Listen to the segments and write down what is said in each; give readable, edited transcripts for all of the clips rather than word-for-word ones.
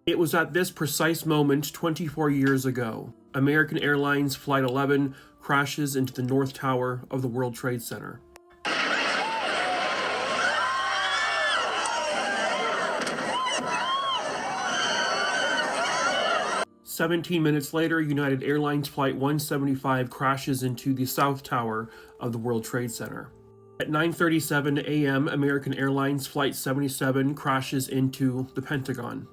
It was at this precise moment 24 years ago, American Airlines Flight 11 crashes into the North Tower of the World Trade Center. 17 minutes later, United Airlines Flight 175 crashes into the South Tower of the World Trade Center. At 9:37 a.m., American Airlines Flight 77 crashes into the Pentagon.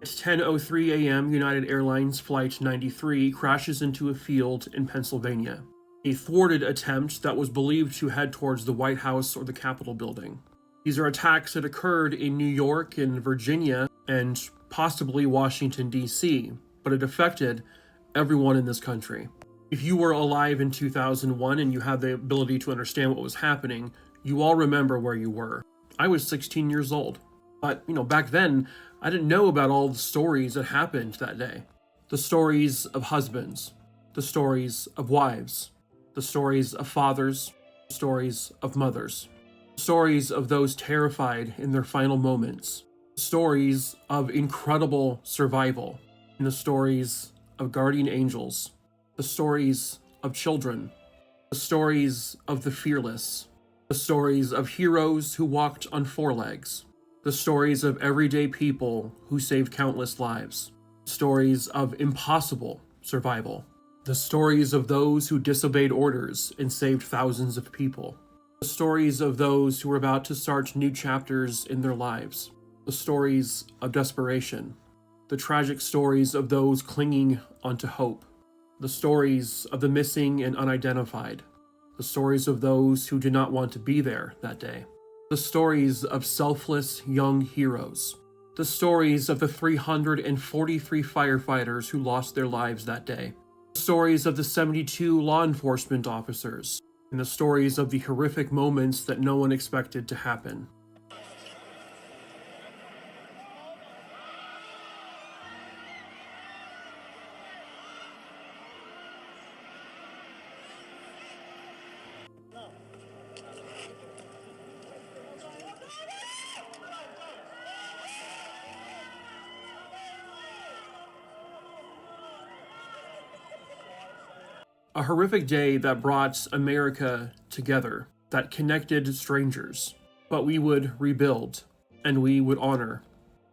At 10:03 a.m., United Airlines Flight 93 crashes into a field in Pennsylvania, a thwarted attempt that was believed to head towards the White House or the Capitol building. These are attacks that occurred in New York and Virginia and possibly Washington, D.C., but it affected everyone in this country. If you were alive in 2001 and you had the ability to understand what was happening, you all remember where you were. I was 16 years old. But, back then, I didn't know about all the stories that happened that day. The stories of husbands, the stories of wives, the stories of fathers, the stories of mothers, the stories of those terrified in their final moments, the stories of incredible survival, and the stories of guardian angels, the stories of children, the stories of the fearless, the stories of heroes who walked on four legs, the stories of everyday people who saved countless lives, stories of impossible survival, the stories of those who disobeyed orders and saved thousands of people, the stories of those who were about to start new chapters in their lives, the stories of desperation, the tragic stories of those clinging onto hope, the stories of the missing and unidentified, the stories of those who did not want to be there that day, the stories of selfless young heroes, the stories of the 343 firefighters who lost their lives that day, the stories of the 72 law enforcement officers, and the stories of the horrific moments that no one expected to happen. A horrific day that brought America together, that connected strangers, but we would rebuild, and we would honor.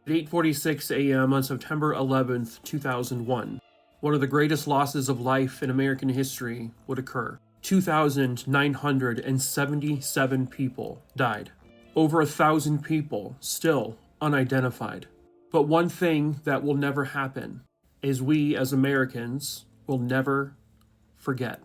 At 8:46 a.m. on September 11th, 2001, one of the greatest losses of life in American history would occur. 2,977 people died. Over 1,000 people still unidentified. But one thing that will never happen is we as Americans will never forget.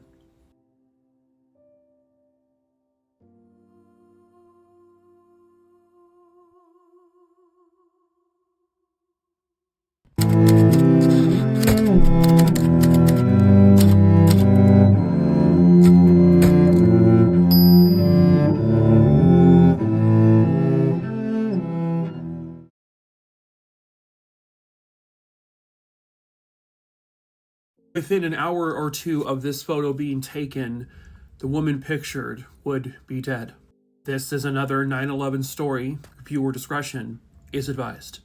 Within an hour or two of this photo being taken, the woman pictured would be dead. This is another 9/11 story. Viewer discretion is advised.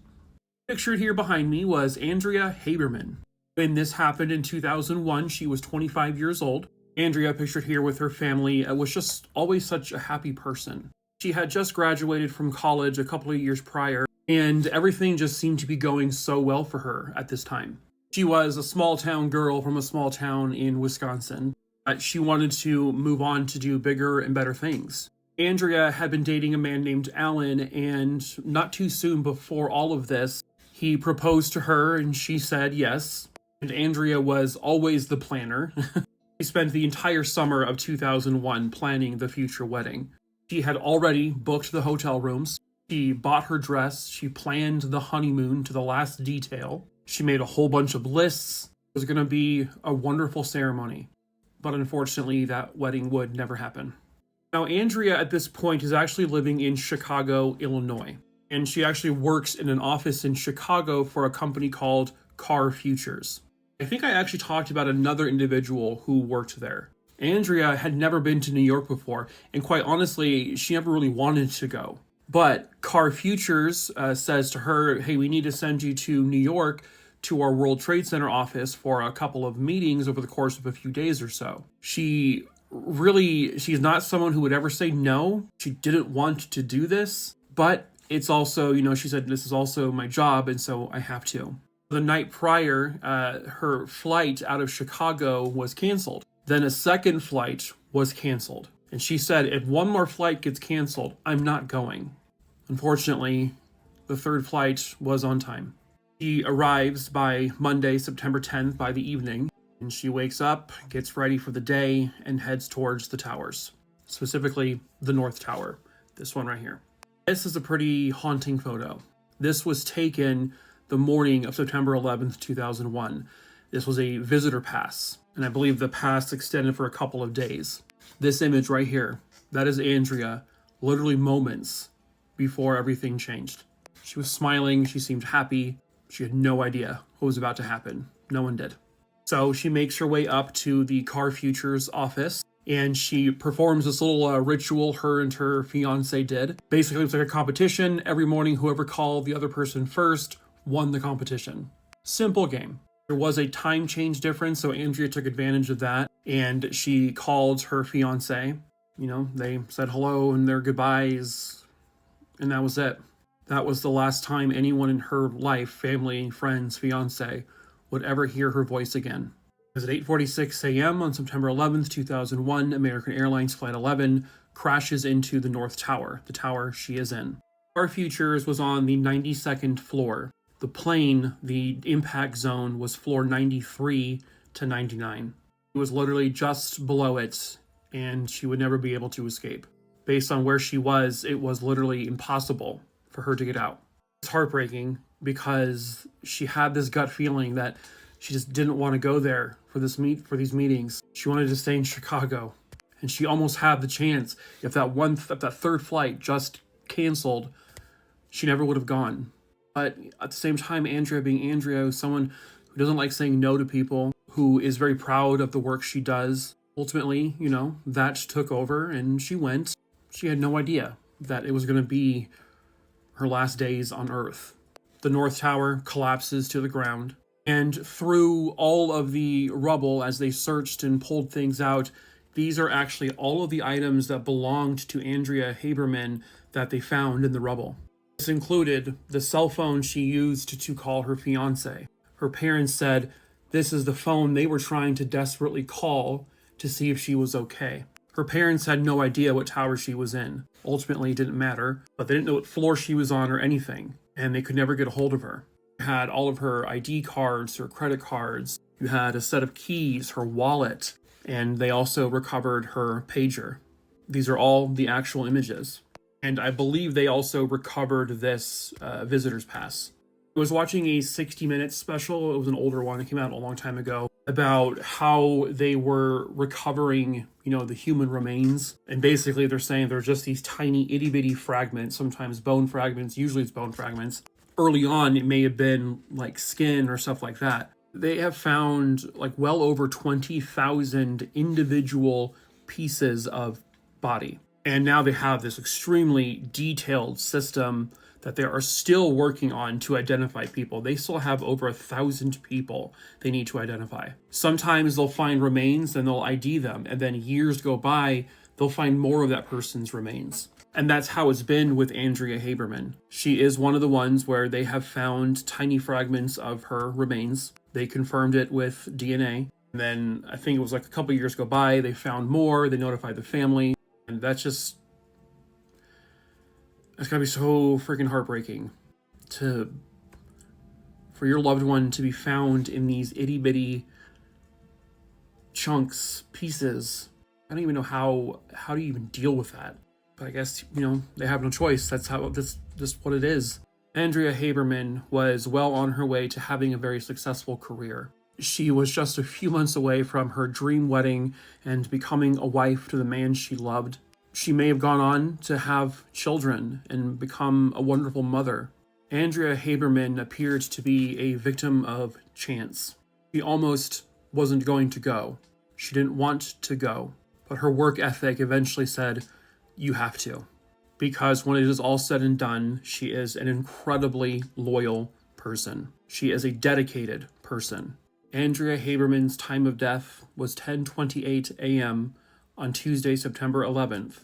Pictured here behind me was Andrea Haberman. When this happened in 2001, she was 25 years old. Andrea, pictured here with her family, was just always such a happy person. She had just graduated from college a couple of years prior, and everything just seemed to be going so well for her at this time. She was a small town girl from a small town in Wisconsin. She wanted to move on to do bigger and better things. Andrea had been dating a man named Alan, and not too soon before all of this, he proposed to her and she said yes. And Andrea was always the planner. She spent the entire summer of 2001 planning the future wedding. She had already booked the hotel rooms. She bought her dress. She planned the honeymoon to the last detail. She made a whole bunch of lists. It was going to be a wonderful ceremony. But unfortunately, that wedding would never happen. Now, Andrea at this point is actually living in Chicago, Illinois. And she actually works in an office in Chicago for a company called Car Futures. I think I actually talked about another individual who worked there. Andrea had never been to New York before, and quite honestly, she never really wanted to go. But Car Futures says to her, hey, we need to send you to New York to our World Trade Center office for a couple of meetings over the course of a few days or so. She's not someone who would ever say no. She didn't want to do this, but it's also, she said, this is also my job, and so I have to. The night prior, her flight out of Chicago was canceled. Then a second flight was canceled. And she said, if one more flight gets canceled, I'm not going. Unfortunately, the third flight was on time. She arrives by Monday, September 10th by the evening, and she wakes up, gets ready for the day, and heads towards the towers, specifically the North Tower, this one right here. This is a pretty haunting photo. This was taken the morning of September 11th, 2001. This was a visitor pass, and I believe the pass extended for a couple of days. This image right here, that is Andrea, literally moments before everything changed. She was smiling, she seemed happy, she had no idea what was about to happen. No one did. So she makes her way up to the Car Futures office, and she performs this little ritual her and her fiance did. Basically, it was like a competition. Every morning, whoever called the other person first won the competition. Simple game. There was a time change difference, so Andrea took advantage of that, and she called her fiance. They said hello and their goodbyes, and that was it. That was the last time anyone in her life, family, friends, fiance, would ever hear her voice again. It was at 8:46 a.m. on September 11th, 2001, American Airlines Flight 11 crashes into the North Tower, the tower she is in. Car Futures was on the 92nd floor. The plane, the impact zone, was floor 93 to 99. It was literally just below it, and she would never be able to escape. Based on where she was, it was literally impossible for her to get out. It's heartbreaking because she had this gut feeling that she just didn't want to go there for these meetings. She wanted to stay in Chicago, and she almost had the chance. If that third flight just canceled, she never would have gone. But at the same time, Andrea being Andrea, someone who doesn't like saying no to people, who is very proud of the work she does, ultimately, that took over and she went. She had no idea that it was going to be her last days on Earth. The North Tower collapses to the ground, and through all of the rubble as they searched and pulled things out, these are actually all of the items that belonged to Andrea Haberman that they found in the rubble. This included the cell phone she used to call her fiancé. Her parents said this is the phone they were trying to desperately call to see if she was okay. Her parents had no idea what tower she was in. Ultimately, it didn't matter, but they didn't know what floor she was on or anything, and they could never get a hold of her. You had all of her ID cards, her credit cards. You had a set of keys, her wallet, and they also recovered her pager. These are all the actual images. And I believe they also recovered this visitor's pass. I was watching a 60 Minutes special. It was an older one. It came out a long time ago, about how they were recovering, the human remains. And basically they're saying they're just these tiny itty bitty fragments, sometimes bone fragments, usually it's bone fragments. Early on, it may have been like skin or stuff like that. They have found like well over 20,000 individual pieces of body. And now they have this extremely detailed system that they are still working on to identify people. They still have over 1,000 people they need to identify. Sometimes they'll find remains and they'll ID them, and then years go by, they'll find more of that person's remains. And that's how it's been with Andrea Haberman. She is one of the ones where they have found tiny fragments of her remains. They confirmed it with DNA. And then I think it was like a couple years go by, they found more, they notified the family. And that's gotta be so freaking heartbreaking for your loved one to be found in these itty bitty chunks, pieces. I don't even know how do you even deal with that? But I guess, they have no choice. That's what it is. Andrea Haberman was well on her way to having a very successful career. She was just a few months away from her dream wedding and becoming a wife to the man she loved. She may have gone on to have children and become a wonderful mother. Andrea Haberman appeared to be a victim of chance. She almost wasn't going to go. She didn't want to go, but her work ethic eventually said, you have to. because when it is all said and done, she is an incredibly loyal person. She is a dedicated person. Andrea Haberman's time of death was 10:28 a.m. on Tuesday, September 11th,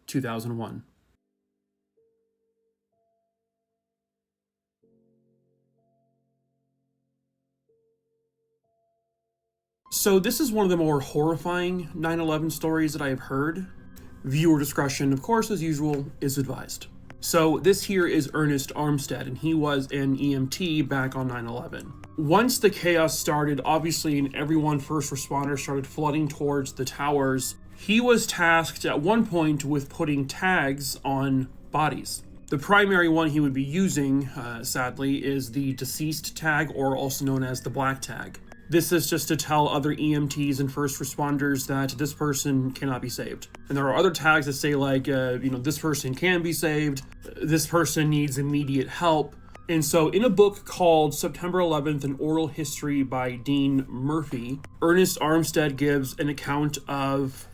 2001. So this is one of the more horrifying 9/11 stories that I have heard. Viewer discretion, of course, as usual, is advised. So this here is Ernest Armstead, and he was an EMT back on 9/11. Once the chaos started, obviously, and everyone, first responders, started flooding towards the towers, he was tasked at one point with putting tags on bodies. The primary one he would be using, sadly, is the deceased tag, or also known as the black tag. This is just to tell other EMTs and first responders that this person cannot be saved. And there are other tags that say like, this person can be saved, this person needs immediate help. And so in a book called September 11th, An Oral History by Dean Murphy, Ernest Armstead gives an account of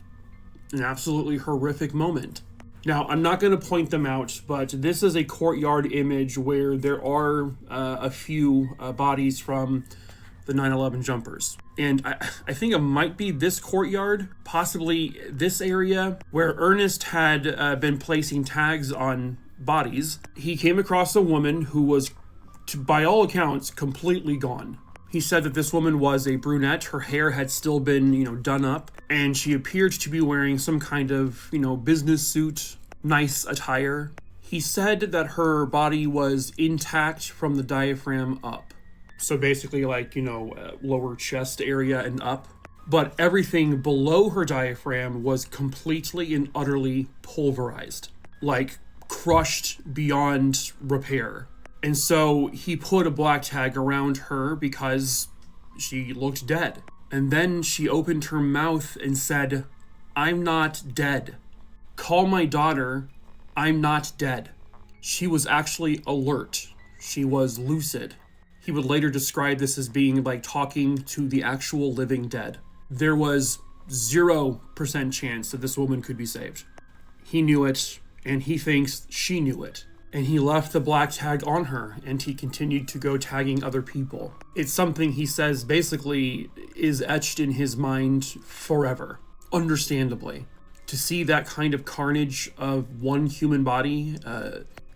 an absolutely horrific moment. Now, I'm not going to point them out, but this is a courtyard image where there are a few bodies from the 9/11 jumpers. And I think it might be this courtyard, possibly this area, where Ernest had been placing tags on bodies. He came across a woman who was, by all accounts, completely gone. He said that this woman was a brunette. Her hair had still been, done up, and she appeared to be wearing some kind of, business suit, nice attire. He said that her body was intact from the diaphragm up. So basically lower chest area and up. But everything below her diaphragm was completely and utterly pulverized, like crushed beyond repair. And so he put a black tag around her because she looked dead. And then she opened her mouth and said, "I'm not dead. Call my daughter. I'm not dead." She was actually alert. She was lucid. He would later describe this as being like talking to the actual living dead. There was 0% chance that this woman could be saved. He knew it, and he thinks she knew it. And he left the black tag on her, and he continued to go tagging other people. It's something he says basically is etched in his mind forever, understandably. To see that kind of carnage of one human body,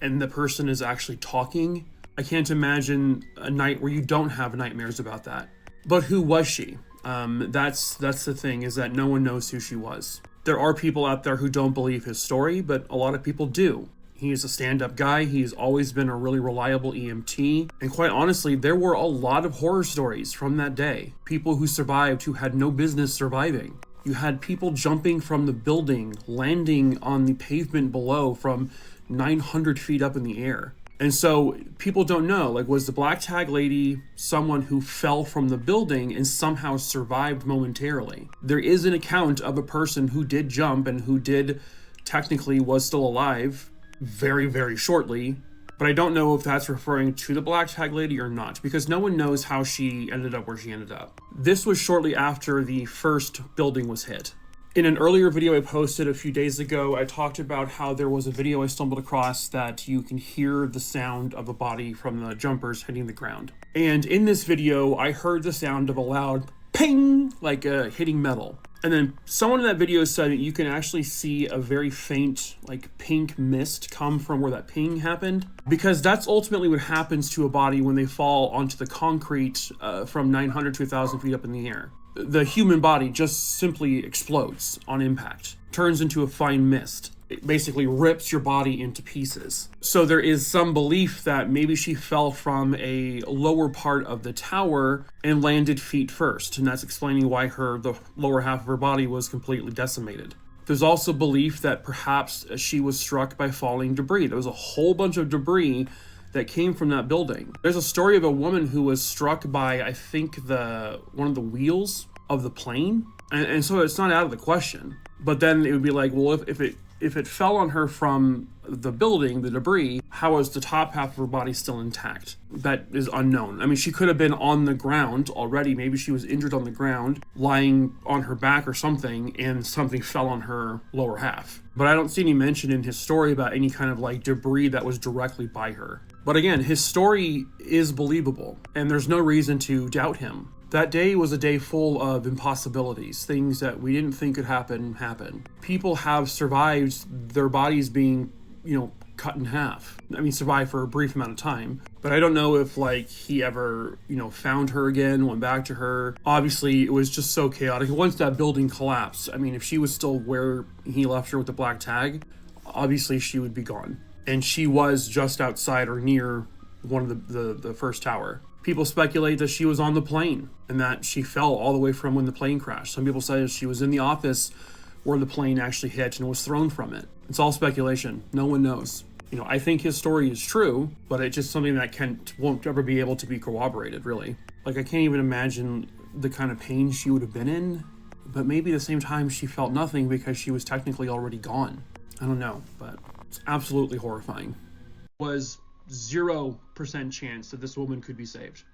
and the person is actually talking, I can't imagine a night where you don't have nightmares about that. But who was she? That's the thing, is that no one knows who she was. There are people out there who don't believe his story, but a lot of people do. He is a stand-up guy. He's always been a really reliable EMT. And quite honestly, there were a lot of horror stories from that day. People who survived who had no business surviving. You had people jumping from the building, landing on the pavement below from 900 feet up in the air. And so people don't know, was the black tag lady someone who fell from the building and somehow survived momentarily? There is an account of a person who did jump and who did technically was still alive very, very shortly, but I don't know if that's referring to the black tag lady or not, because no one knows how she ended up where she ended up. This was shortly after the first building was hit. In an earlier video I posted a few days ago, I talked about how there was a video I stumbled across that you can hear the sound of a body from the jumpers hitting the ground. And in this video, I heard the sound of a loud ping, like hitting metal. And then someone in that video said that you can actually see a very faint, pink mist come from where that ping happened, because that's ultimately what happens to a body when they fall onto the concrete from 900 to 1,000 feet up in the air. The human body just simply explodes on impact, turns into a fine mist. It basically rips your body into pieces. So there is some belief that maybe she fell from a lower part of the tower and landed feet first, and that's explaining why the lower half of her body was completely decimated. There's also belief that perhaps she was struck by falling debris. There was a whole bunch of debris that came from that building. There's a story of a woman who was struck by, I think, one of the wheels of the plane. And so it's not out of the question. But then it would be like, well, if it if it fell on her from the building, the debris, how was the top half of her body still intact? That is unknown. I mean, she could have been on the ground already. Maybe she was injured on the ground, lying on her back or something, and something fell on her lower half. But I don't see any mention in his story about any kind of like debris that was directly by her. But again, his story is believable, and there's no reason to doubt him. That day was a day full of impossibilities. Things that we didn't think could happen, happened. People have survived their bodies being, cut in half. I mean, survived for a brief amount of time. But I don't know if, he ever, found her again, went back to her. Obviously, it was just so chaotic. Once that building collapsed, I mean, if she was still where he left her with the black tag, obviously she would be gone. And she was just outside or near one of the first tower. People speculate that she was on the plane and that she fell all the way from when the plane crashed. Some people say she was in the office where the plane actually hit and was thrown from it. It's all speculation. No one knows. I think his story is true, but it's just something that won't ever be able to be corroborated, really. I can't even imagine the kind of pain she would have been in, but maybe at the same time she felt nothing because she was technically already gone. I don't know, but it's absolutely horrifying. Was 0% chance that this woman could be saved.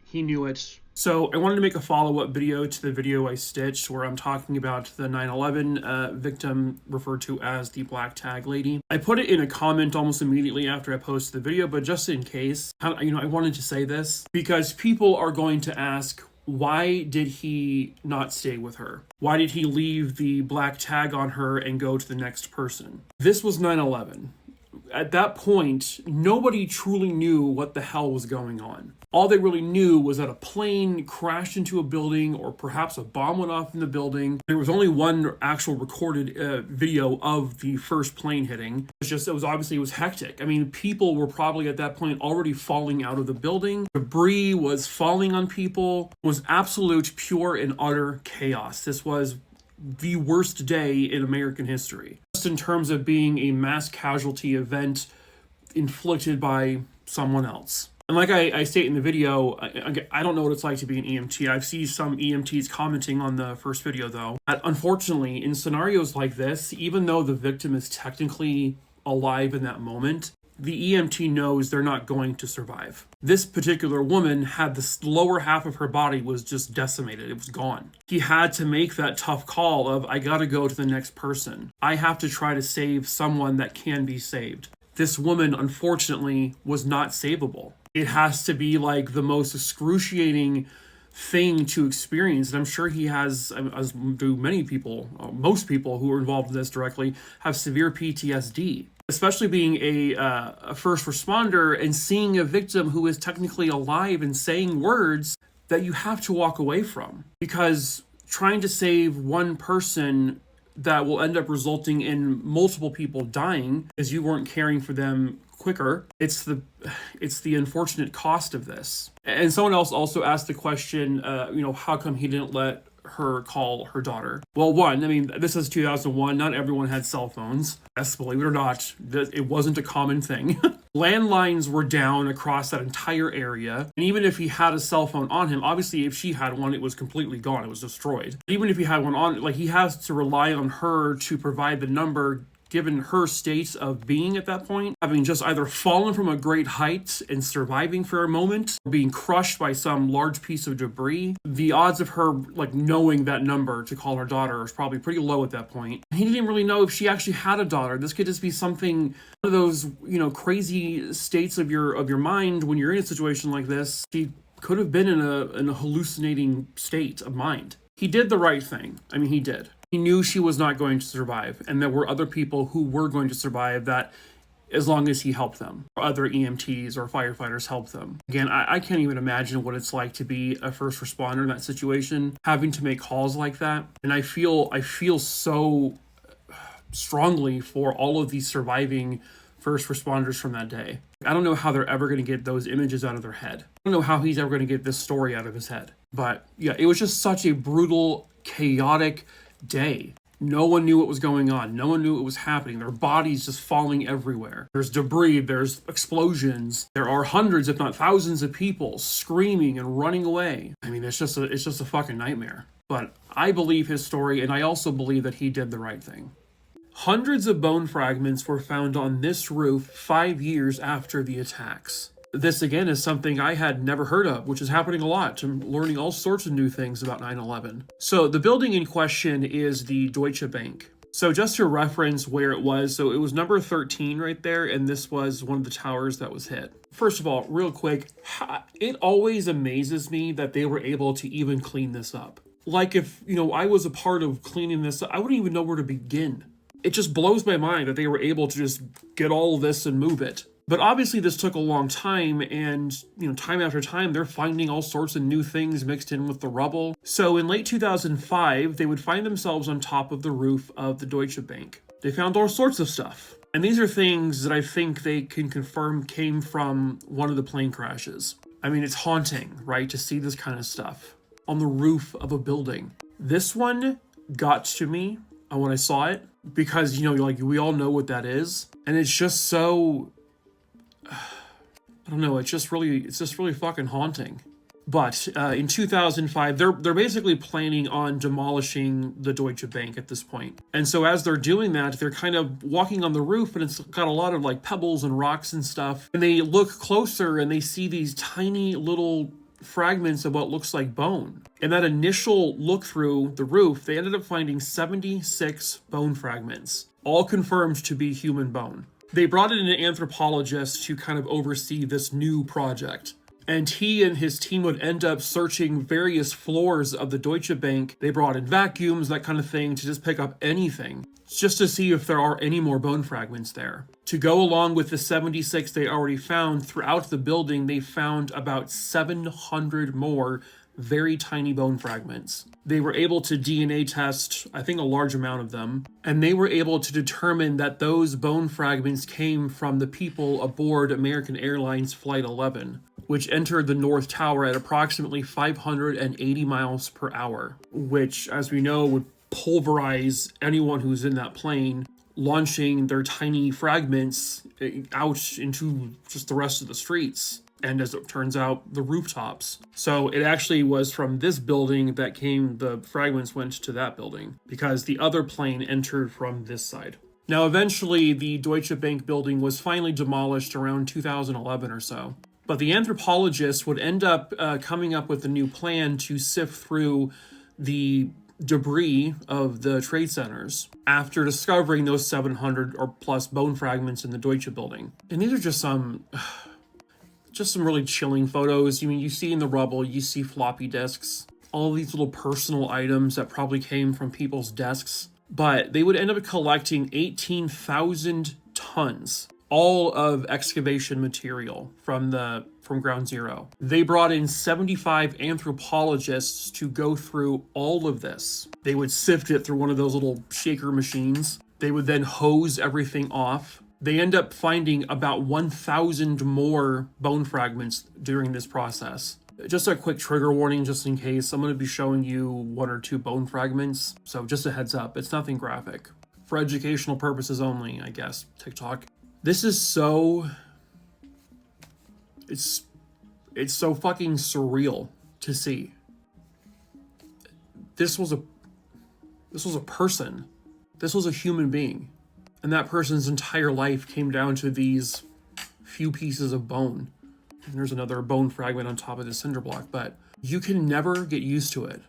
He knew it. So I wanted to make a follow-up video to the video I stitched where I'm talking about the 9/11 victim referred to as the black tag lady. I put it in a comment almost immediately after I posted the video, but just in case, I wanted to say this because people are going to ask, why did he not stay with her? Why did he leave the black tag on her and go to the next person? This was 9/11. At that point, nobody truly knew what the hell was going on. All they really knew was that a plane crashed into a building or perhaps a bomb went off in the building. There was only one actual recorded video of the first plane hitting. It was hectic. I mean, people were probably at that point already falling out of the building. Debris was falling on people. It was absolute, pure and utter chaos. This was the worst day in American history. Just in terms of being a mass casualty event inflicted by someone else. And like I state in the video, I don't know what it's like to be an EMT. I've seen some EMTs commenting on the first video, though. Unfortunately, in scenarios like this, even though the victim is technically alive in that moment, the EMT knows they're not going to survive. This particular woman had the lower half of her body was just decimated. It was gone. He had to make that tough call of, I gotta go to the next person. I have to try to save someone that can be saved. This woman, unfortunately, was not savable. It has to be like the most excruciating thing to experience. And I'm sure he has, as do many people, most people who are involved in this directly, have severe PTSD. Especially being a first responder and seeing a victim who is technically alive and saying words that you have to walk away from. Because trying to save one person that will end up resulting in multiple people dying because you weren't caring for them quicker, it's the unfortunate cost of this. And someone else also asked the question, how come he didn't let her call her daughter? Well, one, I mean, this is 2001. Not everyone had cell phones. Yes, believe it or not, it wasn't a common thing. Landlines were down across that entire area. And even if he had a cell phone on him, obviously if she had one, it was completely gone. It was destroyed. Even if he had one on, he has to rely on her to provide the number, given her state of being at that point, having just either fallen from a great height and surviving for a moment, or being crushed by some large piece of debris. The odds of her knowing that number to call her daughter is probably pretty low at that point. He didn't really know if she actually had a daughter. This could just be something, one of those, crazy states of your mind when you're in a situation like this. She could have been in a hallucinating state of mind. He did the right thing. I mean, he did. He knew she was not going to survive, and there were other people who were going to survive that as long as he helped them, or other EMTs or firefighters helped them. Again, I can't even imagine what it's like to be a first responder in that situation, having to make calls like that. And I feel so strongly for all of these surviving first responders from that day. I don't know how they're ever going to get those images out of their head. I don't know how he's ever going to get this story out of his head. But yeah, it was just such a brutal, chaotic day. No one knew what was going on. No one knew what was happening. Their bodies just falling everywhere. There's debris, there's explosions. There are hundreds, if not thousands of people screaming and running away. I mean, it's just a fucking nightmare. But I believe his story, and I also believe that he did the right thing. Hundreds of bone fragments were found on this roof 5 years after the attacks. This again is something I had never heard of, which is happening a lot. I'm learning all sorts of new things about 9/11. So the building in question is the Deutsche Bank. So just to reference where it was, so it was number 13 right there, and this was one of the towers that was hit. First of all, real quick, it always amazes me that they were able to even clean this up. Like if, I was a part of cleaning this up, I wouldn't even know where to begin. It just blows my mind that they were able to just get all of this and move it. But obviously this took a long time, and time after time they're finding all sorts of new things mixed in with the rubble. So in late 2005, they would find themselves on top of the roof of the Deutsche Bank. They found all sorts of stuff. And these are things that I think they can confirm came from one of the plane crashes. I mean, it's haunting, right, to see this kind of stuff on the roof of a building. This one got to me when I saw it because, we all know what that is. And it's just so... I don't know, it's just really fucking haunting. But in 2005, they're basically planning on demolishing the Deutsche Bank at this point. And so as they're doing that, they're kind of walking on the roof, and it's got a lot of like pebbles and rocks and stuff. And they look closer and they see these tiny little fragments of what looks like bone. In that initial look through the roof, they ended up finding 76 bone fragments, all confirmed to be human bone. They brought in an anthropologist to kind of oversee this new project. And he and his team would end up searching various floors of the Deutsche Bank. They brought in vacuums, that kind of thing, to just pick up anything, just to see if there are any more bone fragments there. To go along with the 76 they already found throughout the building, they found about 700 more very tiny bone fragments. They were able to DNA test, I think, a large amount of them, and they were able to determine that those bone fragments came from the people aboard American Airlines Flight 11, which entered the North Tower at approximately 580 miles per hour, which, as we know, would pulverize anyone who's in that plane, launching their tiny fragments out into just the rest of the streets. And as it turns out, the rooftops. So it actually was from this building that the fragments went to that building, because the other plane entered from this side. Now, eventually, the Deutsche Bank building was finally demolished around 2011 or so. But the anthropologists would end up coming up with a new plan to sift through the debris of the trade centers after discovering those 700 or plus bone fragments in the Deutsche building. And these are just some really chilling photos. You see in the rubble, you see floppy disks, all these little personal items that probably came from people's desks. But they would end up collecting 18,000 tons, all of excavation material from Ground Zero. They brought in 75 anthropologists to go through all of this. They would sift it through one of those little shaker machines. They would then hose everything off. They end up finding about 1,000 more bone fragments during this process. Just a quick trigger warning, just in case. I'm going to be showing you 1 or 2 bone fragments, so just a heads up. It's nothing graphic. For educational purposes only, I guess. TikTok. This is so... It's so fucking surreal to see. This was a person. This was a human being. And that person's entire life came down to these few pieces of bone. And there's another bone fragment on top of the cinder block, but you can never get used to it.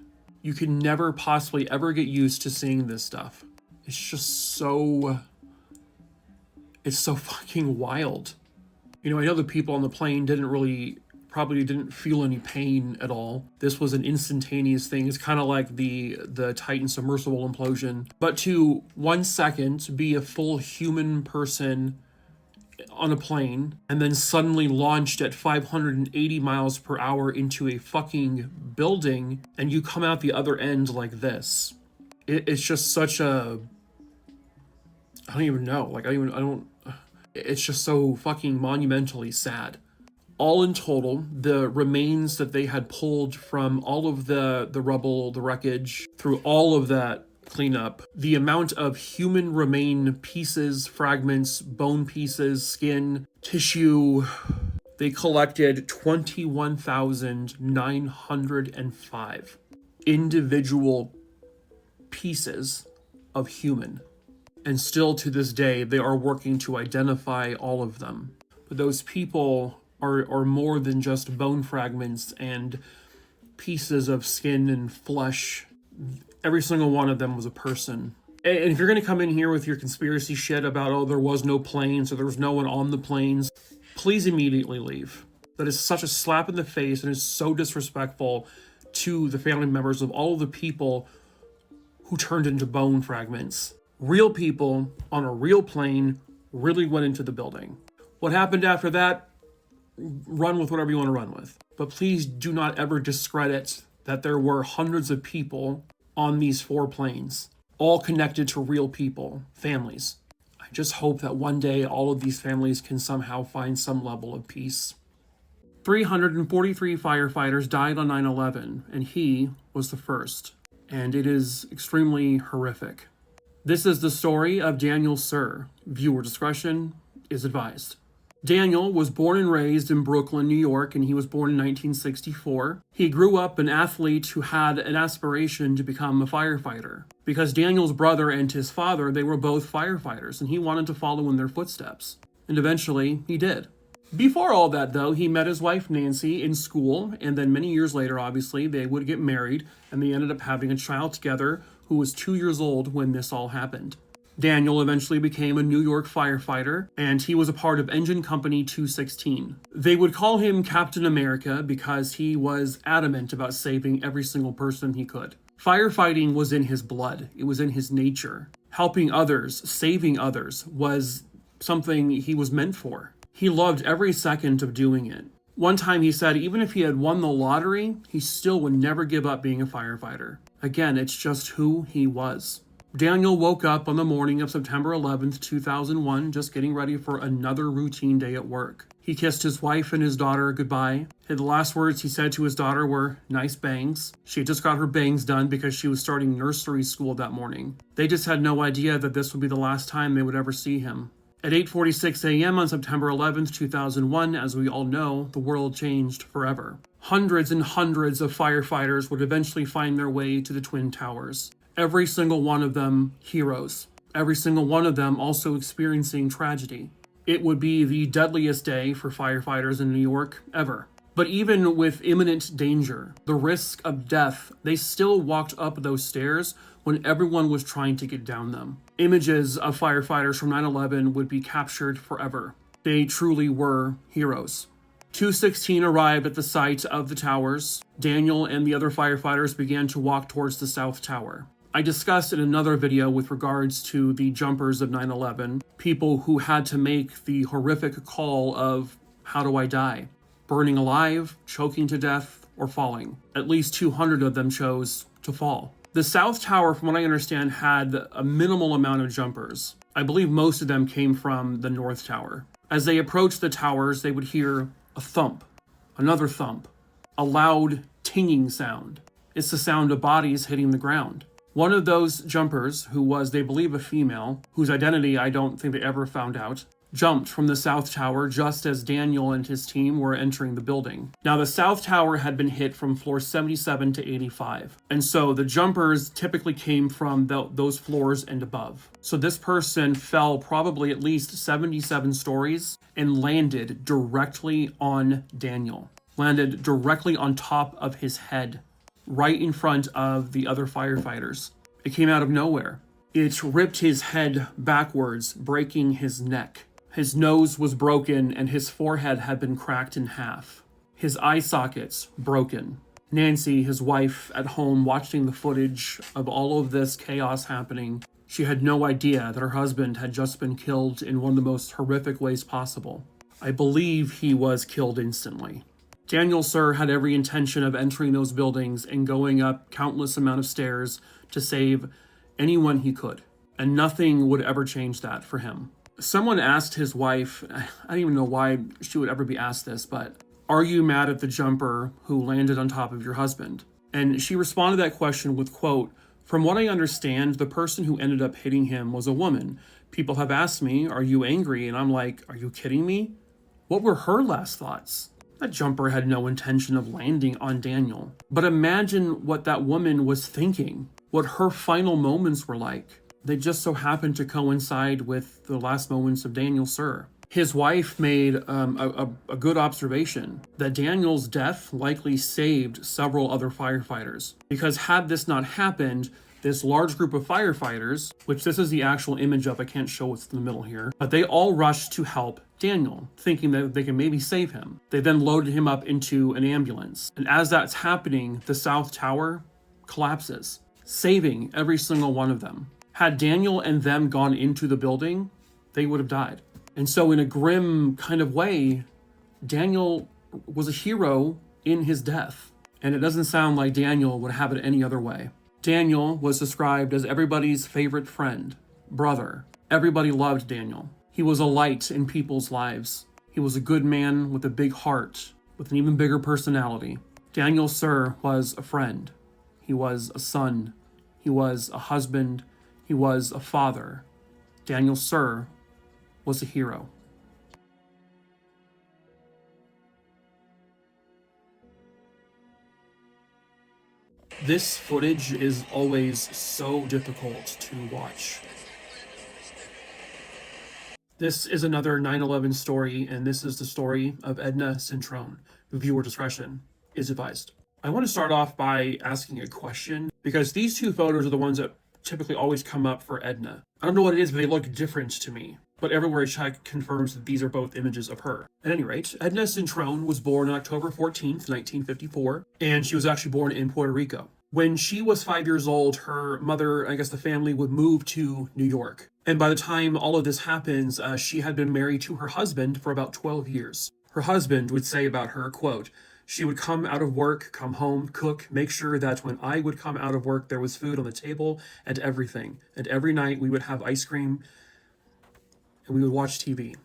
You can never possibly ever get used to seeing this stuff. It's just so... It's so fucking wild. I know the people on the plane probably didn't feel any pain at all. This was an instantaneous thing. It's kind of like the Titan submersible implosion. But to 1 second be a full human person on a plane and then suddenly launched at 580 miles per hour into a fucking building, and you come out the other end like this. It's just such a... I don't even know. It's just so fucking monumentally sad. All in total, the remains that they had pulled from all of the rubble, the wreckage, through all of that cleanup, the amount of human remain pieces, fragments, bone pieces, skin, tissue, they collected 21,905 individual pieces of human. And still to this day, they are working to identify all of them. But those people are more than just bone fragments and pieces of skin and flesh. Every single one of them was a person. And if you're going to come in here with your conspiracy shit about, oh, there was no planes or there was no one on the planes, please immediately leave. That is such a slap in the face and is so disrespectful to the family members of all of the people who turned into bone fragments. Real people on a real plane really went into the building. What happened after that? Run with whatever you want to run with. But please do not ever discredit that there were hundreds of people on these 4 planes, all connected to real people, families. I just hope that one day all of these families can somehow find some level of peace. 343 firefighters died on 9/11, and he was the first. And it is extremely horrific. This is the story of Daniel Suhr. Viewer discretion is advised. Daniel was born and raised in Brooklyn, New York, and he was born in 1964. He grew up an athlete who had an aspiration to become a firefighter. Because Daniel's brother and his father, they were both firefighters, and he wanted to follow in their footsteps. And eventually, he did. Before all that, though, he met his wife Nancy in school, and then many years later, obviously, they would get married, and they ended up having a child together who was 2 years old when this all happened. Daniel eventually became a New York firefighter, and he was a part of Engine Company 216. They would call him Captain America because he was adamant about saving every single person he could. Firefighting was in his blood. It was in his nature. Helping others, saving others, was something he was meant for. He loved every second of doing it. One time he said even if he had won the lottery, he still would never give up being a firefighter. Again, it's just who he was. Daniel woke up on the morning of September 11th, 2001, just getting ready for another routine day at work. He kissed his wife and his daughter goodbye. And the last words he said to his daughter were, "Nice bangs." She had just got her bangs done because she was starting nursery school that morning. They just had no idea that this would be the last time they would ever see him. At 8:46 a.m. on September 11th, 2001, as we all know, the world changed forever. Hundreds and hundreds of firefighters would eventually find their way to the Twin Towers. Every single one of them heroes. Every single one of them also experiencing tragedy. It would be the deadliest day for firefighters in New York ever. But even with imminent danger, the risk of death, they still walked up those stairs when everyone was trying to get down them. Images of firefighters from 9/11 would be captured forever. They truly were heroes. 216 arrived at the site of the towers. Daniel and the other firefighters began to walk towards the South Tower. I discussed in another video with regards to the jumpers of 9/11, people who had to make the horrific call of, how do I die? Burning alive, choking to death, or falling. At least 200 of them chose to fall. The South Tower, from what I understand, had a minimal amount of jumpers. I believe most of them came from the North Tower. As they approached the towers, they would hear a thump, another thump, a loud tinging sound. It's the sound of bodies hitting the ground. One of those jumpers, who was, they believe, a female, whose identity I don't think they ever found out, jumped from the South Tower just as Daniel and his team were entering the building. Now, the South Tower had been hit from floor 77 to 85, and so the jumpers typically came from those floors and above. So this person fell probably at least 77 stories and landed directly on Daniel. Landed directly on top of his head, right in front of the other firefighters. It came out of nowhere. It ripped his head backwards, breaking his neck. His nose was broken and his forehead had been cracked in half. His eye sockets broken. Nancy, his wife, at home watching the footage of all of this chaos happening, she had no idea that her husband had just been killed in one of the most horrific ways possible. I believe he was killed instantly. Daniel Suhr had every intention of entering those buildings and going up countless amount of stairs to save anyone he could, and nothing would ever change that for him. Someone asked his wife, I don't even know why she would ever be asked this, but are you mad at the jumper who landed on top of your husband? And she responded to that question with, quote, "From what I understand, the person who ended up hitting him was a woman. People have asked me, are you angry? And I'm like, are you kidding me? What were her last thoughts? That jumper had no intention of landing on Daniel. But imagine what that woman was thinking, what her final moments were like. They just so happened to coincide with the last moments of Daniel Suhr. His wife made a good observation that Daniel's death likely saved several other firefighters, because had this not happened, this large group of firefighters, which this is the actual image of, I can't show what's in the middle here, but they all rushed to help Daniel, thinking that they can maybe save him. They then loaded him up into an ambulance. And as that's happening, the South Tower collapses, saving every single one of them. Had Daniel and them gone into the building, they would have died. And so in a grim kind of way, Daniel was a hero in his death. And it doesn't sound like Daniel would have it any other way. Daniel was described as everybody's favorite friend, brother. Everybody loved Daniel. He was a light in people's lives. He was a good man with a big heart, with an even bigger personality. Daniel Suhr was a friend. He was a son. He was a husband. He was a father. Daniel Suhr was a hero. This footage is always so difficult to watch. This is another 9/11 story, and this is the story of Edna Cintron. Viewer discretion is advised. I want to start off by asking a question, because these two photos are the ones that typically always come up for Edna. I don't know what it is, but they look different to me. But everywhere I check confirms that these are both images of her. At any rate, Edna Cintron was born on October 14th, 1954, and she was actually born in Puerto Rico. When she was 5 years old, her mother, I guess the family, would move to New York. And by the time all of this happens, she had been married to her husband for about 12 years. Her husband would say about her, quote, "She would come out of work, come home, cook, make sure that when I would come out of work, there was food on the table and everything. And every night we would have ice cream and we would watch TV."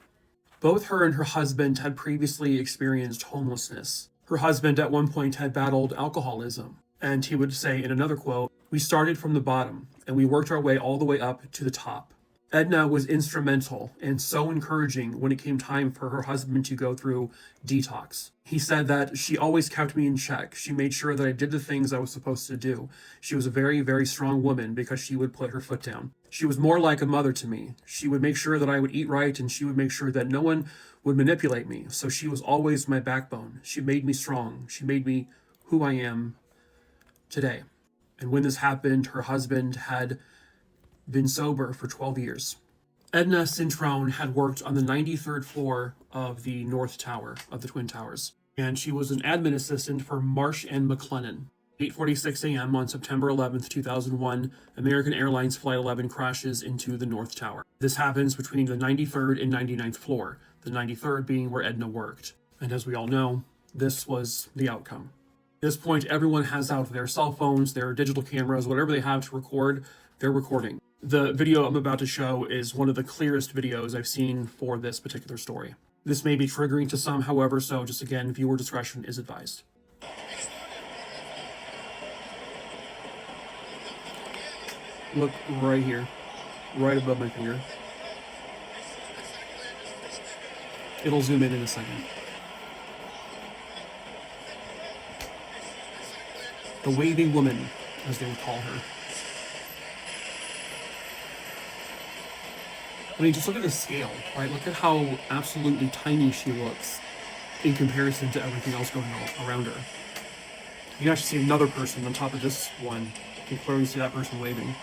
Both her and her husband had previously experienced homelessness. Her husband at one point had battled alcoholism, and he would say in another quote, "We started from the bottom and we worked our way all the way up to the top." Edna was instrumental and so encouraging when it came time for her husband to go through detox. He said that she always kept me in check. She made sure that I did the things I was supposed to do. She was a very, very strong woman because she would put her foot down. She was more like a mother to me. She would make sure that I would eat right, and she would make sure that no one would manipulate me. So she was always my backbone. She made me strong. She made me who I am today. And when this happened, her husband had been sober for 12 years. Edna Cintron had worked on the 93rd floor of the North Tower of the Twin Towers, and she was an admin assistant for Marsh and McLennan. 8:46 a.m. on September 11th, 2001, American Airlines Flight 11 crashes into the North Tower. This happens between the 93rd and 99th floor, the 93rd being where Edna worked. And as we all know, this was the outcome. At this point, everyone has out their cell phones, their digital cameras, whatever they have to record, they're recording. The video I'm about to show is one of the clearest videos I've seen for this particular story. This may be triggering to some, however, so just again, viewer discretion is advised. Look right here, right above my finger. It'll zoom in a second. The waving woman, as they would call her. I mean, just look at the scale, right? Look at how absolutely tiny she looks in comparison to everything else going on around her. You can actually see another person on top of this one. You can clearly see that person waving.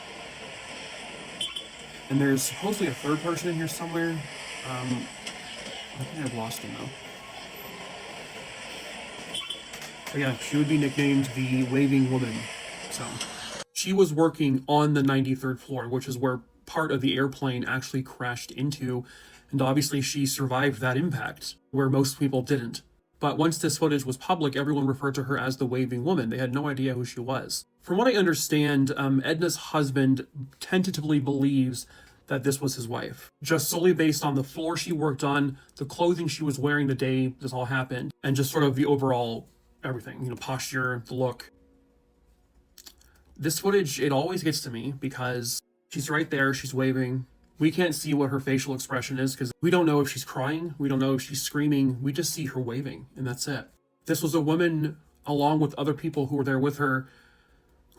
And there's supposedly a third person in here somewhere. I think I've lost him though. But yeah, she would be nicknamed the Waving Woman. So she was working on the 93rd floor, which is where part of the airplane actually crashed into, and obviously she survived that impact, where most people didn't. But once this footage was public, everyone referred to her as the Waving Woman. They had no idea who she was. From what I understand, Edna's husband tentatively believes that this was his wife, just solely based on the floor she worked on, the clothing she was wearing the day this all happened, and just sort of the overall everything, posture, the look. This footage, it always gets to me because she's right there, she's waving. We can't see what her facial expression is because we don't know if she's crying, we don't know if she's screaming, we just see her waving, and that's it. This was a woman, along with other people who were there with her,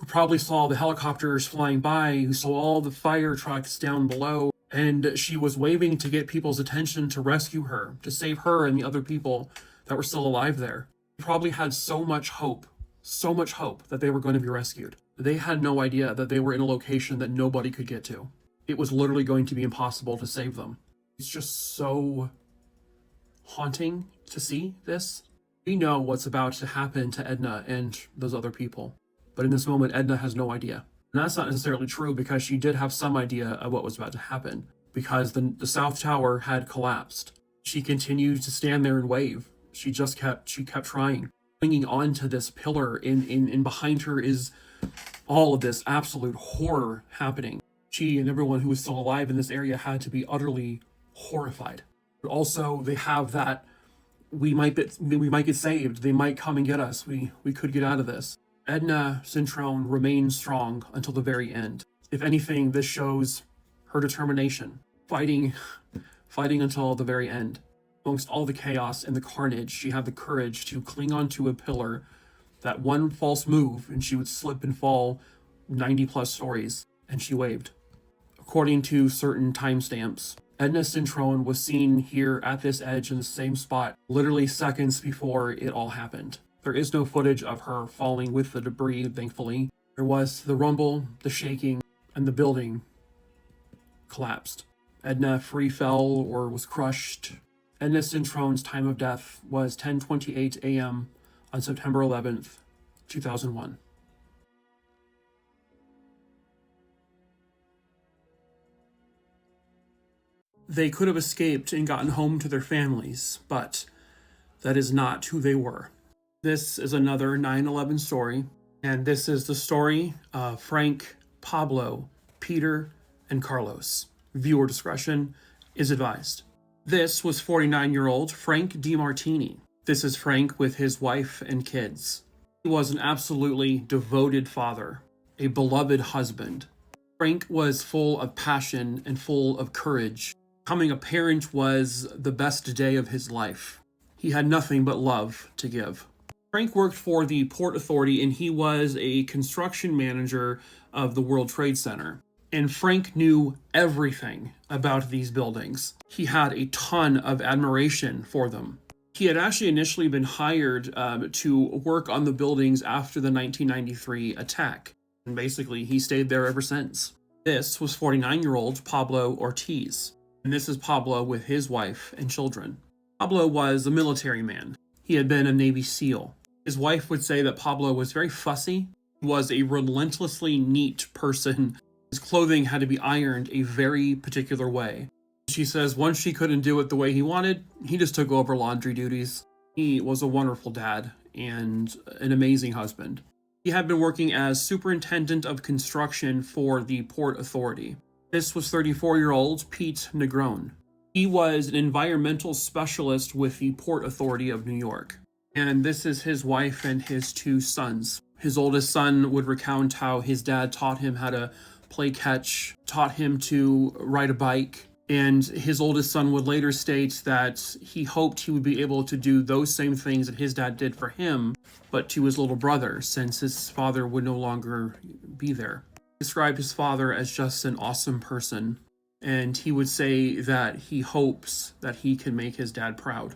who probably saw the helicopters flying by, who saw all the fire trucks down below, and she was waving to get people's attention to rescue her, to save her and the other people that were still alive there. They probably had so much hope that they were going to be rescued. They had no idea that they were in a location that nobody could get to. It was literally going to be impossible to save them. It's just so haunting to see this. We know what's about to happen to Edna and those other people. But in this moment, Edna has no idea. And that's not necessarily true, because she did have some idea of what was about to happen, because the South Tower had collapsed. She continued to stand there and wave. She kept trying, clinging on to this pillar, and behind her is all of this absolute horror happening. She and everyone who was still alive in this area had to be utterly horrified. But also, they have that, we might get saved. They might come and get us. We could get out of this. Edna Cintron remained strong until the very end. If anything, this shows her determination, fighting until the very end. Amongst all the chaos and the carnage, she had the courage to cling onto a pillar. That one false move, and she would slip and fall 90 plus stories, and she waved. According to certain timestamps, Edna Cintron was seen here at this edge in the same spot, literally seconds before it all happened. There is no footage of her falling with the debris, thankfully. There was the rumble, the shaking, and the building collapsed. Edna free fell or was crushed. Edna Cintron's time of death was 10:28 a.m. on September 11th, 2001. They could have escaped and gotten home to their families, but that is not who they were. This is another 9/11 story, and this is the story of Frank, Pablo, Peter, and Carlos. Viewer discretion is advised. This was 49-year-old Frank DiMartini. This is Frank with his wife and kids. He was an absolutely devoted father, a beloved husband. Frank was full of passion and full of courage. Becoming a parent was the best day of his life. He had nothing but love to give. Frank worked for the Port Authority, and he was a construction manager of the World Trade Center. And Frank knew everything about these buildings. He had a ton of admiration for them. He had actually initially been hired to work on the buildings after the 1993 attack. And basically, he stayed there ever since. This was 49-year-old Pablo Ortiz. And this is Pablo with his wife and children. Pablo was a military man. He had been a Navy SEAL. His wife would say that Pablo was very fussy, was a relentlessly neat person. His clothing had to be ironed a very particular way. She says once she couldn't do it the way he wanted, he just took over laundry duties. He was a wonderful dad and an amazing husband. He had been working as superintendent of construction for the Port Authority. This was 34-year-old Pete Negron. He was an environmental specialist with the Port Authority of New York. And this is his wife and his two sons. His oldest son would recount how his dad taught him how to play catch, taught him to ride a bike, and his oldest son would later state that he hoped he would be able to do those same things that his dad did for him, but to his little brother, since his father would no longer be there. He described his father as just an awesome person, and he would say that he hopes that he can make his dad proud.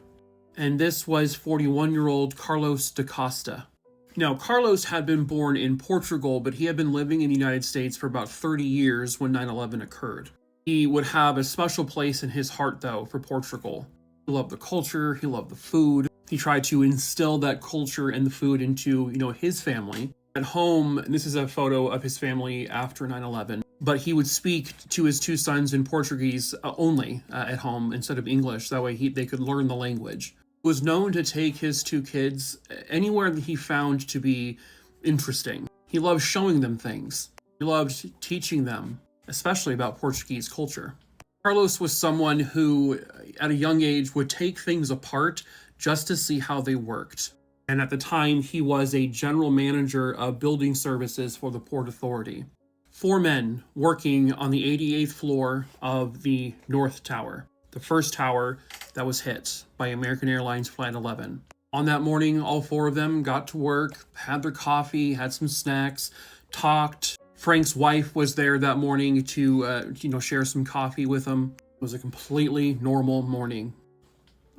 And this was 41-year-old Carlos da Costa. Now, Carlos had been born in Portugal, but he had been living in the United States for about 30 years when 9/11 occurred. He would have a special place in his heart, though, for Portugal. He loved the culture, he loved the food. He tried to instill that culture and the food into, his family. At home, and this is a photo of his family after 9/11, but he would speak to his two sons in Portuguese only at home instead of English. That way they could learn the language. He was known to take his two kids anywhere that he found to be interesting. He loved showing them things. He loved teaching them, especially about Portuguese culture. Carlos was someone who, at a young age, would take things apart just to see how they worked. And at the time, he was a general manager of building services for the Port Authority. 4 men working on the 88th floor of the North Tower, the first tower that was hit by American Airlines Flight 11. On that morning, all four of them got to work, had their coffee, had some snacks, talked. Frank's wife was there that morning to, share some coffee with them. It was a completely normal morning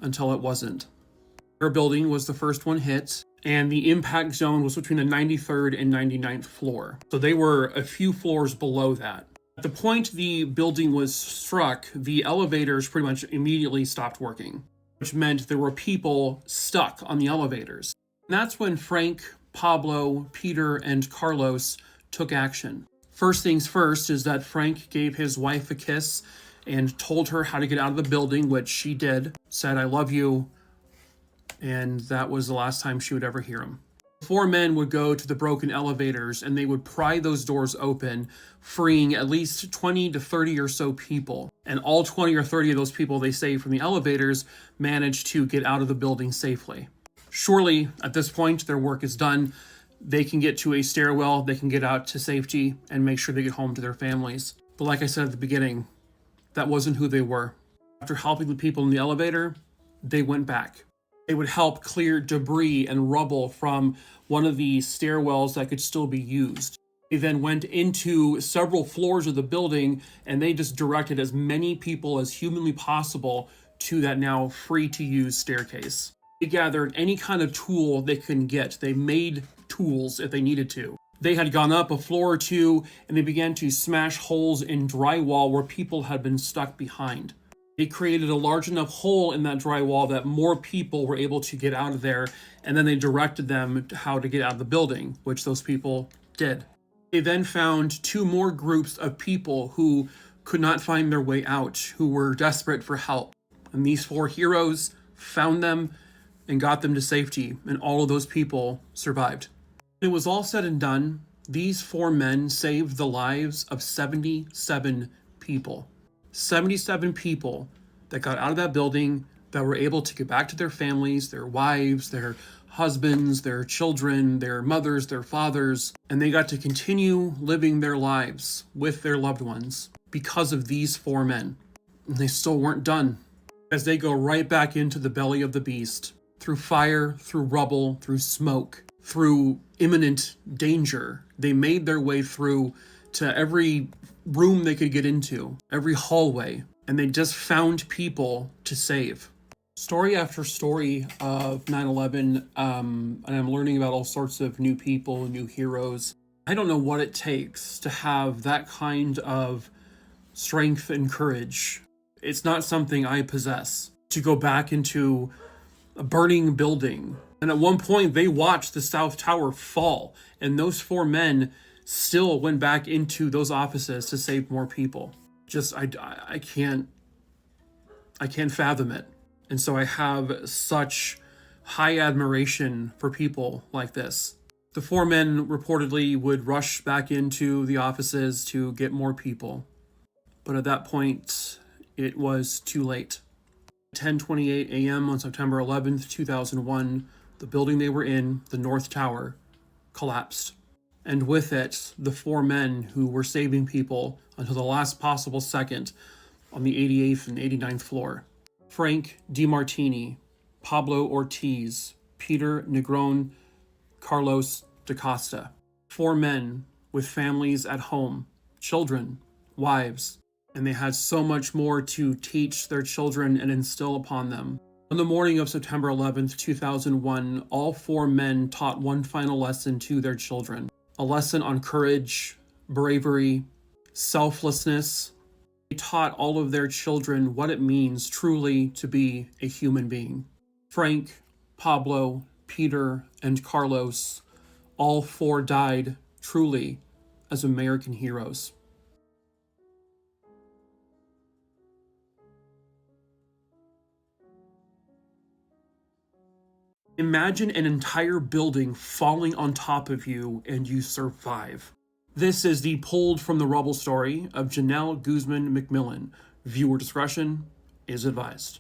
until it wasn't. Her building was the first one hit, and the impact zone was between the 93rd and 99th floor. So they were a few floors below that. At the point the building was struck, the elevators pretty much immediately stopped working, which meant there were people stuck on the elevators. And that's when Frank, Pablo, Peter, and Carlos took action. First things first is that Frank gave his wife a kiss and told her how to get out of the building, which she did, said, "I love you," and that was the last time she would ever hear him. Four men would go to the broken elevators and they would pry those doors open, freeing at least 20 to 30 or so people. And all 20 or 30 of those people they saved from the elevators managed to get out of the building safely. Surely, at this point, their work is done. They can get to a stairwell, they can get out to safety and make sure they get home to their families. But like I said at the beginning, that wasn't who they were. After helping the people in the elevator, they went back. They would help clear debris and rubble from one of the stairwells that could still be used. They then went into several floors of the building and they just directed as many people as humanly possible to that now free-to-use staircase. They gathered any kind of tool they could get. They made tools if they needed to. They had gone up a floor or two and they began to smash holes in drywall where people had been stuck behind. They created a large enough hole in that drywall that more people were able to get out of there, and then they directed them to how to get out of the building, which those people did. They then found two more groups of people who could not find their way out, who were desperate for help. And these four heroes found them and got them to safety, and all of those people survived. When it was all said and done, these four men saved the lives of 77 people. 77 people that got out of that building that were able to get back to their families, their wives, their husbands, their children, their mothers, their fathers, and they got to continue living their lives with their loved ones because of these four men. And they still weren't done, as they go right back into the belly of the beast, through fire, through rubble, through smoke, through imminent danger. They made their way through to every room they could get into, every hallway, and they just found people to save. Story after story of 9/11, and I'm learning about all sorts of new people, new heroes. I don't know what it takes to have that kind of strength and courage. It's not something I possess. To go back into a burning building. And at one point, they watched the South Tower fall, and those four men still went back into those offices to save more people. Just, I can't fathom it. And so I have such high admiration for people like this. The four men reportedly would rush back into the offices to get more people. But at that point, it was too late. 10:28 a.m. on September 11th, 2001, the building they were in, the North Tower, collapsed. And with it, the four men who were saving people until the last possible second on the 88th and 89th floor. Frank Martini, Pablo Ortiz, Peter Negron, Carlos Costa. Four men with families at home, children, wives, and they had so much more to teach their children and instill upon them. On the morning of September 11th, 2001, all four men taught one final lesson to their children. A lesson on courage, bravery, selflessness. They taught all of their children what it means truly to be a human being. Frank, Pablo, Peter, and Carlos, all four died truly as American heroes. Imagine an entire building falling on top of you and you survive. This is the pulled from the Rubble story of Genelle Guzman-McMillan. Viewer discretion is advised.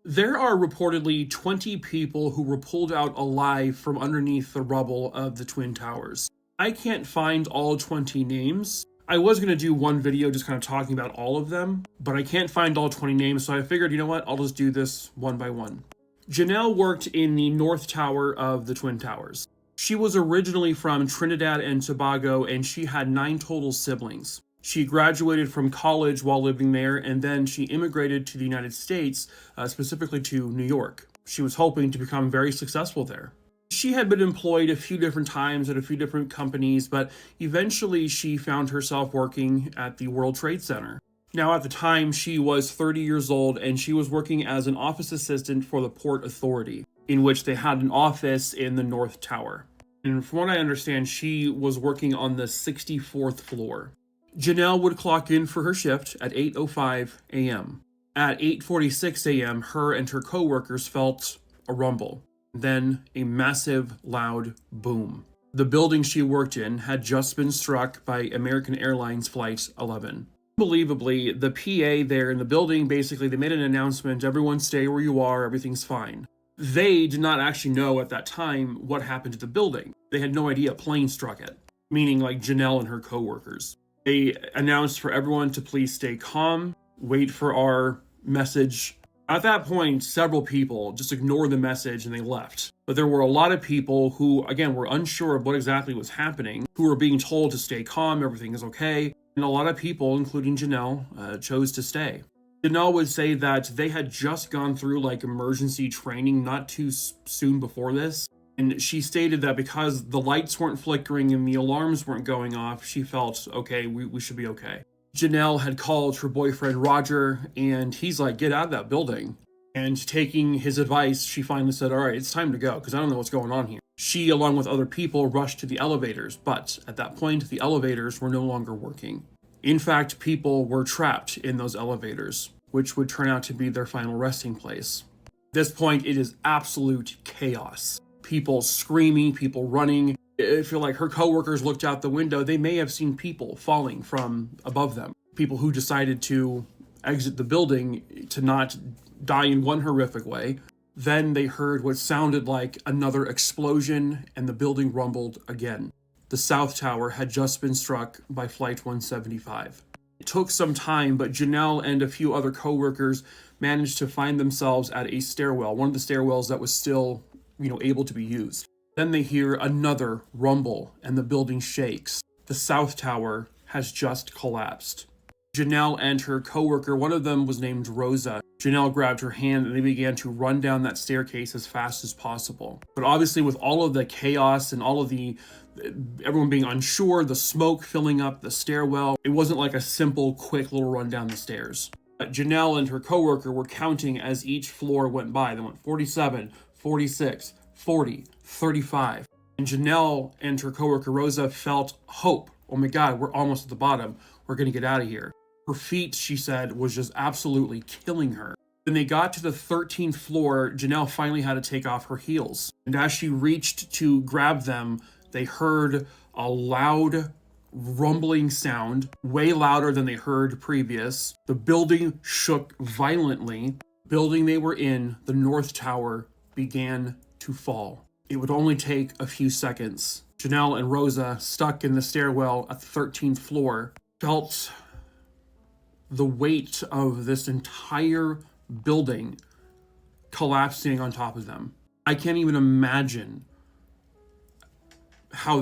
There are reportedly 20 people who were pulled out alive from underneath the rubble of the Twin Towers. I can't find all 20 names. I was going to do one video just kind of talking about all of them, but I can't find all 20 names, so I figured, you know what, I'll just do this one by one. Genelle worked in the North Tower of the Twin Towers. She was originally from Trinidad and Tobago, and she had 9 total siblings. She graduated from college while living there, and then she immigrated to the United States, specifically to New York. She was hoping to become very successful there. She had been employed a few different times at a few different companies, but eventually she found herself working at the World Trade Center. Now, at the time, she was 30 years old, and she was working as an office assistant for the Port Authority, in which they had an office in the North Tower. And from what I understand, she was working on the 64th floor. Genelle would clock in for her shift at 8:05 a.m. At 8:46 a.m., her and her co-workers felt a rumble, then a massive, loud boom. The building she worked in had just been struck by American Airlines Flight 11. Unbelievably, the PA there in the building, basically, they made an announcement, everyone stay where you are, everything's fine. They did not actually know at that time what happened to the building. They had no idea a plane struck it, meaning like Genelle and her co-workers. They announced for everyone to please stay calm, wait for our message. At that point, several people just ignored the message and they left. But there were a lot of people who, again, were unsure of what exactly was happening, who were being told to stay calm, everything is okay. And a lot of people, including Genelle, chose to stay. Genelle would say that they had just gone through like emergency training not too soon before this. And she stated that because the lights weren't flickering and the alarms weren't going off, she felt, okay, we should be okay. Genelle had called her boyfriend Roger, and he's like, get out of that building. And taking his advice, she finally said, all right, it's time to go, because I don't know what's going on here. She, along with other people, rushed to the elevators, but at that point, the elevators were no longer working. In fact, people were trapped in those elevators, which would turn out to be their final resting place. At this point, it is absolute chaos. People screaming, people running. I feel like her coworkers looked out the window. They may have seen people falling from above them. People who decided to exit the building to not die in one horrific way. Then they heard what sounded like another explosion, and the building rumbled again. The South Tower had just been struck by Flight 175. It took some time, but Genelle and a few other coworkers managed to find themselves at a stairwell, one of the stairwells that was still, able to be used. Then they hear another rumble, and the building shakes. The South Tower has just collapsed. Genelle and her coworker, one of them was named Rosa. Genelle grabbed her hand and they began to run down that staircase as fast as possible. But obviously with all of the chaos and all of everyone being unsure, the smoke filling up the stairwell, it wasn't like a simple, quick little run down the stairs. Genelle and her coworker were counting as each floor went by. They went 47, 46, 40, 35. And Genelle and her coworker Rosa felt hope. Oh my God, we're almost at the bottom. We're going to get out of here. Her feet, she said, was just absolutely killing her. When they got to the 13th floor, Genelle finally had to take off her heels. And as she reached to grab them, they heard a loud rumbling sound, way louder than they heard previous. The building shook violently. The building they were in, the North Tower, began to fall. It would only take a few seconds. Genelle and Rosa, stuck in the stairwell at the 13th floor, felt the weight of this entire building collapsing on top of them. I can't even imagine how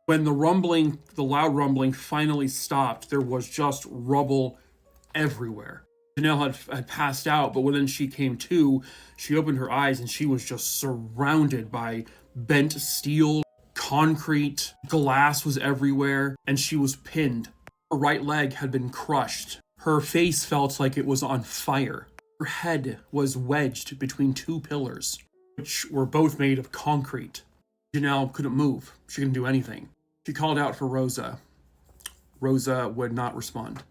when the loud rumbling finally stopped, there was just rubble everywhere. Genelle had passed out, but when she came to, she opened her eyes and she was just surrounded by bent steel, concrete, glass was everywhere, and she was pinned. Her right leg had been crushed. Her face felt like it was on fire. Her head was wedged between 2 pillars, which were both made of concrete. Genelle couldn't move. She couldn't do anything. She called out for Rosa. Rosa would not respond.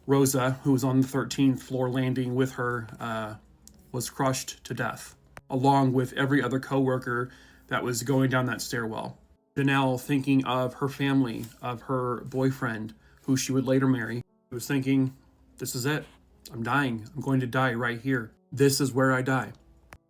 Rosa, who was on the 13th floor landing with her, was crushed to death, along with every other coworker that was going down that stairwell. Genelle, thinking of her family, of her boyfriend, who she would later marry, she was thinking, this is it. I'm dying. I'm going to die right here. This is where I die.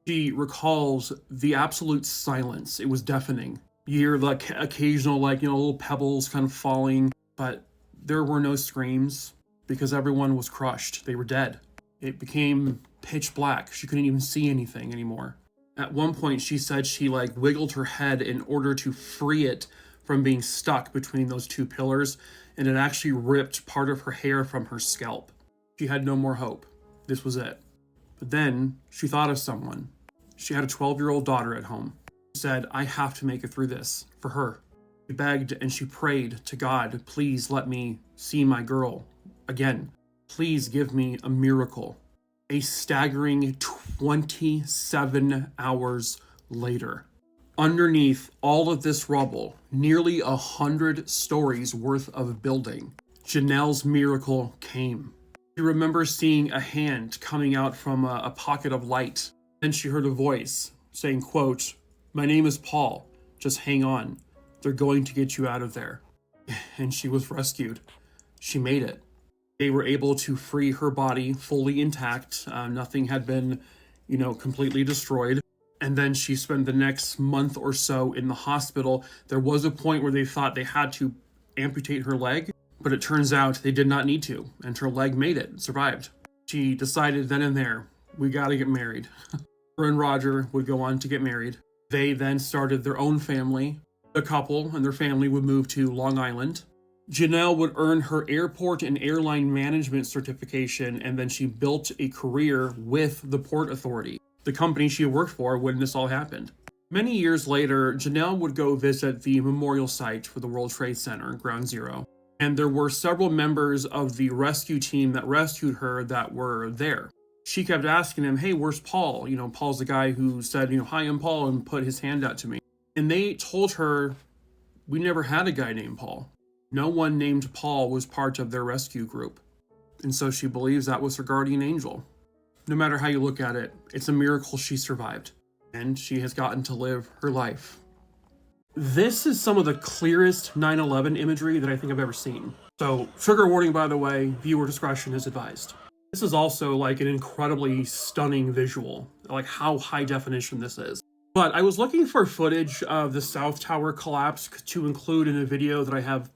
She recalls the absolute silence. It was deafening. You hear like occasional, little pebbles kind of falling, but there were no screams because everyone was crushed. They were dead. It became pitch black. She couldn't even see anything anymore. At one point, she said she like wiggled her head in order to free it from being stuck between those two pillars, and it actually ripped part of her hair from her scalp. She had no more hope. This was it. But then she thought of someone. She had a 12-year-old daughter at home. She said, I have to make it through this for her. She begged and she prayed to God, please let me see my girl again. Please give me a miracle. A staggering 27 hours later, underneath all of this rubble, nearly 100 stories worth of building, Genelle's miracle came. She remembers seeing a hand coming out from a pocket of light. Then she heard a voice saying, quote, my name is Paul. Just hang on. They're going to get you out of there. And she was rescued. She made it. They were able to free her body fully intact. Nothing had been, completely destroyed. And then she spent the next month or so in the hospital. There was a point where they thought they had to amputate her leg, but it turns out they did not need to, and her leg made it, survived. She decided then and there, we gotta get married. Her and Roger would go on to get married. They then started their own family. The couple and their family would move to Long Island. Genelle would earn her airport and airline management certification, and then she built a career with the Port Authority, the company she worked for when this all happened. Many years later, Genelle would go visit the memorial site for the World Trade Center, Ground Zero, and there were several members of the rescue team that rescued her that were there. She kept asking him, hey, where's Paul? Paul's the guy who said, hi, I'm Paul, and put his hand out to me. And they told her, we never had a guy named Paul. No one named Paul was part of their rescue group. And so she believes that was her guardian angel. No matter how you look at it, it's a miracle she survived. And she has gotten to live her life. This is some of the clearest 9/11 imagery that I think I've ever seen. So, trigger warning, by the way, viewer discretion is advised. This is also like an incredibly stunning visual, like how high definition this is. But I was looking for footage of the South Tower collapse to include in a video that I have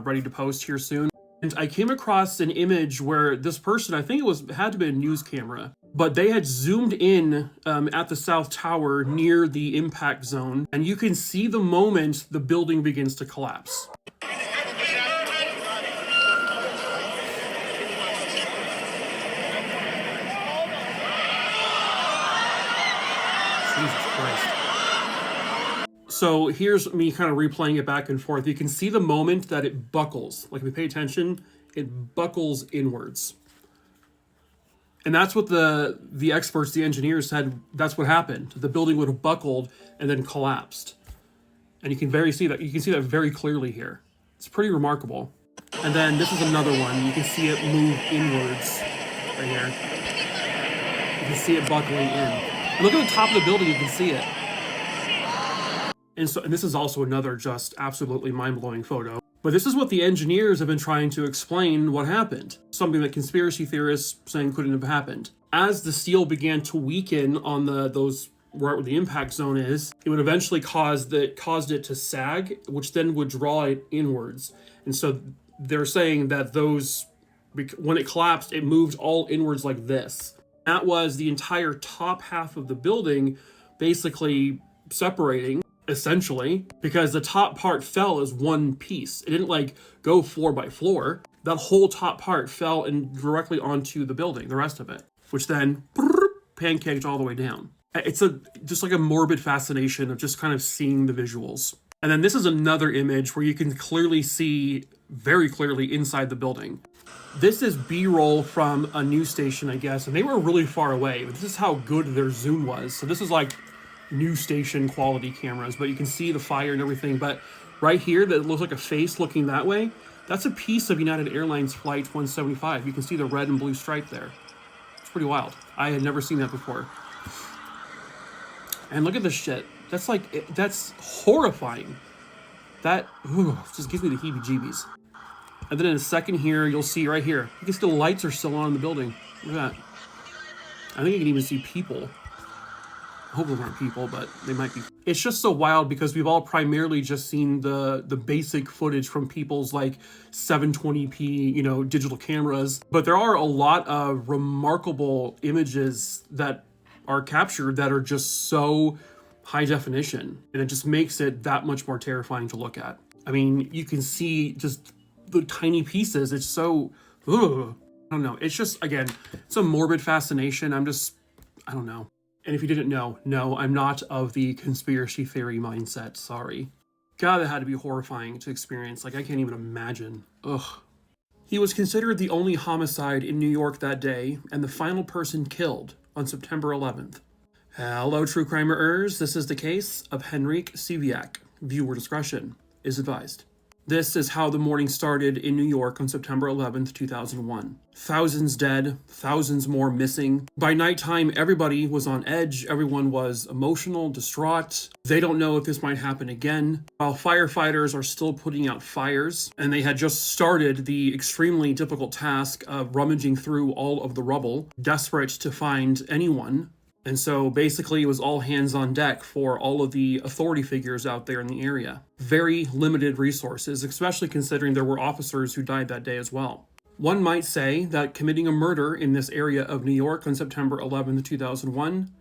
ready to post here soon. And I came across an image where this person, I think had to be a news camera, but they had zoomed in at the South Tower near the impact zone, and you can see the moment the building begins to collapse. Jesus Christ. So here's me kind of replaying it back and forth. You can see the moment that it buckles. Like if you pay attention, it buckles inwards. And that's what the experts, the engineers said, that's what happened. The building would have buckled and then collapsed. And you can see that very clearly here. It's pretty remarkable. And then this is another one. You can see it move inwards right here. You can see it buckling in. And look at the top of the building, you can see it. And this is also another just absolutely mind-blowing photo. But this is what the engineers have been trying to explain what happened. Something that conspiracy theorists saying couldn't have happened. As the steel began to weaken on those where the impact zone is, it would eventually caused it to sag, which then would draw it inwards. And so they're saying that when it collapsed, it moved all inwards like this. That was the entire top half of the building basically separating, essentially, because the top part fell as one piece. It didn't go floor by floor. That whole top part fell directly onto the building, the rest of it, which then pancaked all the way down. It's just like a morbid fascination of just kind of seeing the visuals. And then this is another image where you can see very clearly inside the building. This is B-roll from a news station, I guess, and they were really far away, but this is how good their zoom was. So this is like news station quality cameras, but you can see the fire and everything. But right here, that looks like a face looking that way, that's a piece of United Airlines Flight 175. You can see the red and blue stripe there. It's pretty wild. I had never seen that before. And look at this shit. That's horrifying. That just gives me the heebie-jeebies. And then in a second here, you'll see right here, you can see the lights are still on in the building. Look at that. I think you can even see people. hope those aren't people, but they might be. It's just so wild because we've all primarily just seen the basic footage from people's like 720p, digital cameras. But there are a lot of remarkable images that are captured that are just so high definition. And it just makes it that much more terrifying to look at. I mean, you can see just the tiny pieces. It's so, ugh. I don't know. It's just, again, it's a morbid fascination. I don't know. And if you didn't know, no, I'm not of the conspiracy theory mindset. Sorry. God, that had to be horrifying to experience. Like, I can't even imagine. Ugh. He was considered the only homicide in New York that day, and the final person killed on September 11th. Hello, true crimerers. This is the case of Henryk Siwiak. Viewer discretion is advised. This is how the morning started in New York on September 11th, 2001. Thousands dead, thousands more missing. By nighttime, everybody was on edge. Everyone was emotional, distraught. They don't know if this might happen again. While firefighters are still putting out fires, and they had just started the extremely difficult task of rummaging through all of the rubble, desperate to find anyone. And so basically it was all hands on deck for all of the authority figures out there in the area. Very limited resources, especially considering there were officers who died that day as well. One might say that committing a murder in this area of New York on September 11th, 2001,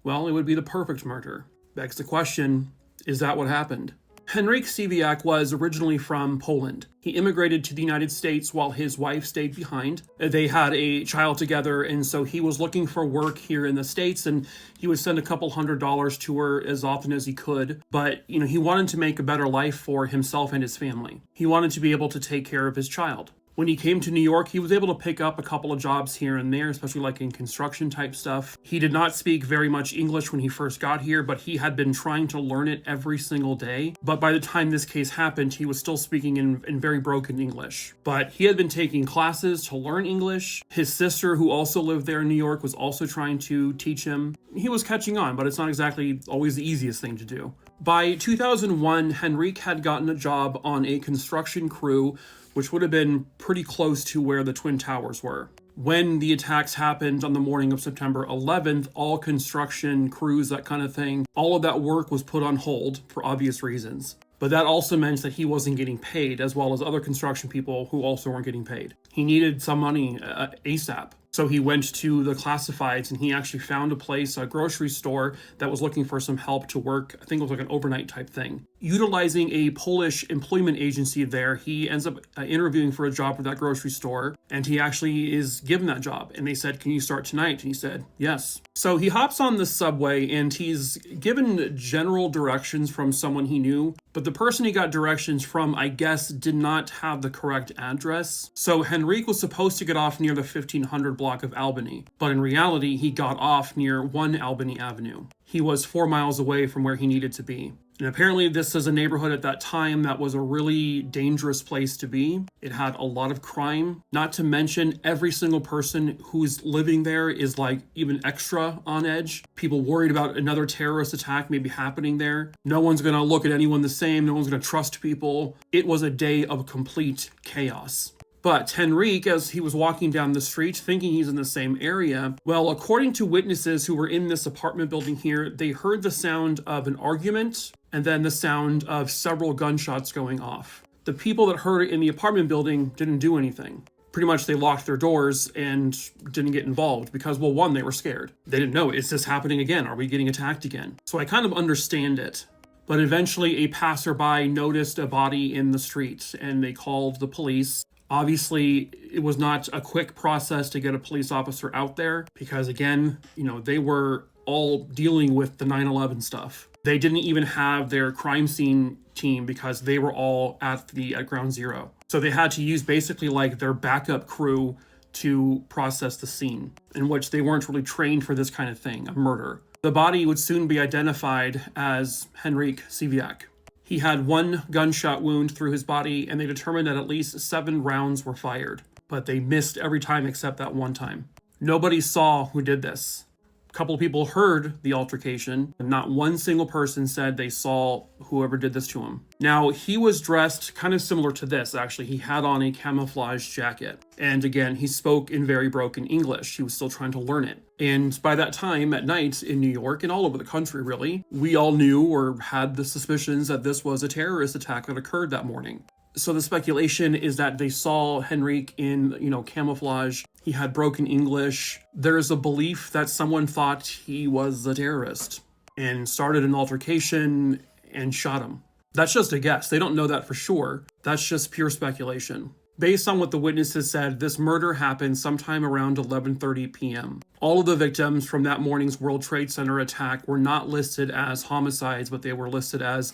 well, it would be the perfect murder. Begs the question, is that what happened? Henryk Siwiak was originally from Poland. He immigrated to the United States while his wife stayed behind. They had a child together, and so he was looking for work here in the States, and he would send a couple $100s to her as often as he could. But, he wanted to make a better life for himself and his family. He wanted to be able to take care of his child. When he came to New York, he was able to pick up a couple of jobs here and there, especially like in construction type stuff. He did not speak very much English when he first got here, but he had been trying to learn it every single day. But by the time this case happened, he was still speaking in very broken English. But he had been taking classes to learn English. His sister, who also lived there in New York, was also trying to teach him. He was catching on, but it's not exactly always the easiest thing to do. By 2001, Henryk had gotten a job on a construction crew, which would have been pretty close to where the Twin Towers were. When the attacks happened on the morning of September 11th, all construction crews, that kind of thing, all of that work was put on hold for obvious reasons. But that also meant that he wasn't getting paid, as well as other construction people who also weren't getting paid. He needed some money ASAP. So he went to the classifieds and he actually found a place, a grocery store, that was looking for some help to work. I think it was like an overnight type thing. Utilizing a Polish employment agency there, he ends up interviewing for a job at that grocery store, and he actually is given that job. And they said, "Can you start tonight?" And he said, "Yes." So he hops on the subway and he's given general directions from someone he knew, but the person he got directions from, I guess, did not have the correct address. So Henryk was supposed to get off near the 1500 block of Albany, but in reality, he got off near 1 Albany Avenue. He was 4 miles away from where he needed to be. And apparently this is a neighborhood at that time that was a really dangerous place to be. It had a lot of crime, not to mention every single person who's living there is like even extra on edge. People worried about another terrorist attack maybe happening there. No one's gonna look at anyone the same. No one's gonna trust people. It was a day of complete chaos. But Henryk, as he was walking down the street thinking he's in the same area, well, according to witnesses who were in this apartment building here, they heard the sound of an argument and then the sound of several gunshots going off. The people that heard it in the apartment building didn't do anything. Pretty much they locked their doors and didn't get involved because, well, one, they were scared. They didn't know, is this happening again? Are we getting attacked again? So I kind of understand it. But eventually a passerby noticed a body in the street and they called the police. Obviously, it was not a quick process to get a police officer out there because, again, they were all dealing with the 9/11 stuff. They didn't even have their crime scene team because they were all at ground zero. So they had to use basically like their backup crew to process the scene, in which they weren't really trained for this kind of thing, a murder. The body would soon be identified as Henryk Siwiak. He had 1 gunshot wound through his body, and they determined that at least 7 rounds were fired, but they missed every time except that one time. Nobody saw who did this. A couple of people heard the altercation, and not one single person said they saw whoever did this to him. Now, he was dressed kind of similar to this, actually. He had on a camouflage jacket. And again, he spoke in very broken English. He was still trying to learn it. And by that time at night in New York and all over the country, really, we all knew or had the suspicions that this was a terrorist attack that occurred that morning. So the speculation is that they saw Henryk in, camouflage. He had broken English. There's a belief that someone thought he was a terrorist and started an altercation and shot him. That's just a guess. They don't know that for sure. That's just pure speculation. Based on what the witnesses said, this murder happened sometime around 11:30 p.m. All of the victims from that morning's World Trade Center attack were not listed as homicides, but they were listed as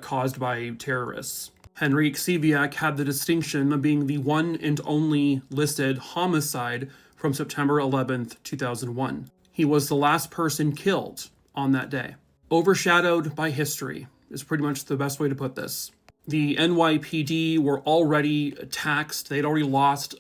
caused by terrorists. Henryk Siwiak had the distinction of being the one and only listed homicide from September 11th, 2001. He was the last person killed on that day. Overshadowed by history is pretty much the best way to put this. The NYPD were already taxed. They'd already lost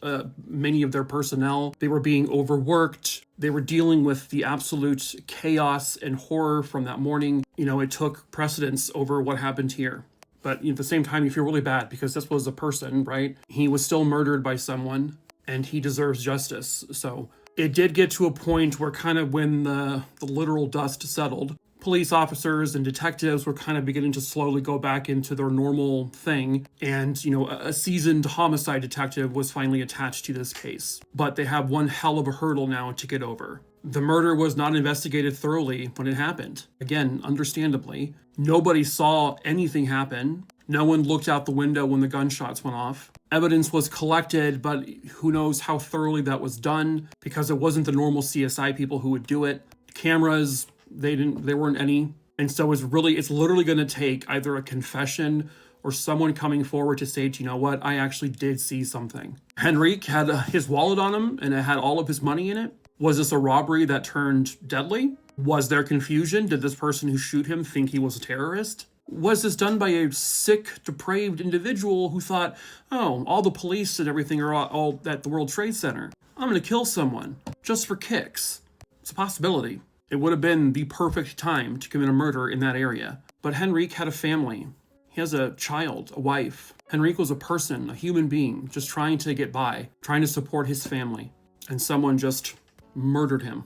many of their personnel. They were being overworked. They were dealing with the absolute chaos and horror from that morning. It took precedence over what happened here. But at the same time, you feel really bad because this was a person, right? He was still murdered by someone, and he deserves justice. So it did get to a point where kind of when the literal dust settled, police officers and detectives were kind of beginning to slowly go back into their normal thing. And, a seasoned homicide detective was finally attached to this case. But they have one hell of a hurdle now to get over. The murder was not investigated thoroughly when it happened. Again, understandably. Nobody saw anything happen. No one looked out the window when the gunshots went off. Evidence was collected, but who knows how thoroughly that was done because it wasn't the normal CSI people who would do it. Cameras, there weren't any. And so it's literally going to take either a confession or someone coming forward to say, you know what, I actually did see something. Henryk had his wallet on him and it had all of his money in it. Was this a robbery that turned deadly? Was there confusion? Did this person who shoot him think he was a terrorist? Was this done by a sick, depraved individual who thought, oh, all the police and everything are all at the World Trade Center. I'm going to kill someone just for kicks. It's a possibility. It would have been the perfect time to commit a murder in that area. But Henryk had a family. He has a child, a wife. Henryk was a person, a human being, just trying to get by, trying to support his family. And someone just murdered him.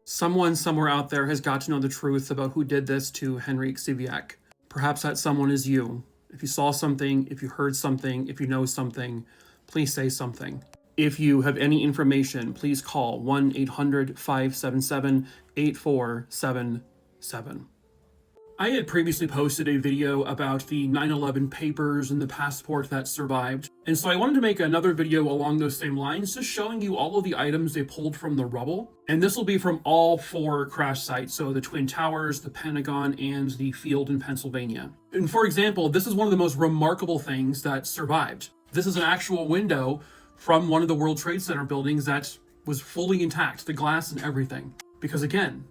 Someone somewhere out there has got to know the truth about who did this to Henryk Siwiak. Perhaps that someone is you. If you saw something, if you heard something, if you know something, please say something. If you have any information, please call 1-800-577-8477. I had previously posted a video about the 9/11 papers and the passport that survived, and so I wanted to make another video along those same lines, just showing you all of the items they pulled from the rubble. And this will be from all 4 crash sites, so the Twin Towers, the Pentagon, and the field in Pennsylvania. And for example, this is one of the most remarkable things that survived. This is an actual window from one of the World Trade Center buildings that was fully intact, the glass and everything. Because again,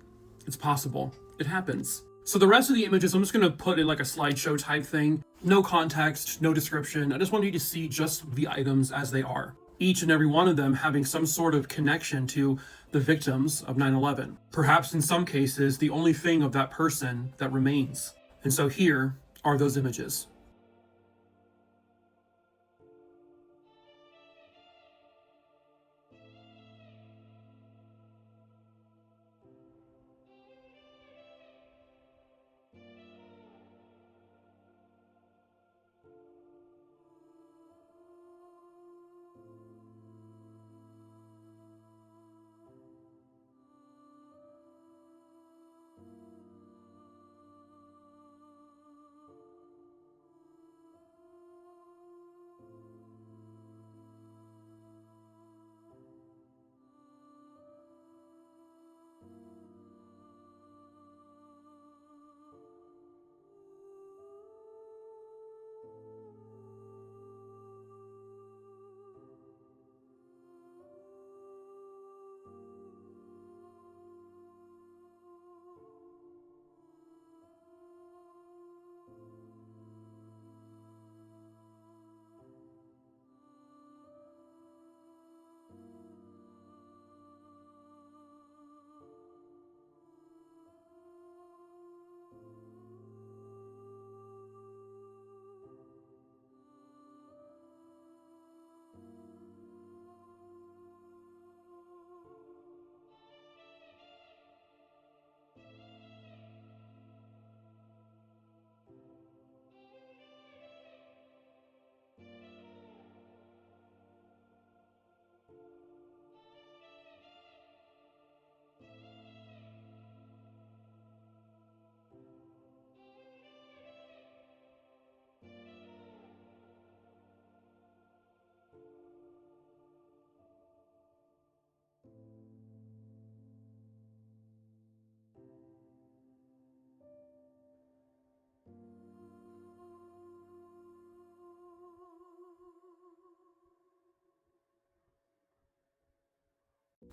it's possible. It happens. So the rest of the images, I'm just going to put in like a slideshow type thing. No context, no description. I just want you to see just the items as they are. Each and every one of them having some sort of connection to the victims of 9/11. Perhaps in some cases, the only thing of that person that remains. And so here are those images.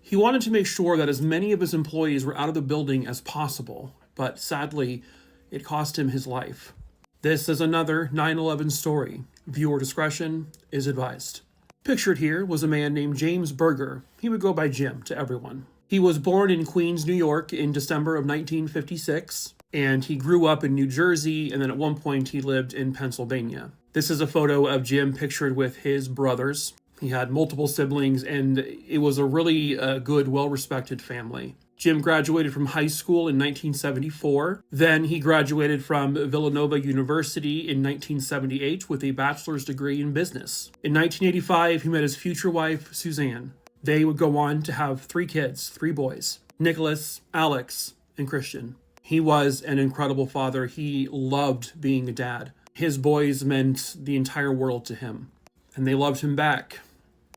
He wanted to make sure that as many of his employees were out of the building as possible, but sadly, it cost him his life. This is another 9/11 story. Viewer discretion is advised. Pictured here was a man named James Berger. He would go by Jim to everyone. He was born in Queens, New York in December of 1956, and he grew up in New Jersey, and then at one point he lived in Pennsylvania. This is a photo of Jim pictured with his brothers. He had multiple siblings, and it was a really good, well-respected family. Jim graduated from high school in 1974. Then he graduated from Villanova University in 1978 with a bachelor's degree in business. In 1985, he met his future wife, Suzanne. They would go on to have 3 kids, 3 boys, Nicholas, Alex, and Christian. He was an incredible father. He loved being a dad. His boys meant the entire world to him, and they loved him back.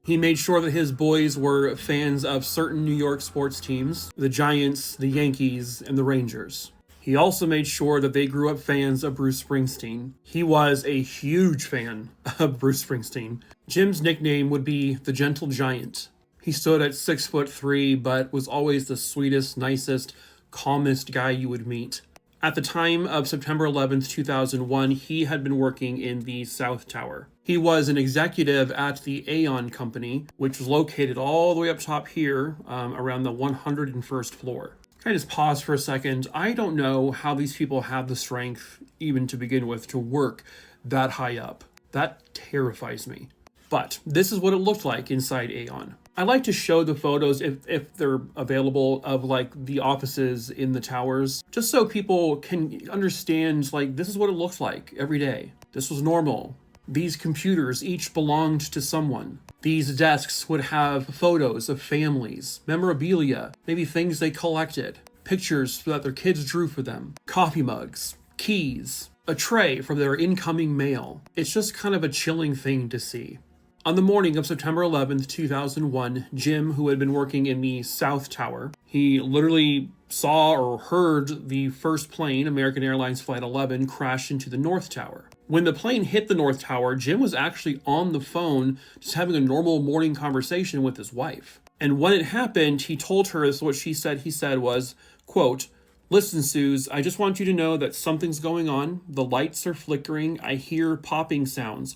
He made sure that his boys were fans of certain New York sports teams, the Giants, the Yankees, and the Rangers. He also made sure that they grew up fans of Bruce Springsteen. He was a huge fan of Bruce Springsteen. Jim's nickname would be the Gentle Giant. He stood at 6'3", but was always the sweetest, nicest, calmest guy you would meet. At the time of September 11th, 2001, he had been working in the South Tower. He was an executive at the Aon Company, which was located all the way up top here, around the 101st floor. Can I just pause for a second? I don't know how these people have the strength, even to begin with, to work that high up. That terrifies me. But this is what it looked like inside Aon. I like to show the photos, if they're available, of like the offices in the towers, just so people can understand, like, this is what it looked like every day. This was normal. These computers each belonged to someone. These desks would have photos of families, memorabilia, maybe things they collected, pictures that their kids drew for them, coffee mugs, keys, a tray for their incoming mail. It's just kind of a chilling thing to see. On the morning of September 11th, 2001, Jim, who had been working in the South Tower, he literally saw or heard the first plane, American Airlines Flight 11, crash into the North Tower. When the plane hit the North Tower, Jim was actually on the phone, just having a normal morning conversation with his wife. And when it happened, he told her, this is what he said was, quote, "Listen, Suze, I just want you to know that something's going on. The lights are flickering. I hear popping sounds.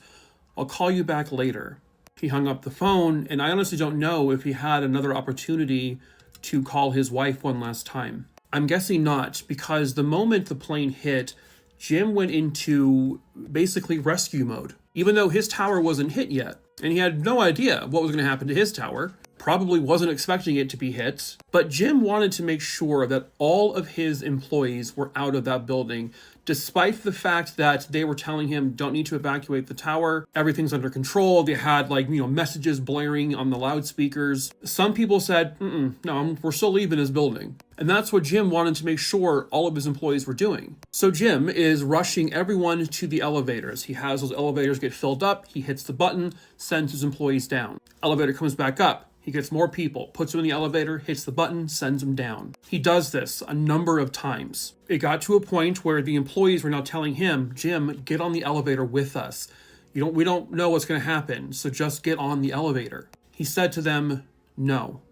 I'll call you back later." He hung up the phone, and I honestly don't know if he had another opportunity to call his wife one last time. I'm guessing not, because the moment the plane hit, Jim went into basically rescue mode. Even though his tower wasn't hit yet, and he had no idea what was going to happen to his tower, probably wasn't expecting it to be hit, but Jim wanted to make sure that all of his employees were out of that building, despite the fact that they were telling him, don't need to evacuate the tower, everything's under control. They had messages blaring on the loudspeakers. Some people said, no, we're still leaving his building. And that's what Jim wanted to make sure all of his employees were doing. So Jim is rushing everyone to the elevators. He has those elevators get filled up. He hits the button, sends his employees down. Elevator comes back up. He gets more people, puts them in the elevator, hits the button, sends them down. He does this a number of times. It got to a point where the employees were now telling him, Jim, get on the elevator with us. We don't know what's going to happen, so just get on the elevator. He said to them, no,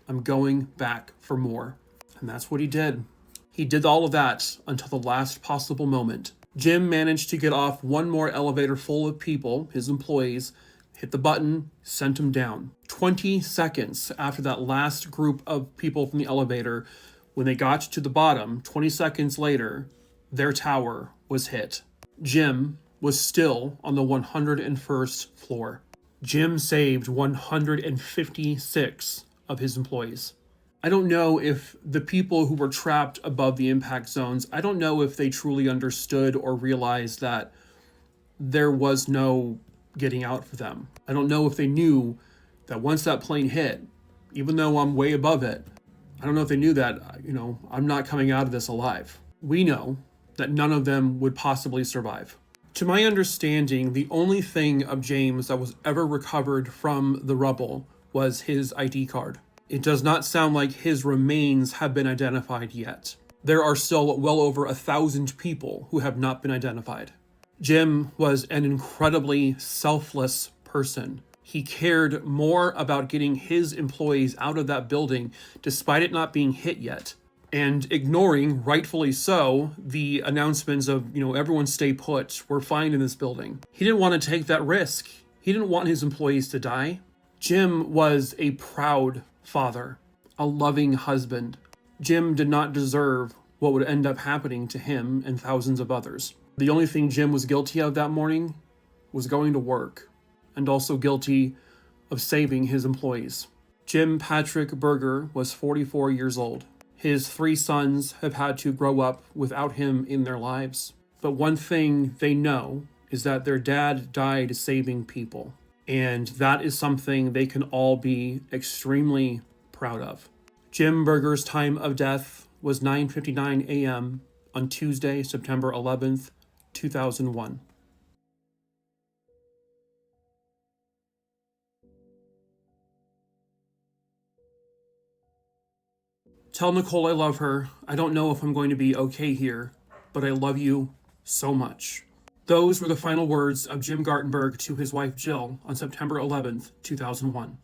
I'm going back for more. And that's what he did. He did all of that until the last possible moment. Jim managed to get off one more elevator full of people, his employees, hit the button, sent them down. 20 seconds after that last group of people from the elevator, when they got to the bottom, 20 seconds later, their tower was hit. Jim was still on the 101st floor. Jim saved 156 of his employees. I don't know if the people who were trapped above the impact zones, I don't know if they truly understood or realized that there was no getting out for them. I don't know if they knew that once that plane hit, even though I'm way above it, I don't know if they knew that, I'm not coming out of this alive. We know that none of them would possibly survive. To my understanding, the only thing of James that was ever recovered from the rubble was his ID card. It does not sound like his remains have been identified yet. There are still well over 1,000 people who have not been identified. Jim was an incredibly selfless person. He cared more about getting his employees out of that building, despite it not being hit yet, and ignoring, rightfully so, the announcements of, everyone stay put, we're fine in this building. He didn't want to take that risk. He didn't want his employees to die. Jim was a proud father, a loving husband. Jim did not deserve what would end up happening to him and thousands of others. The only thing Jim was guilty of that morning was going to work, and also guilty of saving his employees. Jim Patrick Berger was 44 years old. His 3 sons have had to grow up without him in their lives. But one thing they know is that their dad died saving people. And that is something they can all be extremely proud of. Jim Berger's time of death was 9:59 a.m. on Tuesday, September 11th, 2001. Tell Nicole I love her. I don't know if I'm going to be okay here, but I love you so much. Those were the final words of Jim Gartenberg to his wife Jill on September 11th, 2001.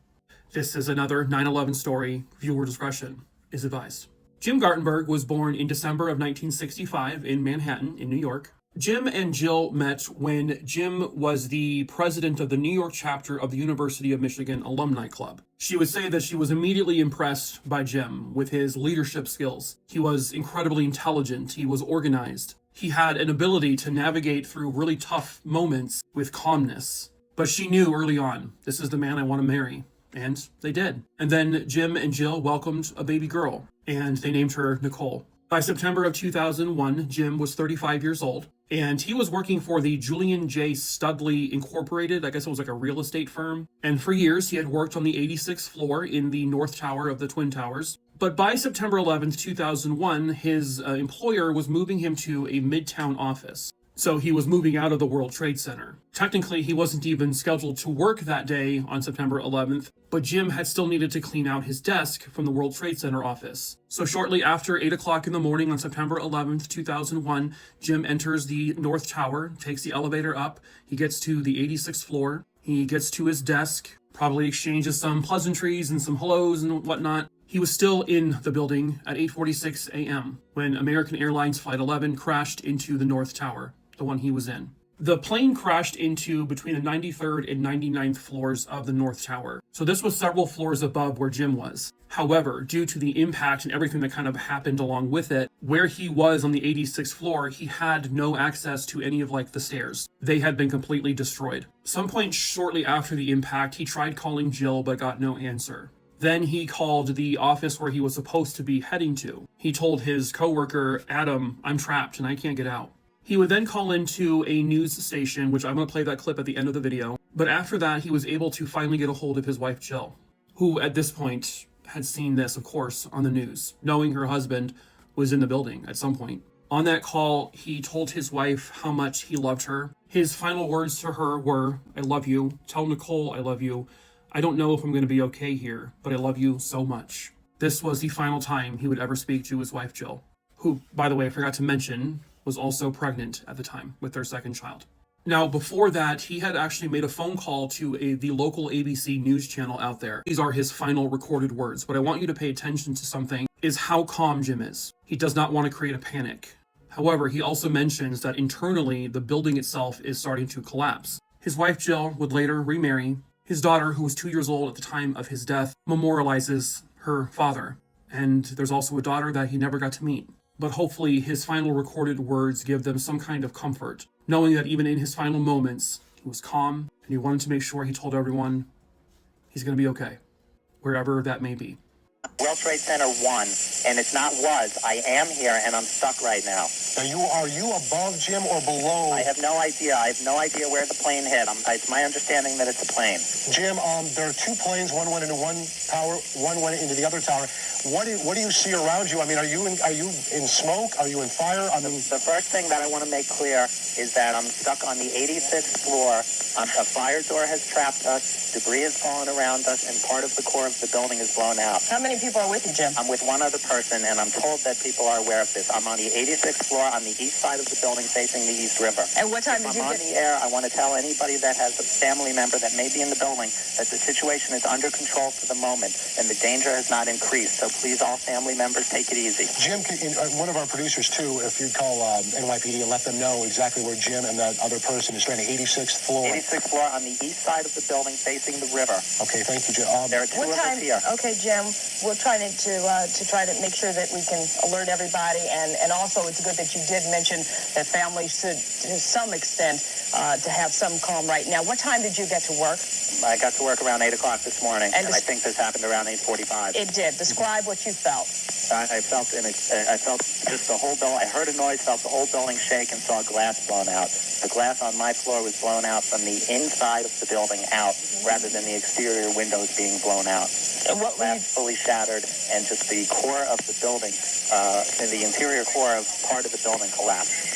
This is another 9/11 story. Viewer discretion is advised. Jim Gartenberg was born in December of 1965 in Manhattan, in New York. Jim and Jill met when Jim was the president of the New York chapter of the University of Michigan Alumni Club. She would say that she was immediately impressed by Jim with his leadership skills. He was incredibly intelligent. He was organized. He had an ability to navigate through really tough moments with calmness. But she knew early on, this is the man I want to marry. And they did. And then Jim and Jill welcomed a baby girl, and they named her Nicole. By September of 2001, Jim was 35 years old, and he was working for the Julian J. Studley Incorporated. I guess it was like a real estate firm. And for years, he had worked on the 86th floor in the North Tower of the Twin Towers. But by September 11th, 2001, his employer was moving him to a Midtown office. So he was moving out of the World Trade Center. Technically, he wasn't even scheduled to work that day on September 11th, but Jim had still needed to clean out his desk from the World Trade Center office. So shortly after 8 o'clock in the morning on September 11th, 2001, Jim enters the North Tower, takes the elevator up. He gets to the 86th floor. He gets to his desk, probably exchanges some pleasantries and some hellos and whatnot. He was still in the building at 8:46 a.m. when American Airlines Flight 11 crashed into the North Tower, the one he was in. The plane crashed into between the 93rd and 99th floors of the North Tower. So this was several floors above where Jim was. However, due to the impact and everything that kind of happened along with it, where he was on the 86th floor, he had no access to any of the stairs. They had been completely destroyed. Some point shortly after the impact, he tried calling Jill but got no answer. Then he called the office where he was supposed to be heading to. He told his coworker, Adam, I'm trapped and I can't get out. He would then call into a news station, which I'm going to play that clip at the end of the video. But after that, he was able to finally get a hold of his wife, Jill, who at this point had seen this, of course, on the news, knowing her husband was in the building at some point. On that call, he told his wife how much he loved her. His final words to her were, I love you. Tell Nicole I love you. I don't know if I'm going to be okay here, but I love you so much. This was the final time he would ever speak to his wife, Jill, who, by the way, I forgot to mention, was also pregnant at the time with their second child. Now, before that, he had actually made a phone call to the local ABC news channel out there. These are his final recorded words. But I want you to pay attention to something is how calm Jim is. He does not want to create a panic. However, he also mentions that internally, the building itself is starting to collapse. His wife, Jill, would later remarry. His daughter, who was 2 years old at the time of his death, memorializes her father. And there's also a daughter that he never got to meet. But hopefully his final recorded words give them some kind of comfort, knowing that even in his final moments, he was calm and he wanted to make sure he told everyone he's going to be okay, wherever that may be. World Trade Center 1, and it's not was. I am here, and I'm stuck right now. Are you above, Jim, or below? I have no idea. I have no idea where the plane hit. It's my understanding that it's a plane. Jim, there are two planes. One went into one tower, one went into the other tower. What do you see around you? I mean, are you in smoke? Are you in fire? The first thing that I want to make clear is that I'm stuck on the 86th floor. A fire door has trapped us. Debris has fallen around us, and part of the core of the building is blown out. How many people are with you, Jim? I'm with one other person, and I'm told that people are aware of this. I'm on the 86th floor. on the east side of the building facing the East River. And what time If did you I'm on get... the air, I want to tell anybody that has a family member that may be in the building that the situation is under control for the moment and the danger has not increased. So please, all family members, take it easy. Jim, one of our producers, too, if you'd call NYPD and let them know exactly where Jim and that other person is standing, 86th floor. 86th floor on the east side of the building facing the river. Okay, thank you, Jim. There are two of us here. Okay, Jim, we're trying to try to make sure that we can alert everybody, and also it's good that you did mention that families should, to some extent, to have some calm right now. What time did you get to work? I got to work around 8 o'clock this morning, And and I think this happened around 8:45. It did. Describe what you felt. I felt just the whole building. I heard a noise, felt the whole building shake, and saw glass blown out. The glass on my floor was blown out from the inside of the building out, rather than the exterior windows being blown out. And what were you... Glass fully shattered, and just the core of the building, the interior core of part of the building collapsed.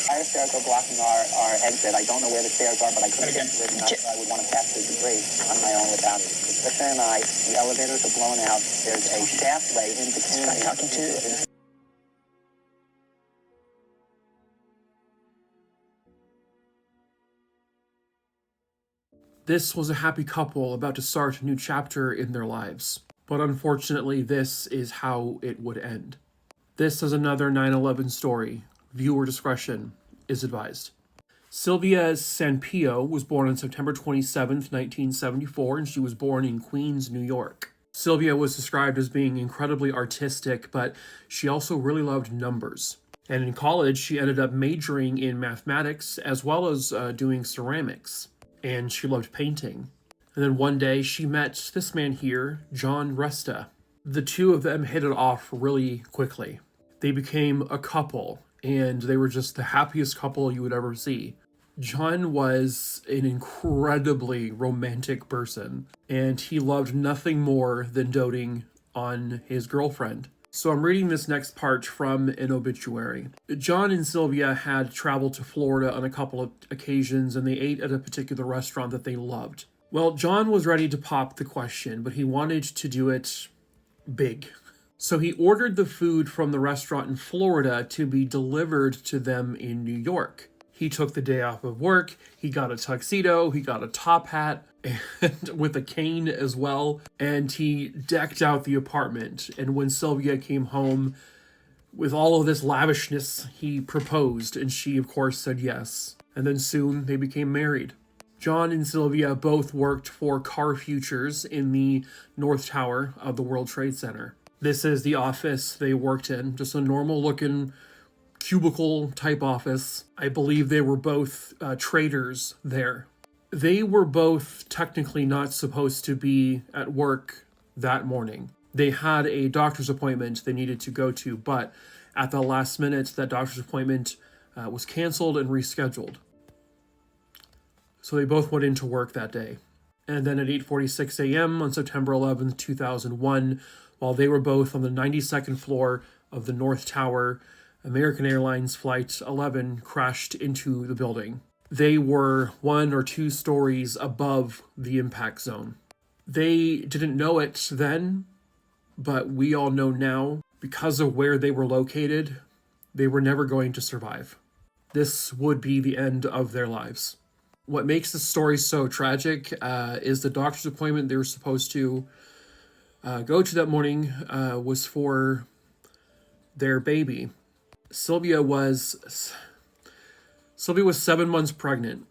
Fire stairs are blocking our exit. I don't know where the stairs are, but I couldn't get to it, and I would want to pass the debris on my own without it. Patricia and I, the elevators are blown out. There's a shaftway in between. I'm talking to... This was a happy couple about to start a new chapter in their lives. But unfortunately, this is how it would end. This is another 9/11 story. Viewer discretion is advised. Sylvia Sampio was born on September 27th, 1974, and she was born in Queens, New York. Sylvia was described as being incredibly artistic, but she also really loved numbers. And in college, she ended up majoring in mathematics as well as doing ceramics. And she loved painting. And then one day she met this man here, John Resta. The two of them hit it off really quickly. They became a couple, and they were just the happiest couple you would ever see. John was an incredibly romantic person, and he loved nothing more than doting on his girlfriend. So I'm reading this next part from an obituary. John and Sylvia had traveled to Florida on a couple of occasions, and they ate at a particular restaurant that they loved. Well, John was ready to pop the question, but he wanted to do it big. So he ordered the food from the restaurant in Florida to be delivered to them in New York. He took the day off of work, he got a tuxedo, he got a top hat, and with a cane as well, and he decked out the apartment. And when Sylvia came home with all of this lavishness, he proposed, and she, of course, said yes. And then soon they became married. John and Sylvia both worked for Car Futures in the North Tower of the World Trade Center. This is the office they worked in, just a normal-looking cubicle type office. I believe they were both traders there. They were both technically not supposed to be at work that morning. They had a doctor's appointment they needed to go to, but at the last minute, that doctor's appointment was canceled and rescheduled. So they both went into work that day. And then at 8:46 a.m. on September 11th, 2001, while they were both on the 92nd floor of the North Tower, American Airlines Flight 11 crashed into the building. They were 1 or 2 stories above the impact zone. They didn't know it then, but we all know now, because of where they were located, they were never going to survive. This would be the end of their lives. What makes this story so tragic is the doctor's appointment they were supposed to go to that morning was for their baby. Sylvia was 7 months pregnant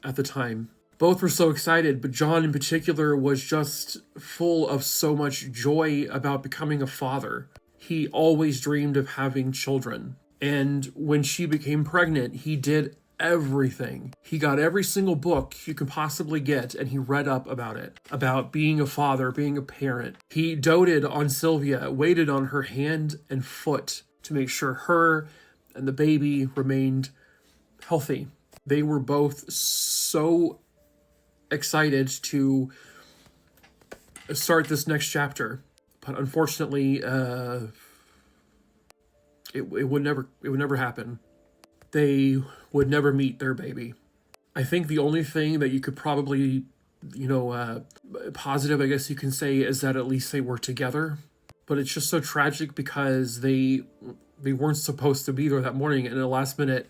at the time. Both were so excited, but John in particular was just full of so much joy about becoming a father. He always dreamed of having children. And when she became pregnant, he did everything. He got every single book you could possibly get, and he read up about it, about being a father, being a parent. He doted on Sylvia, waited on her hand and foot to make sure her and the baby remained healthy. They were both so excited to start this next chapter, but unfortunately, it would never happen. They would never meet their baby. I think the only thing that you could probably, positive, I guess you can say, is that at least they were together. But it's just so tragic because they they weren't supposed to be there that morning, and that last minute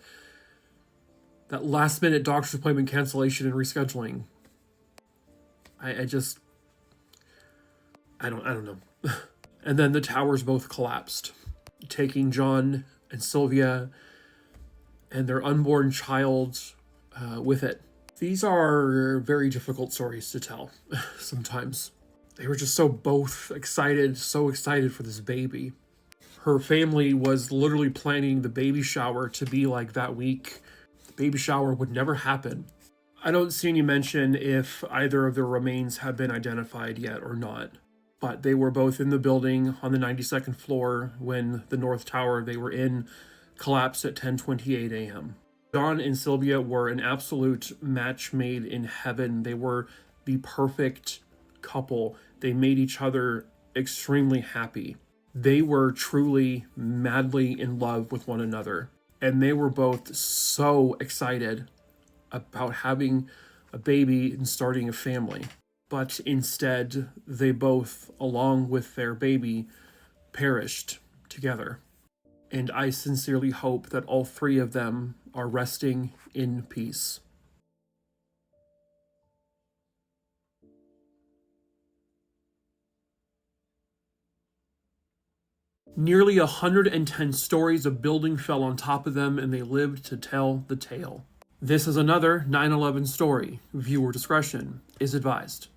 doctor's appointment cancellation and rescheduling. I don't know. And then the towers both collapsed, taking John and Sylvia and their unborn child with it. These are very difficult stories to tell sometimes. They were just so excited for this baby. Her family was literally planning the baby shower to be like that week. The baby shower would never happen. I don't see any mention if either of their remains have been identified yet or not. But they were both in the building on the 92nd floor when the North Tower they were in collapsed at 10:28 a.m. John and Sylvia were an absolute match made in heaven. They were the perfect couple. They made each other extremely happy. They were truly madly in love with one another. And they were both so excited about having a baby and starting a family. But instead, they both, along with their baby, perished together. And I sincerely hope that all three of them are resting in peace. Nearly 110 stories of building fell on top of them, and they lived to tell the tale. This is another 9/11 story. Viewer discretion is advised.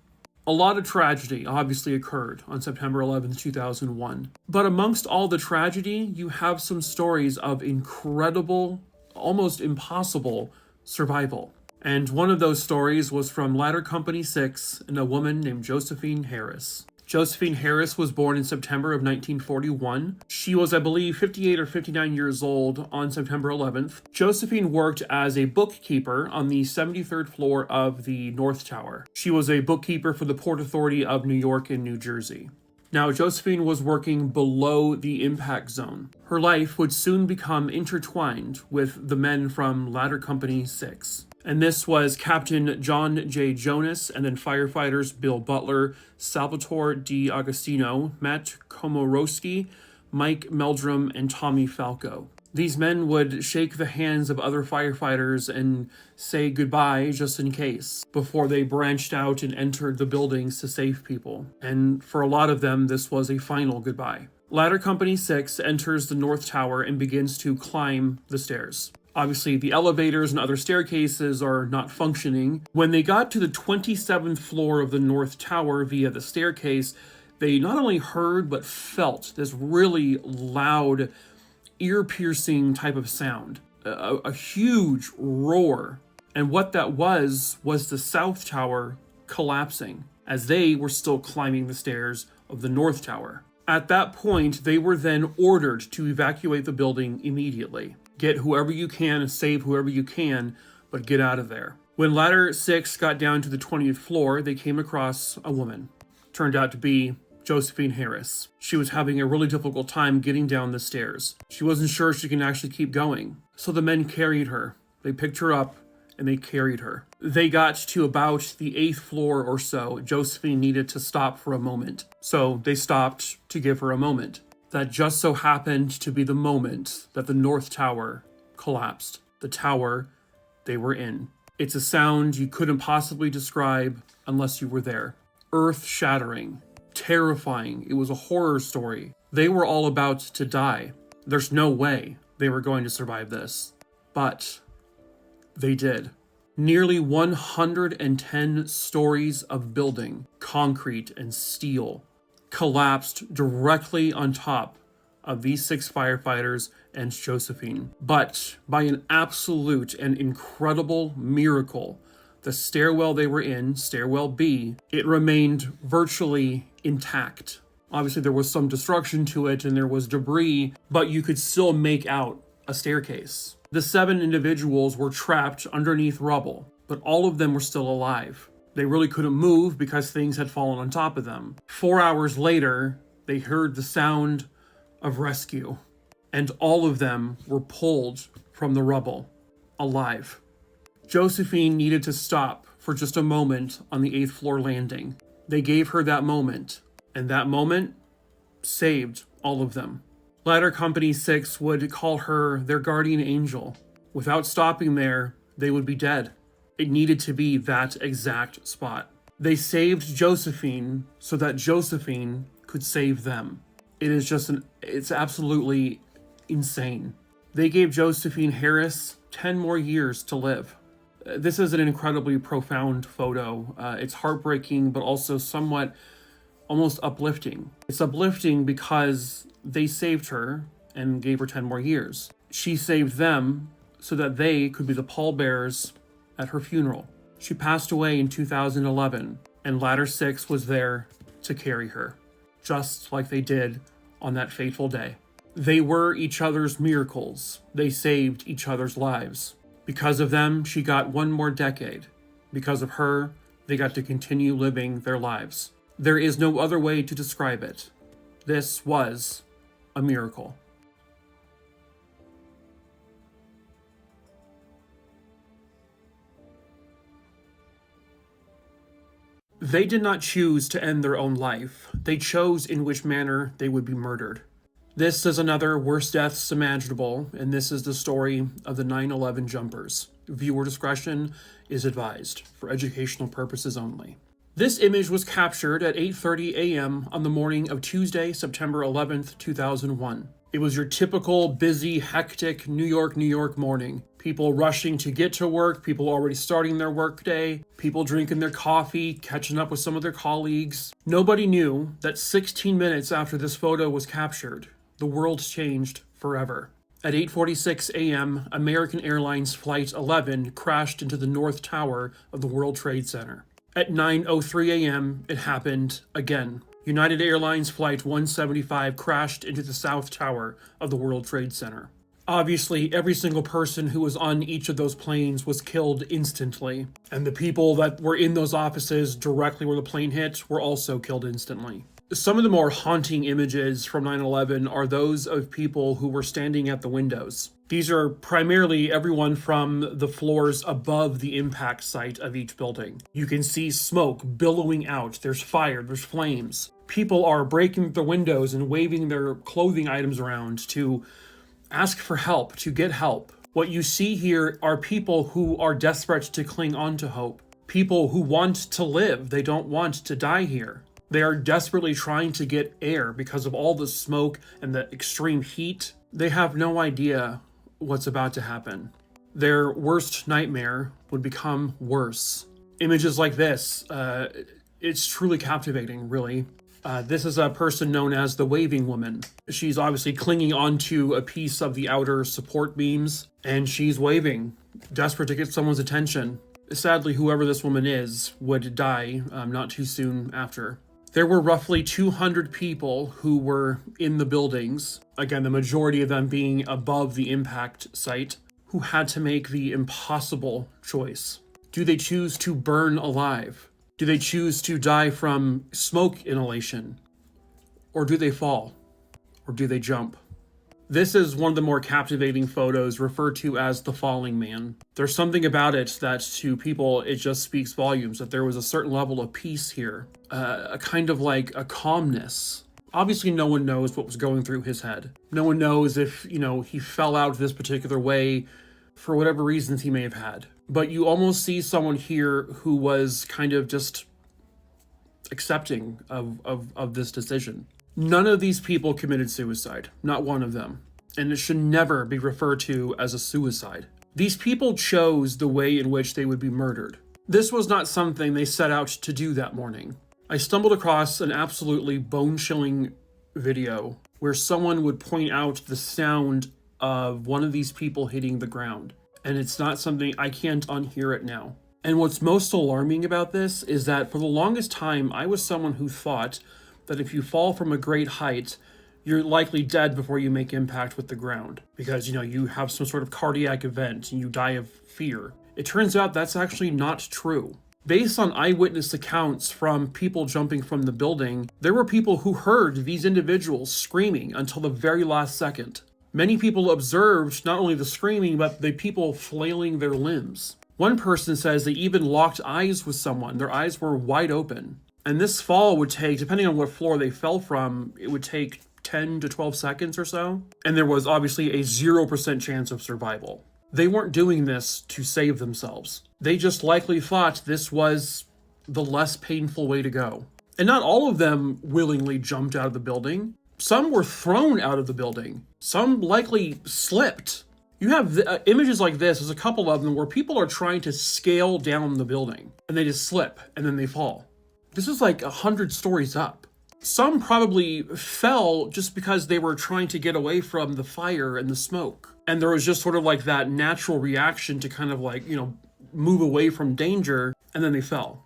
A lot of tragedy obviously occurred on September 11th, 2001. But amongst all the tragedy, you have some stories of incredible, almost impossible survival. And one of those stories was from Ladder Company 6 and a woman named Josephine Harris. Josephine Harris was born in September of 1941. She was, I believe, 58 or 59 years old on September 11th. Josephine worked as a bookkeeper on the 73rd floor of the North Tower. She was a bookkeeper for the Port Authority of New York and New Jersey. Now, Josephine was working below the impact zone. Her life would soon become intertwined with the men from Ladder Company 6. And this was Captain John J. Jonas and then firefighters Bill Butler, Salvatore D. Agostino, Matt Komorowski, Mike Meldrum, and Tommy Falco. These men would shake the hands of other firefighters and say goodbye just in case before they branched out and entered the buildings to save people. And for a lot of them, this was a final goodbye. Ladder Company 6 enters the North Tower and begins to climb the stairs. Obviously, the elevators and other staircases are not functioning. When they got to the 27th floor of the North Tower via the staircase, they not only heard but felt this really loud, ear-piercing type of sound. A huge roar. And what that was the South Tower collapsing as they were still climbing the stairs of the North Tower. At that point, they were then ordered to evacuate the building immediately. Get whoever you can, save whoever you can, but get out of there. When Ladder 6 got down to the 20th floor, they came across a woman. Turned out to be Josephine Harris. She was having a really difficult time getting down the stairs. She wasn't sure she can actually keep going. So the men carried her. They picked her up and they carried her. They got to about the 8th floor or so. Josephine needed to stop for a moment. So they stopped to give her a moment. That just so happened to be the moment that the North Tower collapsed. The tower they were in. It's a sound you couldn't possibly describe unless you were there. Earth-shattering. Terrifying. It was a horror story. They were all about to die. There's no way they were going to survive this. But they did. Nearly 110 stories of building, concrete and steel, collapsed directly on top of these 6 firefighters and Josephine. But by an absolute and incredible miracle, the stairwell they were in, stairwell B, it remained virtually intact. Obviously, there was some destruction to it and there was debris, but you could still make out a staircase. The 7 individuals were trapped underneath rubble, but all of them were still alive. They really couldn't move because things had fallen on top of them. 4 hours later, they heard the sound of rescue, and all of them were pulled from the rubble, alive. Josephine needed to stop for just a moment on the 8th floor landing. They gave her that moment, and that moment saved all of them. Ladder Company 6 would call her their guardian angel. Without stopping there, they would be dead. It needed to be that exact spot. They saved Josephine so that Josephine could save them. It is just it's absolutely insane. They gave Josephine Harris 10 more years to live. This is an incredibly profound photo. It's heartbreaking, but also somewhat almost uplifting. It's uplifting because they saved her and gave her 10 more years. She saved them so that they could be the pallbearers at her funeral. She passed away in 2011, and Ladder 6 was there to carry her, just like they did on that fateful day. They were each other's miracles. They saved each other's lives. Because of them, she got one more decade. Because of her, they got to continue living their lives. There is no other way to describe it. This was a miracle. They did not choose to end their own life. They chose in which manner they would be murdered. This is another worst deaths imaginable, and this is the story of the 9/11 jumpers. Viewer discretion is advised for educational purposes only. This image was captured at 8:30 a.m. on the morning of Tuesday, September 11th, 2001. It was your typical busy, hectic New York morning. People rushing to get to work, people already starting their workday, people drinking their coffee, catching up with some of their colleagues. Nobody knew that 16 minutes after this photo was captured, the world changed forever. At 8:46 a.m., American Airlines Flight 11 crashed into the North Tower of the World Trade Center. At 9:03 a.m., it happened again. United Airlines Flight 175 crashed into the South Tower of the World Trade Center. Obviously, every single person who was on each of those planes was killed instantly, and the people that were in those offices directly where the plane hit were also killed instantly. Some of the more haunting images from 9/11 are those of people who were standing at the windows. These are primarily everyone from the floors above the impact site of each building. You can see smoke billowing out, there's fire, there's flames. People are breaking the windows and waving their clothing items around to ask for help, to get help. What you see here are people who are desperate to cling on to hope. People who want to live, they don't want to die here. They are desperately trying to get air because of all the smoke and the extreme heat. They have no idea what's about to happen. Their worst nightmare would become worse. Images like this, it's truly captivating, really. This is a person known as the Waving Woman. She's obviously clinging onto a piece of the outer support beams, and she's waving, desperate to get someone's attention. Sadly, whoever this woman is would die not too soon after. There were roughly 200 people who were in the buildings, again, the majority of them being above the impact site, who had to make the impossible choice. Do they choose to burn alive? Do they choose to die from smoke inhalation? Or do they fall? Or do they jump? This is one of the more captivating photos referred to as the falling man. There's something about it that to people, it just speaks volumes, that there was a certain level of peace here, a kind of like a calmness. Obviously, no one knows what was going through his head. No one knows if, he fell out this particular way for whatever reasons he may have had. But you almost see someone here who was kind of just accepting of this decision. None of these people committed suicide, not one of them, and it should never be referred to as a suicide. These people chose the way in which they would be murdered. This was not something they set out to do that morning. I stumbled across an absolutely bone-chilling video where someone would point out the sound of one of these people hitting the ground, and it's not something I can't unhear it now. And what's most alarming about this is that for the longest time, I was someone who thought that if you fall from a great height, you're likely dead before you make impact with the ground because, you have some sort of cardiac event and you die of fear. It turns out that's actually not true. Based on eyewitness accounts from people jumping from the building, there were people who heard these individuals screaming until the very last second. Many people observed not only the screaming, but the people flailing their limbs. One person says they even locked eyes with someone. Their eyes were wide open. And this fall would take, depending on what floor they fell from, it would take 10 to 12 seconds or so. And there was obviously a 0% chance of survival. They weren't doing this to save themselves. They just likely thought this was the less painful way to go. And not all of them willingly jumped out of the building. Some were thrown out of the building. Some likely slipped. You have images like this, there's a couple of them where people are trying to scale down the building and they just slip and then they fall. This is like 100 stories up. Some probably fell just because they were trying to get away from the fire and the smoke. And there was just sort of like that natural reaction to kind of like, you know, move away from danger, and then they fell.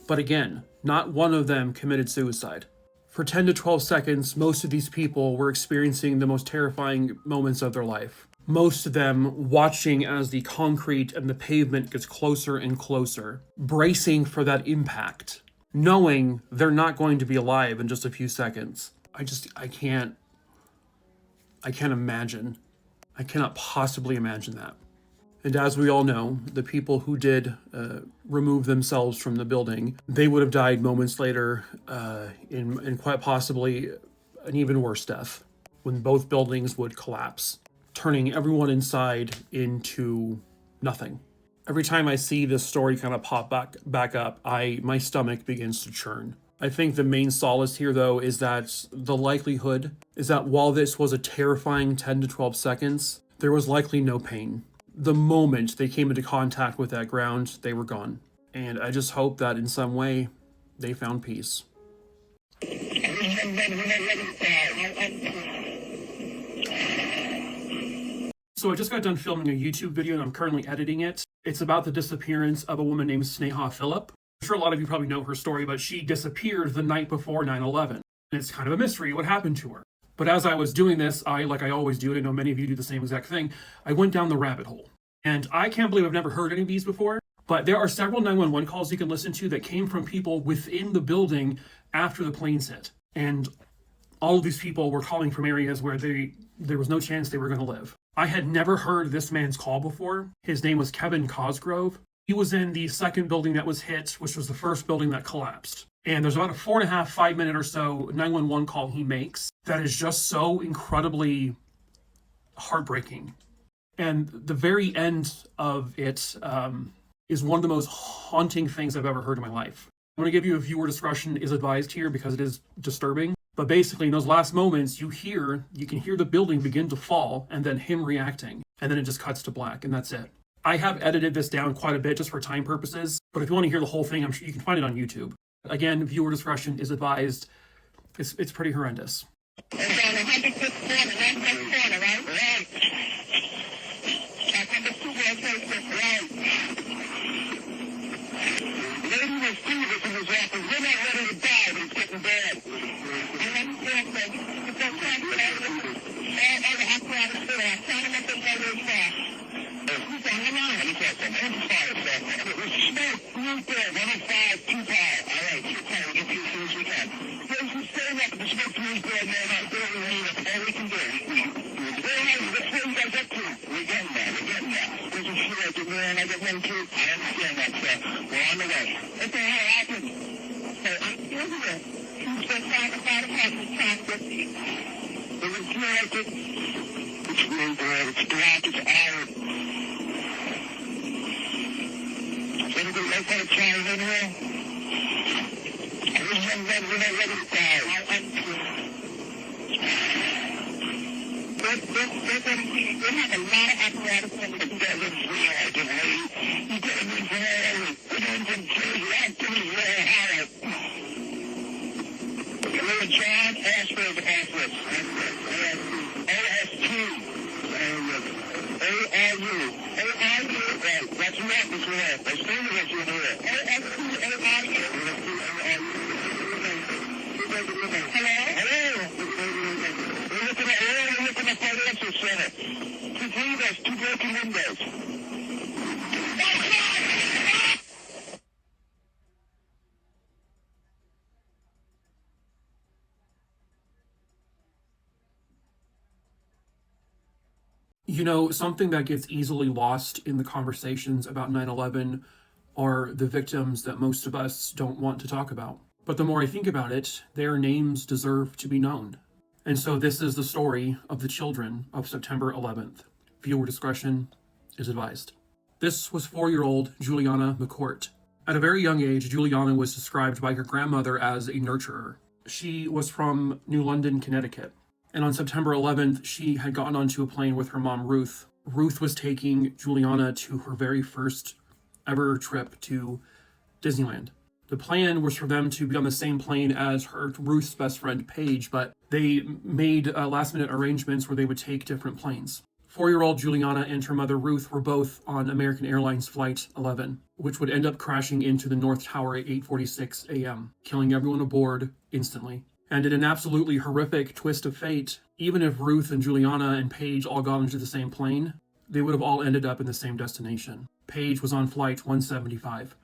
But again, not one of them committed suicide. For 10 to 12 seconds, most of these people were experiencing the most terrifying moments of their life. Most of them watching as the concrete and the pavement gets closer and closer, bracing for that impact, knowing they're not going to be alive in just a few seconds. I can't imagine. I cannot possibly imagine that. And as we all know, the people who did remove themselves from the building, they would have died moments later in quite possibly an even worse death, when both buildings would collapse, turning everyone inside into nothing. Every time I see this story kind of pop back up, my stomach begins to churn. I think the main solace here, though, is that the likelihood is that while this was a terrifying 10 to 12 seconds, there was likely no pain. The moment they came into contact with that ground, they were gone. And I just hope that in some way they found peace. So I just got done filming a YouTube video and I'm currently editing it. It's about the disappearance of a woman named Sneha Phillip. I'm sure a lot of you probably know her story, but she disappeared the night before 9/11. And it's kind of a mystery what happened to her. But as I was doing this, like I always do, I know many of you do the same exact thing, I went down the rabbit hole. And I can't believe I've never heard any of these before, but there are several 911 calls you can listen to that came from people within the building after the planes hit. And all of these people were calling from areas where there was no chance they were going to live. I had never heard this man's call before. His name was Kevin Cosgrove. He was in the second building that was hit, which was the first building that collapsed. And there's about a 4.5, 5 minute or so 911 call he makes that is just so incredibly heartbreaking. And the very end of it is one of the most haunting things I've ever heard in my life. I'm going to give you a viewer discretion is advised here because it is disturbing. But basically, in those last moments, you can hear the building begin to fall and then him reacting. And then it just cuts to black, and that's it. I have edited this down quite a bit just for time purposes. But if you want to hear the whole thing, I'm sure you can find it on YouTube. Again, viewer discretion is advised. It's pretty horrendous. It's on 106th corner, right? Right. That's number 2, right? Lady will see this in his office. We're not ready to die, but it's getting bad. I understand, sir. It's okay. All the apparatus there. I'm trying to make them go really fast. Who's on the line? Who's on the line? There's smoke right there. 105, 2 power. All right, 2 power. We'll get you as soon as we can. There's some staying up. The smoke is there, man. I'm barely leaving. That's all we can do. Let's where you guys up to. We're getting there. There's a few like it, man. I got one, too. I understand that, sir. We're on the way. What the hell happened? So, I'm still here. She's been trying to find a person trying to get me. It was like it. It's really bad. It's black. It's iron. Anybody else want to chime in here? We're not ready to die. They have a lot of apparatus in the desert. You get them in here. We're going to do activities very hard. Little John Ashford Ashford. AS2. ARU. Right. That's right, Mr. Red. As soon as you're here. AS2, ARU. Hello? We're looking at Financial Center. 2 windows, 2 broken windows. You know, something that gets easily lost in the conversations about 9/11 are the victims that most of us don't want to talk about. But the more I think about it, their names deserve to be known. And so this is the story of the children of September 11th. Viewer discretion is advised. This was 4-year-old Juliana McCourt. At a very young age, Juliana was described by her grandmother as a nurturer. She was from New London, Connecticut. And on September 11th, she had gotten onto a plane with her mom, Ruth. Ruth was taking Juliana to her very first ever trip to Disneyland. The plan was for them to be on the same plane as Ruth's best friend, Paige, but they made last-minute arrangements where they would take different planes. 4-year-old Juliana and her mother, Ruth, were both on American Airlines Flight 11, which would end up crashing into the North Tower at 8:46 a.m., killing everyone aboard instantly. And in an absolutely horrific twist of fate, even if Ruth and Juliana and Paige all got into the same plane, they would have all ended up in the same destination. Paige was on Flight 175,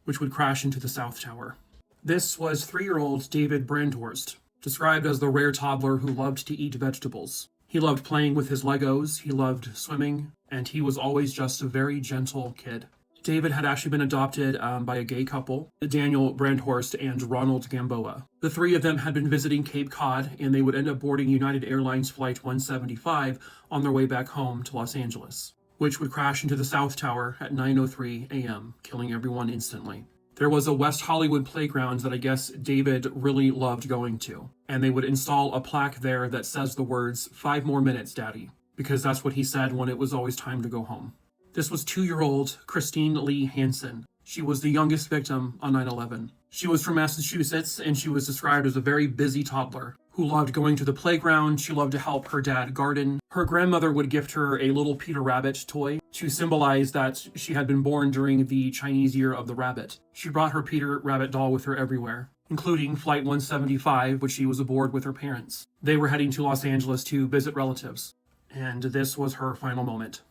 which would crash into the South Tower. This was 3-year-old David Brandhorst, described as the rare toddler who loved to eat vegetables. He loved playing with his Legos, he loved swimming, and he was always just a very gentle kid. David had actually been adopted by a gay couple, Daniel Brandhorst and Ronald Gamboa. The three of them had been visiting Cape Cod, and they would end up boarding United Airlines Flight 175 on their way back home to Los Angeles, which would crash into the South Tower at 9:03 a.m., killing everyone instantly. There was a West Hollywood playground that I guess David really loved going to, and they would install a plaque there that says the words, "5 more minutes, Daddy," because that's what he said when it was always time to go home. This was 2-year-old Christine Lee Hansen. She was the youngest victim on 9/11. She was from Massachusetts, and she was described as a very busy toddler who loved going to the playground. She loved to help her dad garden. Her grandmother would gift her a little Peter Rabbit toy to symbolize that she had been born during the Chinese Year of the Rabbit. She brought her Peter Rabbit doll with her everywhere, including Flight 175, which she was aboard with her parents. They were heading to Los Angeles to visit relatives, and this was her final moment.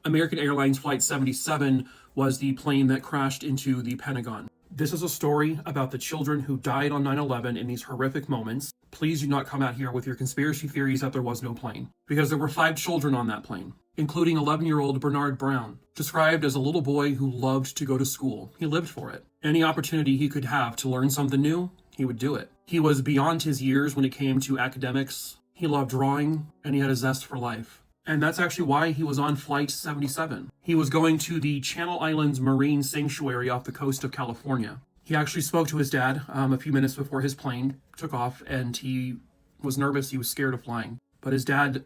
American Airlines Flight 77 was the plane that crashed into the Pentagon. This is a story about the children who died on 9/11 in these horrific moments. Please do not come out here with your conspiracy theories that there was no plane, because there were 5 children on that plane, including 11-year-old Bernard Brown, described as a little boy who loved to go to school. He lived for it. Any opportunity he could have to learn something new, he would do it. He was beyond his years when it came to academics. He loved drawing, and he had a zest for life. And that's actually why he was on Flight 77. He was going to the Channel Islands Marine Sanctuary off the coast of California. He actually spoke to his dad a few minutes before his plane took off, and he was nervous. He was scared of flying. But his dad,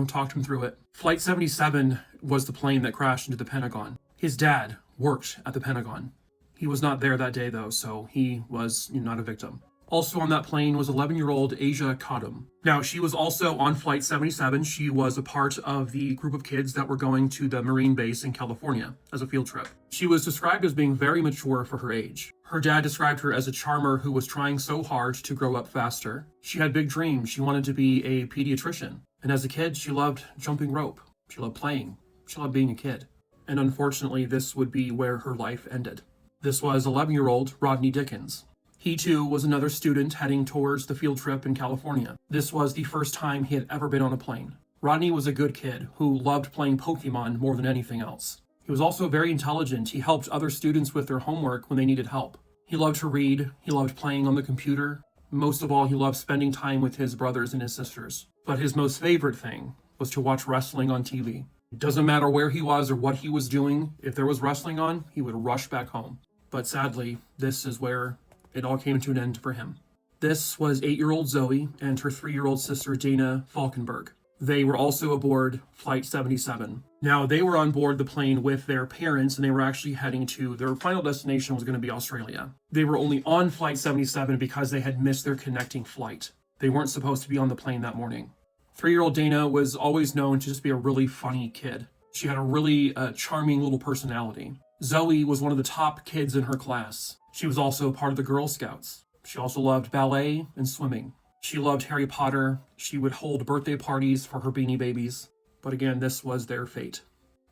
talked him through it. Flight 77 was the plane that crashed into the Pentagon. His dad worked at the Pentagon. He was not there that day, though, so he was not a victim. Also on that plane was 11-year-old Asia Kadam. Now, she was also on Flight 77. She was a part of the group of kids that were going to the Marine base in California as a field trip. She was described as being very mature for her age. Her dad described her as a charmer who was trying so hard to grow up faster. She had big dreams. She wanted to be a pediatrician. And as a kid, she loved jumping rope. She loved playing. She loved being a kid. And unfortunately, this would be where her life ended. This was 11-year-old Rodney Dickens. He, too, was another student heading towards the field trip in California. This was the first time he had ever been on a plane. Rodney was a good kid who loved playing Pokemon more than anything else. He was also very intelligent. He helped other students with their homework when they needed help. He loved to read. He loved playing on the computer. Most of all, he loved spending time with his brothers and his sisters. But his most favorite thing was to watch wrestling on TV. It doesn't matter where he was or what he was doing. If there was wrestling on, he would rush back home. But sadly, this is where it all came to an end for him. This was 8-year-old Zoe and her 3-year-old sister Dana Falkenberg. They were also aboard Flight 77. Now, they were on board the plane with their parents, and they were actually heading to their final destination was going to be Australia. They were only on Flight 77 because they had missed their connecting flight. They weren't supposed to be on the plane that morning. 3-year-old Dana was always known to just be a really funny kid. She had a really charming little personality. Zoe was one of the top kids in her class. She was also part of the Girl Scouts. She also loved ballet and swimming. She loved Harry Potter. She would hold birthday parties for her Beanie Babies. But again, this was their fate.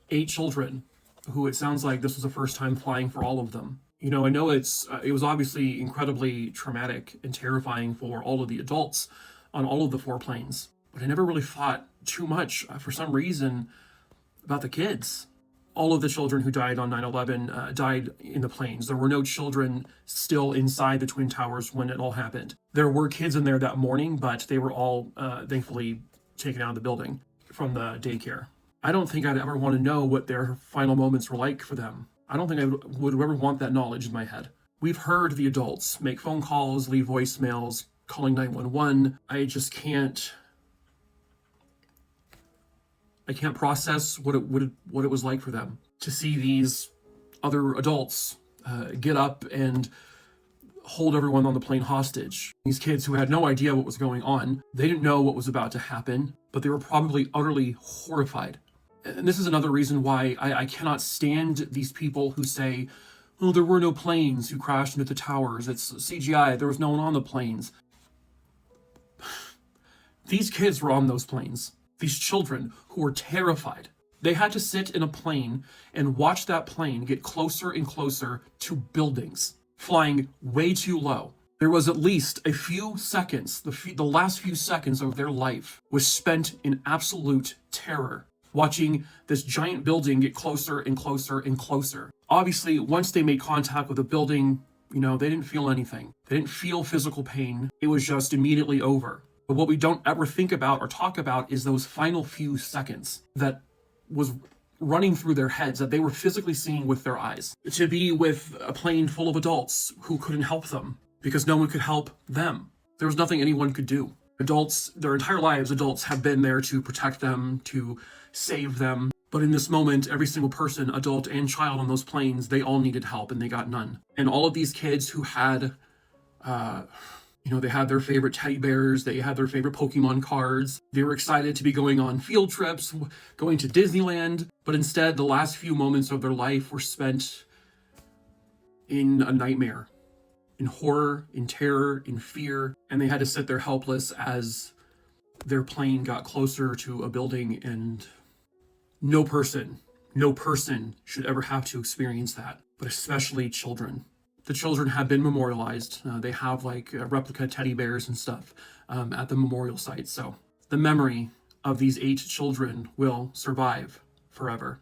8 children, who it sounds like this was the first time flying for all of them. I know it was obviously incredibly traumatic and terrifying for all of the adults on all of the 4 planes. But I never really thought too much, for some reason, about the kids. all of the children who died on 9/11 died in the planes. There were no children still inside the Twin Towers when it all happened. There were kids in there that morning, but they were all thankfully taken out of the building from the daycare. I don't think I'd ever want to know what their final moments were like for them. I don't think I would ever want that knowledge in my head. We've heard the adults make phone calls, leave voicemails, calling 911. I just can't. I can't process what it was like for them to see these other adults get up and hold everyone on the plane hostage. These kids who had no idea what was going on, they didn't know what was about to happen, but they were probably utterly horrified. And this is another reason why I cannot stand these people who say, oh, there were no planes who crashed into the towers. It's CGI. There was no one on the planes. These kids were on those planes. These children who were terrified. They had to sit in a plane and watch that plane get closer and closer to buildings, flying way too low. There was at least a few seconds, the last few seconds of their life was spent in absolute terror, watching this giant building get closer and closer and closer. Obviously, once they made contact with the building, they didn't feel anything. They didn't feel physical pain. It was just immediately over. But what we don't ever think about or talk about is those final few seconds that was running through their heads, that they were physically seeing with their eyes. To be with a plane full of adults who couldn't help them because no one could help them. There was nothing anyone could do. Adults, their entire lives, adults have been there to protect them, to save them. But in this moment, every single person, adult and child on those planes, they all needed help and they got none. And all of these kids who had, they had their favorite teddy bears, they had their favorite Pokemon cards, they were excited to be going on field trips, going to Disneyland, but instead the last few moments of their life were spent in a nightmare, in horror, in terror, in fear, and they had to sit there helpless as their plane got closer to a building, and no person should ever have to experience that, but especially children. The children have been memorialized. They have replica teddy bears and stuff at the memorial site. So the memory of these 8 children will survive forever.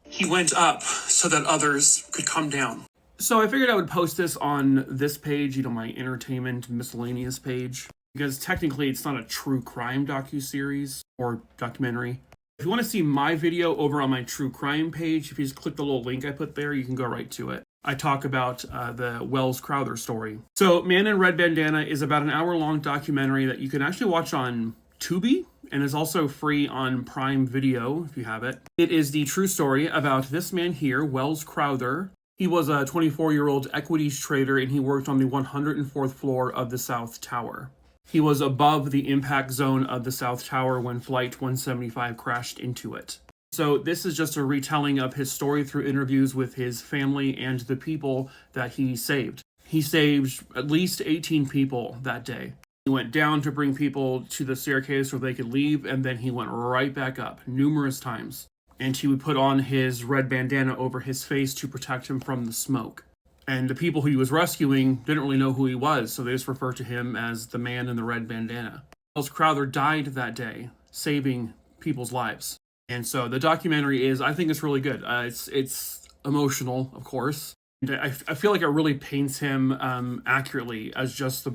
He went up so that others could come down. So I figured I would post this on this page, my entertainment miscellaneous page, because technically it's not a true crime docuseries or documentary. If you want to see my video over on my true crime page, if you just click the little link I put there, you can go right to it. I talk about the Wells Crowther story. So Man in Red Bandana is about an hour-long documentary that you can actually watch on Tubi, and is also free on Prime Video if you have it. It is the true story about this man here, Wells Crowther. He was a 24-year-old equities trader, and he worked on the 104th floor of the South Tower. He was above the impact zone of the South Tower when Flight 175 crashed into it. So this is just a retelling of his story through interviews with his family and the people that he saved. He saved at least 18 people that day. He went down to bring people to the staircase so they could leave, and then he went right back up numerous times. And he would put on his red bandana over his face to protect him from the smoke. And the people who he was rescuing didn't really know who he was, so they just referred to him as the man in the red bandana. Wells Crowther died that day, saving people's lives. And so the documentary I think it's really good. It's emotional, of course. And I feel like it really paints him accurately as just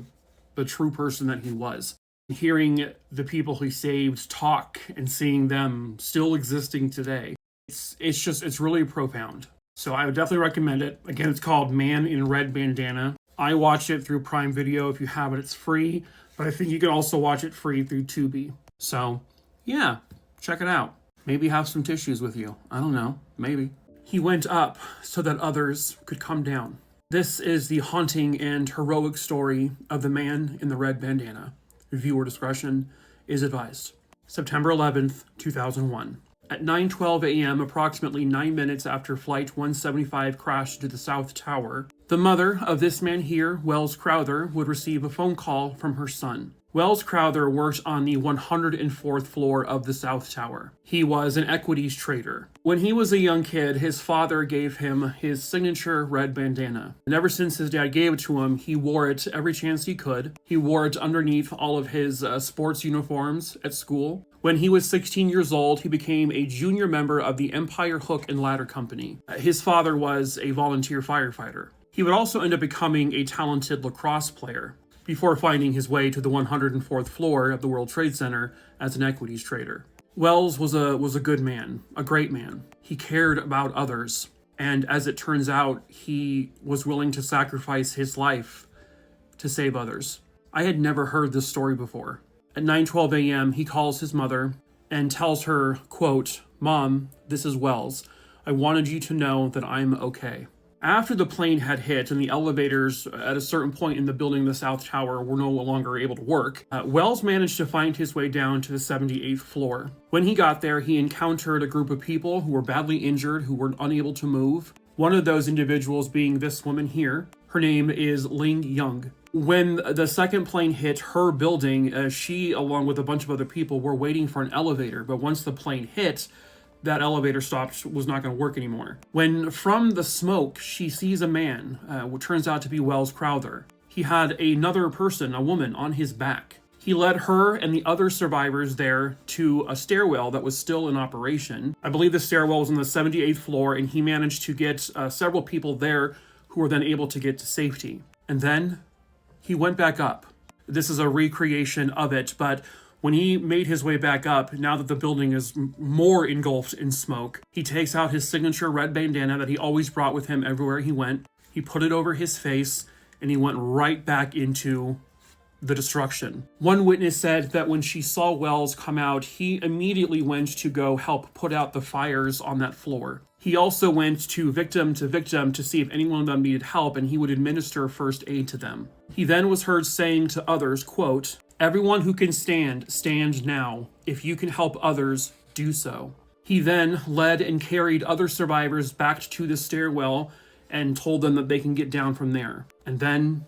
the true person that he was. Hearing the people he saved talk and seeing them still existing today, it's really profound. So I would definitely recommend it. Again, it's called Man in Red Bandana. I watched it through Prime Video. If you have it, it's free. But I think you can also watch it free through Tubi. So, yeah, check it out. Maybe have some tissues with you. I don't know. Maybe. He went up so that others could come down. This is the haunting and heroic story of the man in the red bandana. Viewer discretion is advised. September 11th, 2001. At 9:12 a.m., approximately 9 minutes after Flight 175 crashed into the South Tower, The mother of this man here, Wells Crowther, would receive a phone call from her son. Wells Crowther worked on the 104th floor of the South Tower. He was an equities trader. When he was a young kid, his father gave him his signature red bandana. And ever since his dad gave it to him, he wore it every chance he could. He wore it underneath all of his sports uniforms at school. When he was 16 years old, he became a junior member of the Empire Hook and Ladder Company. His father was a volunteer firefighter. He would also end up becoming a talented lacrosse player, before finding his way to the 104th floor of the World Trade Center as an equities trader. Wells was a good man, a great man. He cared about others, and as it turns out, he was willing to sacrifice his life to save others. I had never heard this story before. At 9:12 a.m., he calls his mother and tells her, quote, "Mom, this is Wells. I wanted you to know that I'm okay." After the plane had hit and the elevators at a certain point in the building, the South Tower, were no longer able to work, Wells managed to find his way down to the 78th floor. When he got there, he encountered a group of people who were badly injured, who were unable to move. One of those individuals being this woman here. Her name is Ling Young. When the second plane hit her building, she, along with a bunch of other people, were waiting for an elevator. But once the plane hit, that elevator stopped, was not going to work anymore. When from the smoke, she sees a man, what turns out to be Wells Crowther. He had another person, a woman, on his back. He led her and the other survivors there to a stairwell that was still in operation. I believe the stairwell was on the 78th floor, and he managed to get several people there who were then able to get to safety. And then he went back up. This is a recreation of it, but when he made his way back up, now that the building is more engulfed in smoke, he takes out his signature red bandana that he always brought with him everywhere he went. He put it over his face, and he went right back into the destruction. One witness said that when she saw Wells come out, he immediately went to go help put out the fires on that floor. He also went to victim to see if anyone of them needed help, and he would administer first aid to them. He then was heard saying to others, quote, "Everyone who can stand, stand now. If you can help others, do so." He then led and carried other survivors back to the stairwell and told them that they can get down from there. And then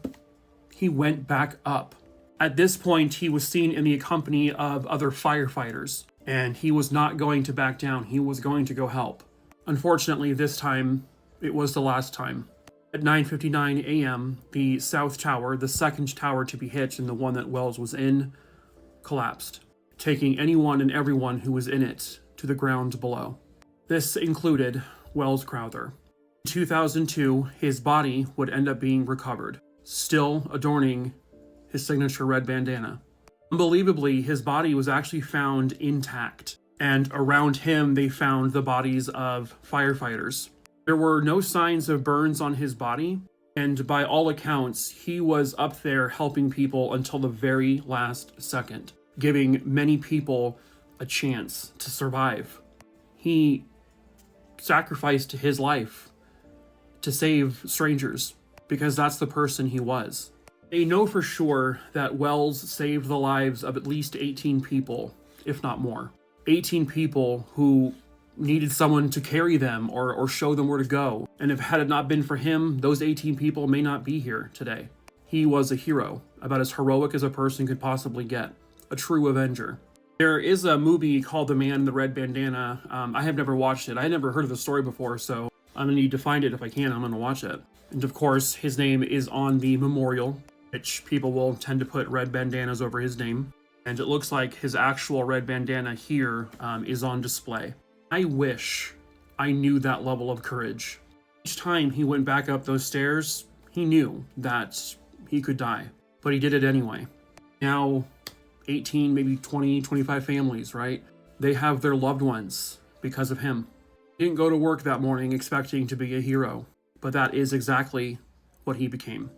he went back up. At this point, he was seen in the company of other firefighters, and he was not going to back down. He was going to go help. Unfortunately, this time, it was the last time. At 9:59 a.m., the South Tower, the second tower to be hit and the one that Wells was in, collapsed, taking anyone and everyone who was in it to the ground below. This included Wells Crowther. In 2002, his body would end up being recovered, still adorning his signature red bandana. Unbelievably, his body was actually found intact, and around him they found the bodies of firefighters. There were no signs of burns on his body, and by all accounts, he was up there helping people until the very last second, giving many people a chance to survive. He sacrificed his life to save strangers, because that's the person he was. They know for sure that Wells saved the lives of at least 18 people, if not more. 18 people who needed someone to carry them or show them where to go. And if had it not been for him, those 18 people may not be here today. He was a hero, about as heroic as a person could possibly get. A true avenger. There is a movie called The Man in the Red Bandana. I have never watched it. I had never heard of the story before, so I'm going to need to find it if I can. I'm going to watch it. And of course, his name is on the memorial, which people will tend to put red bandanas over his name. And it looks like his actual red bandana here is on display. I wish I knew that level of courage. Each time he went back up those stairs, he knew that he could die, but he did it anyway. Now, 18, maybe 20, 25 families, right? They have their loved ones because of him. He didn't go to work that morning expecting to be a hero, but that is exactly what he became.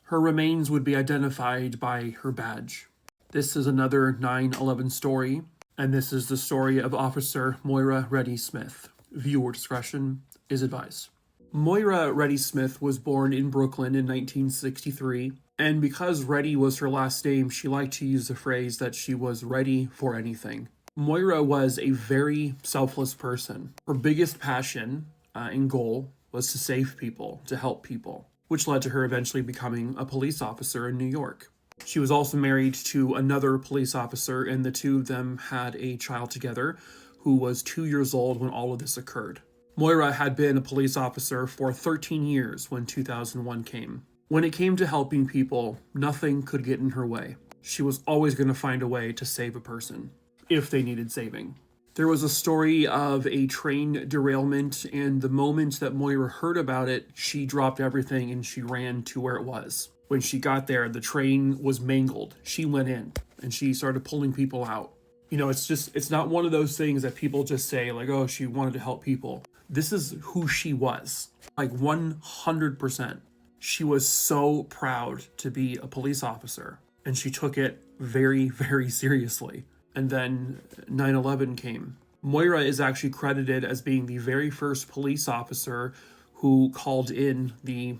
Her remains would be identified by her badge. This is another 9/11 story, and this is the story of Officer Moira Reddy-Smith. Viewer discretion is advised. Moira Reddy-Smith was born in Brooklyn in 1963, and because Reddy was her last name, she liked to use the phrase that she was ready for anything. Moira was a very selfless person. Her biggest passion and goal was to save people, to help people, which led to her eventually becoming a police officer in New York. She was also married to another police officer, and the two of them had a child together who was 2 years old when all of this occurred. Moira had been a police officer for 13 years when 2001 came. When it came to helping people, nothing could get in her way. She was always going to find a way to save a person, if they needed saving. There was a story of a train derailment, and the moment that Moira heard about it, she dropped everything and she ran to where it was. When she got there, the train was mangled. She went in and she started pulling people out. You know, it's not one of those things that people just say like, oh, she wanted to help people. This is who she was, like 100%. She was so proud to be a police officer, and she took it very, very seriously. And then 9/11 came. Moira is actually credited as being the very first police officer who called in the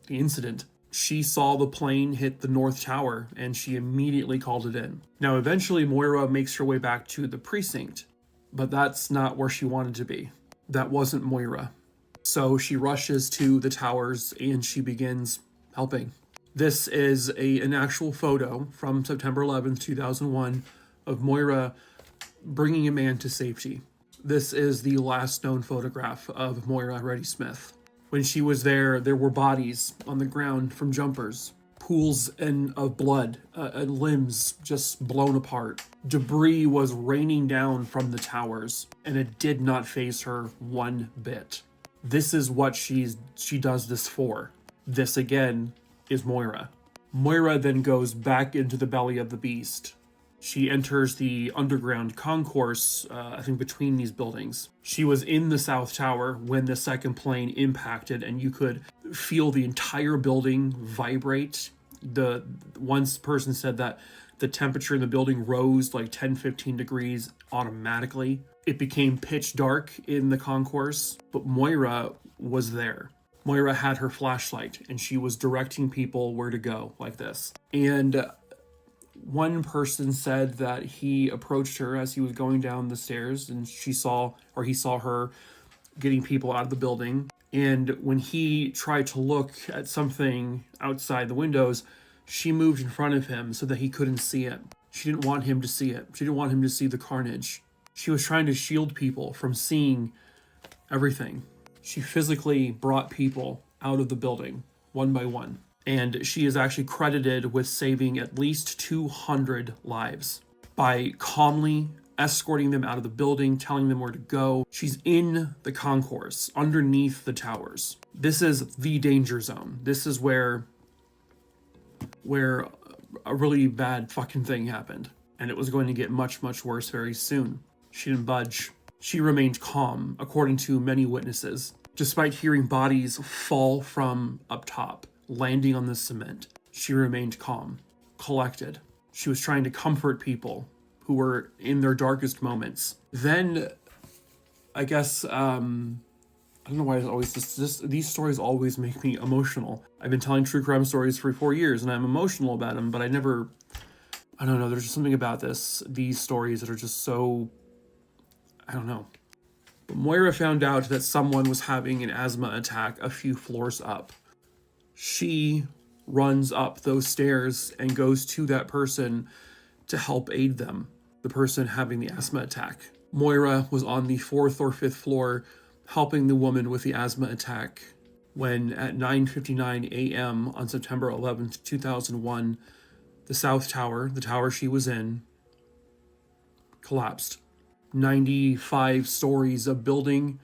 incident. She saw the plane hit the North Tower, and she immediately called it in. Now, eventually, Moira makes her way back to the precinct, but that's not where she wanted to be. That wasn't Moira. So she rushes to the towers, and she begins helping. This is an actual photo from September 11th, 2001, of Moira bringing a man to safety. This is the last known photograph of Moira Reddy-Smith. When she was there, there were bodies on the ground from jumpers, pools of blood, and limbs just blown apart. Debris was raining down from the towers, and it did not faze her one bit. This is what she does this for. This, again, is Moira. Moira then goes back into the belly of the beast. She enters the underground concourse, I think between these buildings. She was in the South Tower when the second plane impacted, and you could feel the entire building vibrate. One person said that the temperature in the building rose like 10-15 degrees automatically. It became pitch dark in the concourse, but Moira was there. Moira had her flashlight, and she was directing people where to go like this. And one person said that he approached her as he was going down the stairs, and he saw her getting people out of the building. And when he tried to look at something outside the windows, she moved in front of him so that he couldn't see it. She didn't want him to see it. She didn't want him to see the carnage. She was trying to shield people from seeing everything. She physically brought people out of the building one by one. And she is actually credited with saving at least 200 lives by calmly escorting them out of the building, telling them where to go. She's in the concourse, underneath the towers. This is the danger zone. This is where a really bad fucking thing happened. And it was going to get much, much worse very soon. She didn't budge. She remained calm, according to many witnesses, despite hearing bodies fall from up top, landing on the cement. She remained calm, collected. She was trying to comfort people who were in their darkest moments. Then, I guess, I don't know why it's always these stories always make me emotional. I've been telling true crime stories for 4 years, and I'm emotional about them, but I don't know, there's just something about these stories that are just so, I don't know. But Moira found out that someone was having an asthma attack a few floors up. She runs up those stairs and goes to that person to help aid them, the person having the asthma attack. Moira was on the 4th or 5th floor helping the woman with the asthma attack when at 9:59 a.m. on September 11th, 2001, the South Tower, the tower she was in, collapsed. 95 stories of building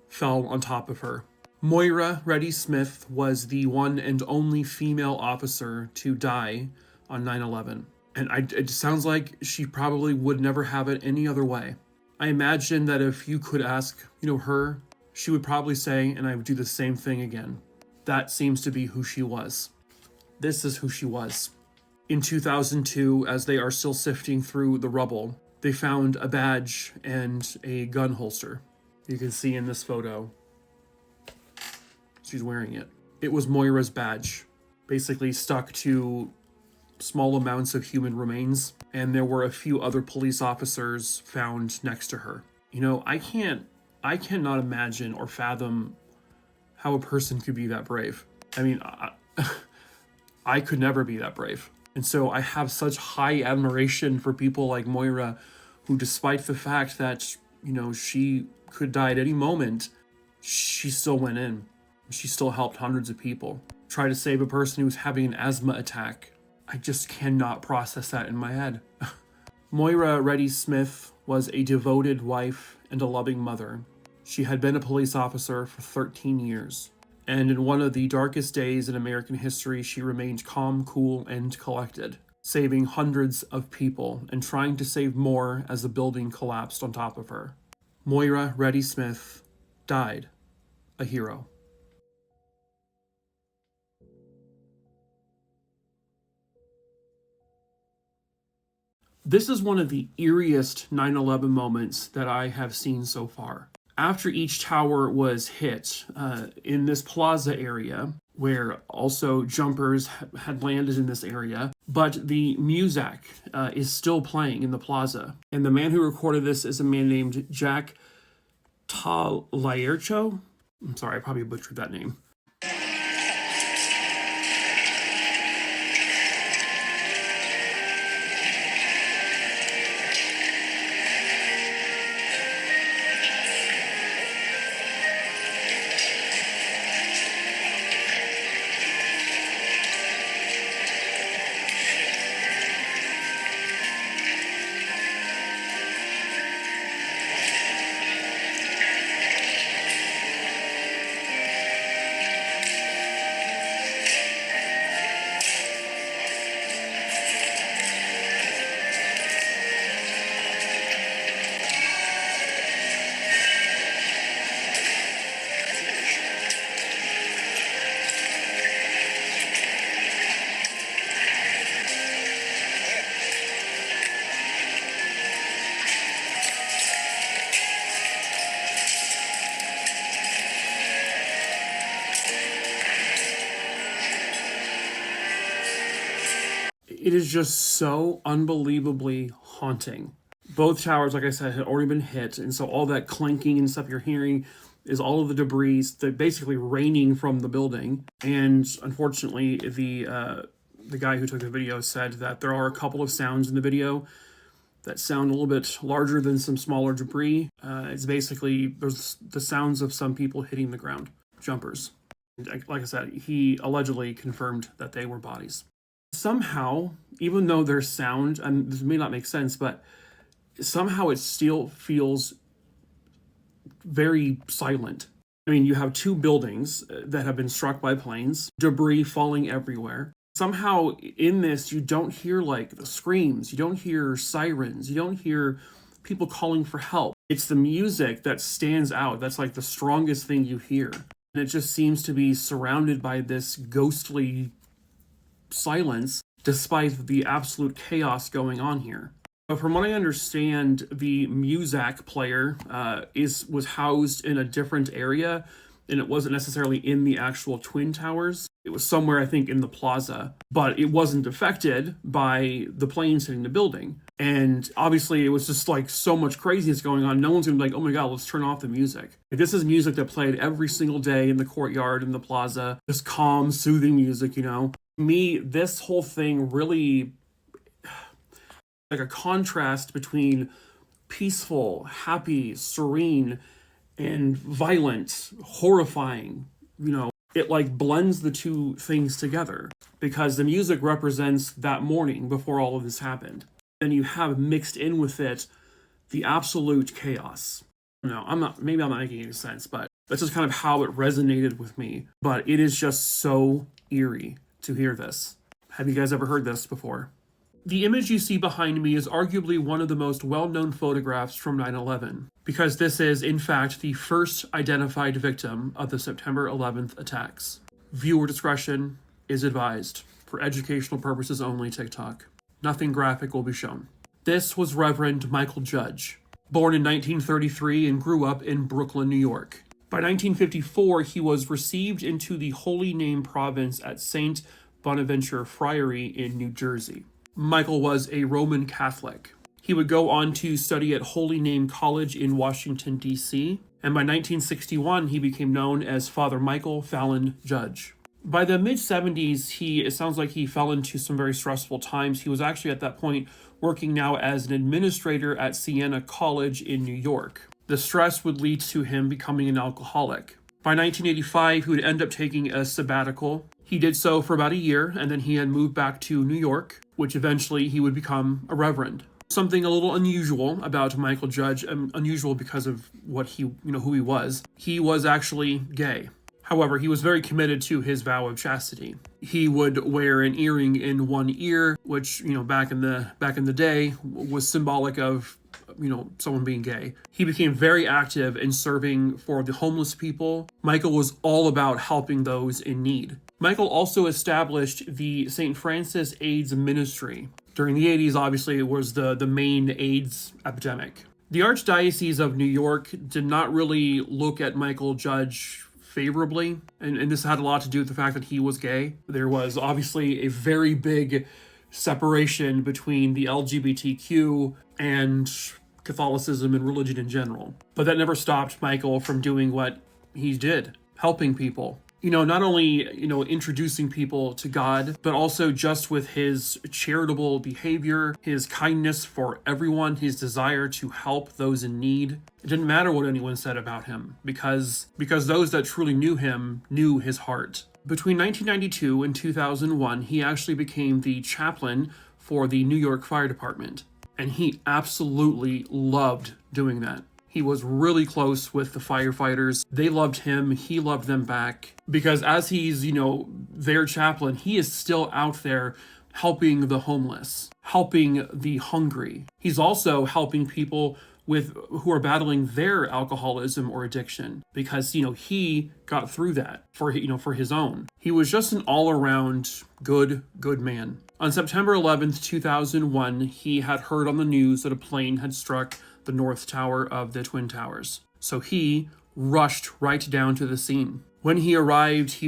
fell on top of her. Moira Reddy-Smith was the one and only female officer to die on 9/11. And it sounds like she probably would never have it any other way. I imagine that if you could ask, her, she would probably say, and I would do the same thing again. That seems to be who she was. This is who she was. In 2002, as they are still sifting through the rubble, they found a badge and a gun holster. You can see in this photo, she's wearing it. It was Moira's badge, basically stuck to small amounts of human remains, and there were a few other police officers found next to her. I cannot imagine or fathom how a person could be that brave. I mean, I could never be that brave. And so I have such high admiration for people like Moira, who, despite the fact that, you know, she could die at any moment, she still went in. She still helped hundreds of people. Try to save a person who's having an asthma attack. I just cannot process that in my head. Moira Reddy-Smith was a devoted wife and a loving mother. She had been a police officer for 13 years. And in one of the darkest days in American history, she remained calm, cool, and collected, saving hundreds of people and trying to save more as the building collapsed on top of her. Moira Reddy-Smith died a hero. This is one of the eeriest 9/11 moments that I have seen so far. After each tower was hit, in this plaza area, where also jumpers had landed in this area, but the music is still playing in the plaza. And the man who recorded this is a man named Jack Talayercho. I'm sorry, I probably butchered that name. It is just so unbelievably haunting. Both towers, like I said, had already been hit, and so all that clanking and stuff you're hearing is all of the debris that basically raining from the building. And unfortunately, the guy who took the video said that there are a couple of sounds in the video that sound a little bit larger than some smaller debris. It's basically, there's the sounds of some people hitting the ground, jumpers. Like I said, he allegedly confirmed that they were bodies. Somehow, even though there's sound, and this may not make sense, but somehow it still feels very silent. I mean, you have two buildings that have been struck by planes, debris falling everywhere. Somehow in this, you don't hear like the screams, you don't hear sirens, you don't hear people calling for help. It's the music that stands out. That's like the strongest thing you hear. And it just seems to be surrounded by this ghostly silence, despite the absolute chaos going on here. So from what I understand, the music player was housed in a different area, and it wasn't necessarily in the actual Twin Towers. It was somewhere, I think, in the plaza, but it wasn't affected by the planes hitting the building. And obviously, it was just like so much craziness going on. No one's gonna be like, oh my God, let's turn off the music. Like, this is music that played every single day in the courtyard, in the plaza, this calm, soothing music, you know? Me, this whole thing really, like a contrast between peaceful, happy, serene, and violent, horrifying, you know, it like blends the two things together because the music represents that morning before all of this happened. And you have mixed in with it the absolute chaos. Maybe I'm not making any sense, but that's just kind of how it resonated with me. But it is just so eerie to hear this. Have you guys ever heard this before? The image you see behind me is arguably one of the most well-known photographs from 9/11, because this is, in fact, the first identified victim of the September 11th attacks. Viewer discretion is advised. For educational purposes only, TikTok. Nothing graphic will be shown. This was Reverend Mychal Judge, born in 1933 and grew up in Brooklyn, New York. By 1954, he was received into the Holy Name Province at St. Bonaventure Friary in New Jersey. Mychal was a Roman Catholic. He would go on to study at Holy Name College in Washington, D.C., And by 1961, he became known as Father Mychal Fallon Judge. By the mid-70s, it sounds like he fell into some very stressful times. He was actually at that point working now as an administrator at Siena College in New York. The stress would lead to him becoming an alcoholic. By 1985, he would end up taking a sabbatical. He did so for about a year, and then he had moved back to New York, which eventually he would become a reverend. Something a little unusual about Mychal Judge, unusual because of what who he was. He was actually gay. However, he was very committed to his vow of chastity. He would wear an earring in one ear, which, back in the day was symbolic of, someone being gay. He became very active in serving for the homeless people. Mychal was all about helping those in need. Mychal also established the St. Francis AIDS Ministry. During the 80s, obviously, it was the main AIDS epidemic. The Archdiocese of New York did not really look at Mychal Judge favorably, and this had a lot to do with the fact that he was gay. There was obviously a very big separation between the LGBTQ and Catholicism and religion in general. But that never stopped Mychal from doing what he did, helping people. Not only, introducing people to God, but also just with his charitable behavior, his kindness for everyone, his desire to help those in need. It didn't matter what anyone said about him, because those that truly knew him knew his heart. Between 1992 and 2001, he actually became the chaplain for the New York Fire Department, and he absolutely loved doing that. He was really close with the firefighters. They loved him. He loved them back. Because as he's, their chaplain, he is still out there helping the homeless, helping the hungry. He's also helping people who are battling their alcoholism or addiction, because, he got through that for his own. He was just an all-around good man. On September 11th, 2001, he had heard on the news that a plane had struck the North Tower of the Twin Towers. So he rushed right down to the scene. When he arrived, he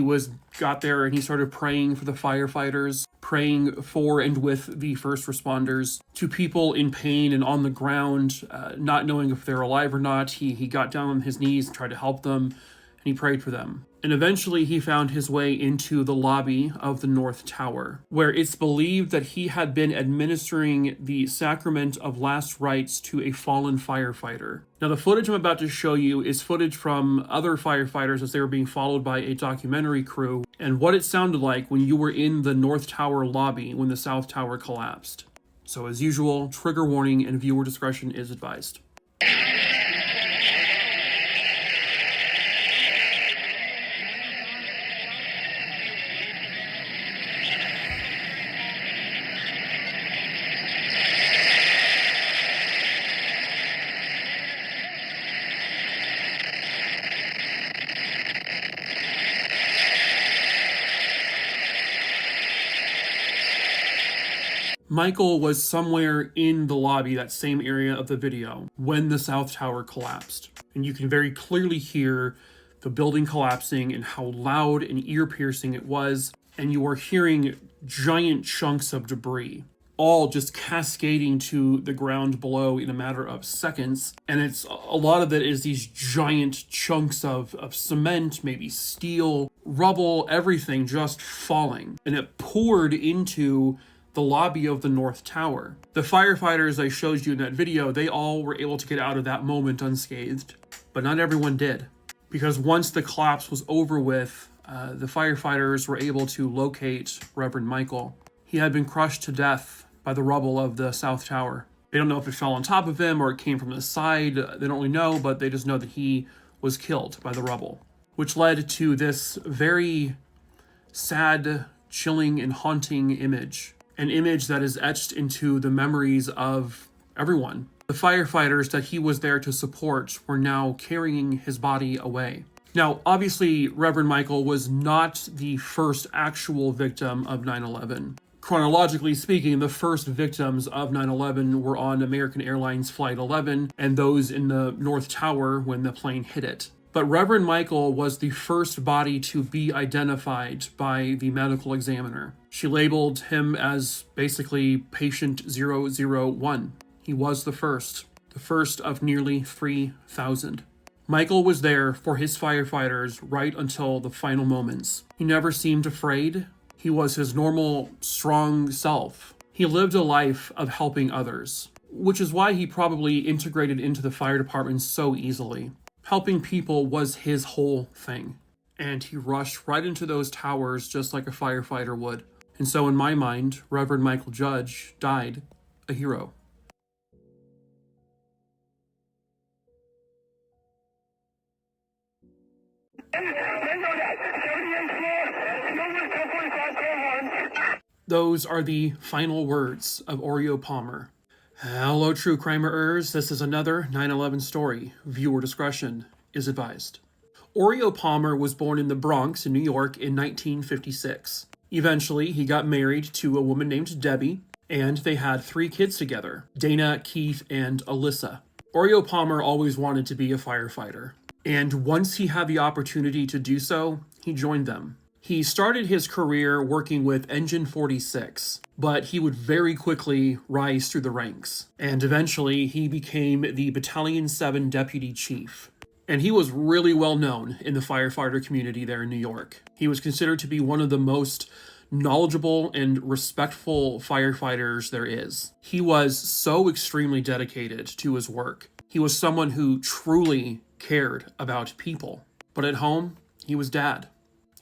got there and he started praying for the firefighters, praying for and with the first responders, to people in pain and on the ground, not knowing if they're alive or not. He got down on his knees and tried to help them, and he prayed for them. And eventually he found his way into the lobby of the North Tower, where it's believed that he had been administering the sacrament of last rites to a fallen firefighter. Now, the footage I'm about to show you is footage from other firefighters as they were being followed by a documentary crew, and what it sounded like when you were in the North Tower lobby when the South Tower collapsed. So as usual, trigger warning and viewer discretion is advised. Mychal was somewhere in the lobby, that same area of the video, when the South Tower collapsed. And you can very clearly hear the building collapsing and how loud and ear-piercing it was. And you are hearing giant chunks of debris, all just cascading to the ground below in a matter of seconds. And a lot of it is these giant chunks of cement, maybe steel, rubble, everything just falling. And it poured into the lobby of the North Tower. The firefighters I showed you in that video, they all were able to get out of that moment unscathed, but not everyone did. Because once the collapse was over with, the firefighters were able to locate Reverend Mychal. He had been crushed to death by the rubble of the South Tower. They don't know if it fell on top of him or it came from the side. They don't really know, but they just know that he was killed by the rubble, which led to this very sad, chilling, and haunting image. An image that is etched into the memories of everyone. The firefighters that he was there to support were now carrying his body away. Now, obviously, Reverend Mychal was not the first actual victim of 9/11. Chronologically speaking, the first victims of 9/11 were on American Airlines Flight 11 and those in the North Tower when the plane hit it. But Reverend Mychal was the first body to be identified by the medical examiner. She labeled him as basically patient 001. He was the first of nearly 3,000. Mychal was there for his firefighters right until the final moments. He never seemed afraid. He was his normal, strong self. He lived a life of helping others, which is why he probably integrated into the fire department so easily. Helping people was his whole thing. And he rushed right into those towers just like a firefighter would. And so in my mind, Reverend Mychal Judge died a hero. Those are the final words of Oreo Palmer. Hello, true crimerers. This is another 9/11 story. Viewer discretion is advised. Oreo Palmer was born in the Bronx in New York in 1956. Eventually, he got married to a woman named Debbie, and they had 3 kids together, Dana, Keith, and Alyssa. Oreo Palmer always wanted to be a firefighter, and once he had the opportunity to do so, he joined them. He started his career working with Engine 46, but he would very quickly rise through the ranks, and eventually he became the Battalion 7 Deputy Chief. And he was really well known in the firefighter community there in New York. He was considered to be one of the most knowledgeable and respectful firefighters there is. He was so extremely dedicated to his work. He was someone who truly cared about people. But at home, he was dad.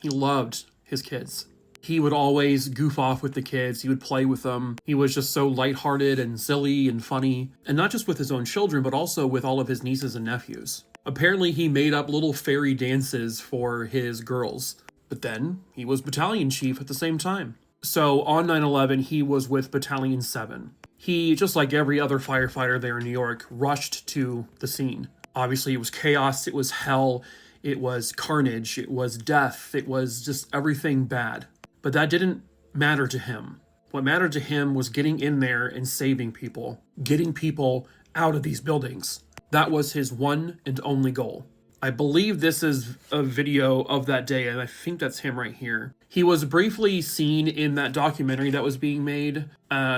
He loved his kids. He would always goof off with the kids. He would play with them. He was just so lighthearted and silly and funny. And not just with his own children, but also with all of his nieces and nephews. Apparently, he made up little fairy dances for his girls. But then, he was battalion chief at the same time. So, on 9/11, he was with Battalion 7. He, just like every other firefighter there in New York, rushed to the scene. Obviously, it was chaos, it was hell, it was carnage, it was death, it was just everything bad. But that didn't matter to him. What mattered to him was getting in there and saving people, getting people out of these buildings. That was his one and only goal. I believe this is a video of that day, and I think that's him right here. He was briefly seen in that documentary that was being made.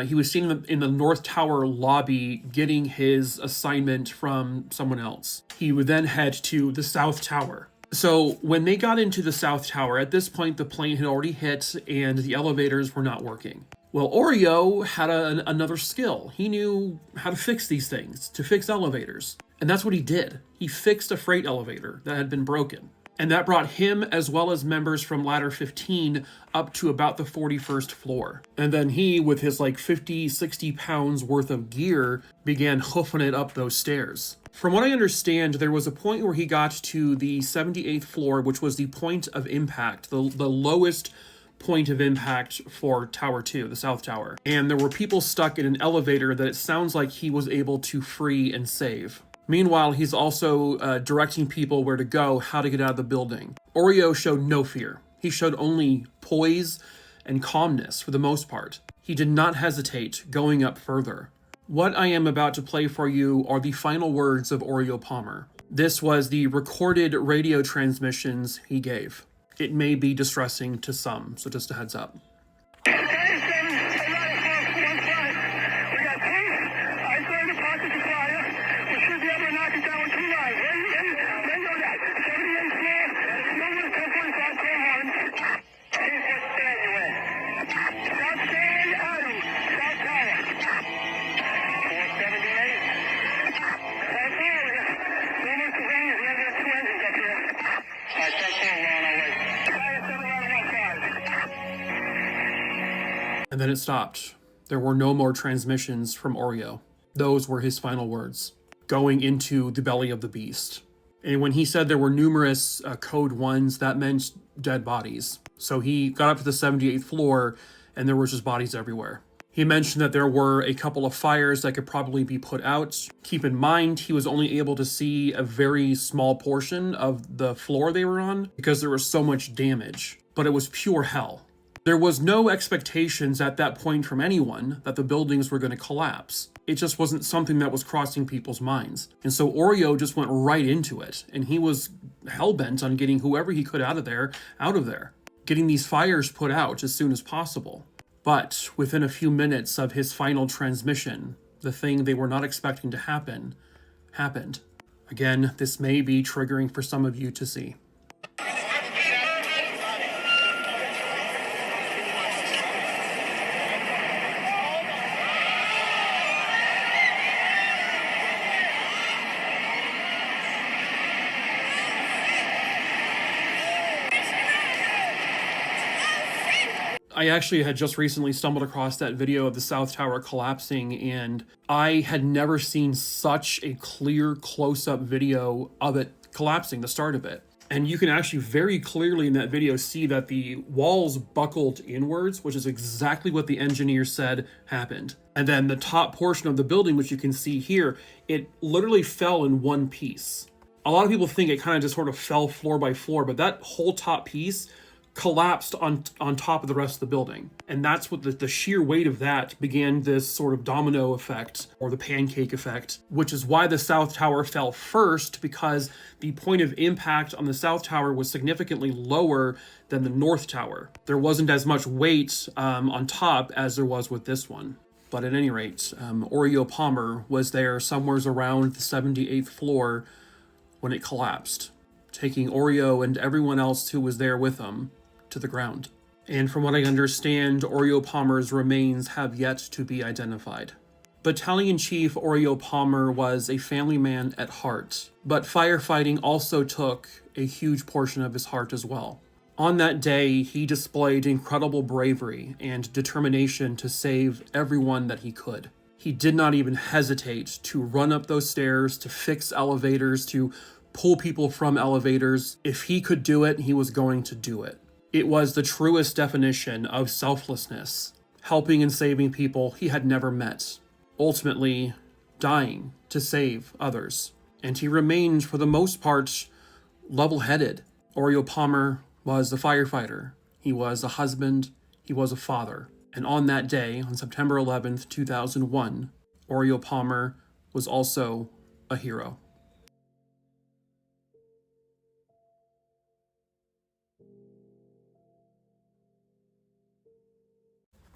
He was seen in the North Tower lobby getting his assignment from someone else. He would then head to the South Tower. So when they got into the South Tower, at this point the plane had already hit and the elevators were not working. Well, Oreo had another skill. He knew how to fix these things, to fix elevators. And that's what he did. He fixed a freight elevator that had been broken. And that brought him, as well as members from Ladder 15, up to about the 41st floor. And then he, with his 50, 60 pounds worth of gear, began hoofing it up those stairs. From what I understand, there was a point where he got to the 78th floor, which was the point of impact, the lowest point of impact for Tower 2, the South Tower. And there were people stuck in an elevator that it sounds like he was able to free and save. Meanwhile, he's also directing people where to go, how to get out of the building. Oreo showed no fear. He showed only poise and calmness for the most part. He did not hesitate going up further. What I am about to play for you are the final words of Oreo Palmer. This was the recorded radio transmissions he gave. It may be distressing to some, so just a heads up. And then it stopped. There were no more transmissions from Oreo. Those were his final words, going into the belly of the beast. And when he said there were numerous code ones, that meant dead bodies. So he got up to the 78th floor, and there were just bodies everywhere. He mentioned that there were a couple of fires that could probably be put out. Keep in mind, he was only able to see a very small portion of the floor they were on because there was so much damage. But it was pure hell. There was no expectations at that point from anyone that the buildings were going to collapse. It just wasn't something that was crossing people's minds. And so Oreo just went right into it, and he was hell-bent on getting whoever he could out of there, getting these fires put out as soon as possible. But within a few minutes of his final transmission, the thing they were not expecting to happen, happened. Again, this may be triggering for some of you to see. I actually had just recently stumbled across that video of the South Tower collapsing, and I had never seen such a clear close-up video of it collapsing, the start of it. And you can actually very clearly in that video see that the walls buckled inwards, which is exactly what the engineer said happened. And then the top portion of the building, which you can see here, it literally fell in one piece. A lot of people think it kind of just sort of fell floor by floor, but that whole top piece collapsed on top of the rest of the building. And that's what the sheer weight of that began this sort of domino effect, or the pancake effect, which is why the South Tower fell first, because the point of impact on the South Tower was significantly lower than the North Tower. There wasn't as much weight on top as there was with this one. But at any rate, Oreo Palmer was there somewhere around the 78th floor when it collapsed, taking Oreo and everyone else who was there with him to the ground. And from what I understand, Oreo Palmer's remains have yet to be identified. Battalion Chief Oreo Palmer was a family man at heart, but firefighting also took a huge portion of his heart as well. On that day, he displayed incredible bravery and determination to save everyone that he could. He did not even hesitate to run up those stairs, to fix elevators, to pull people from elevators. If he could do it, he was going to do it. It was the truest definition of selflessness, helping and saving people he had never met, ultimately dying to save others. And he remained, for the most part, level-headed. Oreo Palmer was a firefighter. He was a husband. He was a father. And on that day, on September 11th, 2001, Oreo Palmer was also a hero.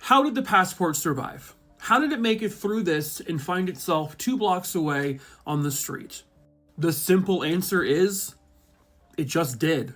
How did the passport survive? How did it make it through this and find itself 2 blocks away on the street? The simple answer is, it just did.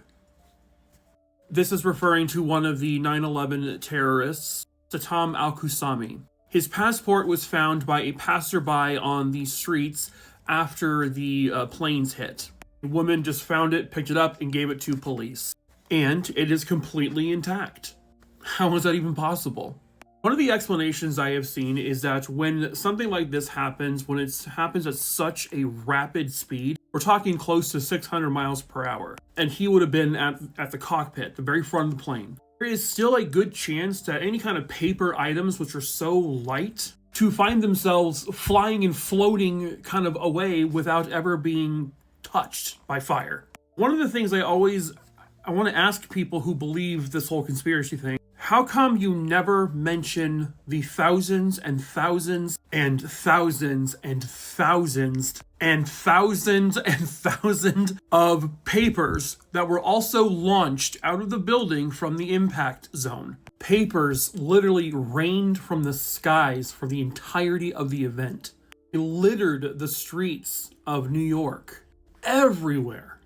This is referring to one of the 9/11 terrorists, Saddam al-Qusami. His passport was found by a passerby on the streets after the planes hit. The woman just found it, picked it up, and gave it to police. And it is completely intact. How is that even possible? One of the explanations I have seen is that when something like this happens, when it happens at such a rapid speed, we're talking close to 600 miles per hour, and he would have been at the cockpit, the very front of the plane. There is still a good chance that any kind of paper items which are so light to find themselves flying and floating kind of away without ever being touched by fire. One of the things I want to ask people who believe this whole conspiracy thing, how come you never mention the thousands and thousands and thousands and thousands and thousands and thousands of papers that were also launched out of the building from the impact zone? Papers literally rained from the skies for the entirety of the event. It littered the streets of New York, everywhere.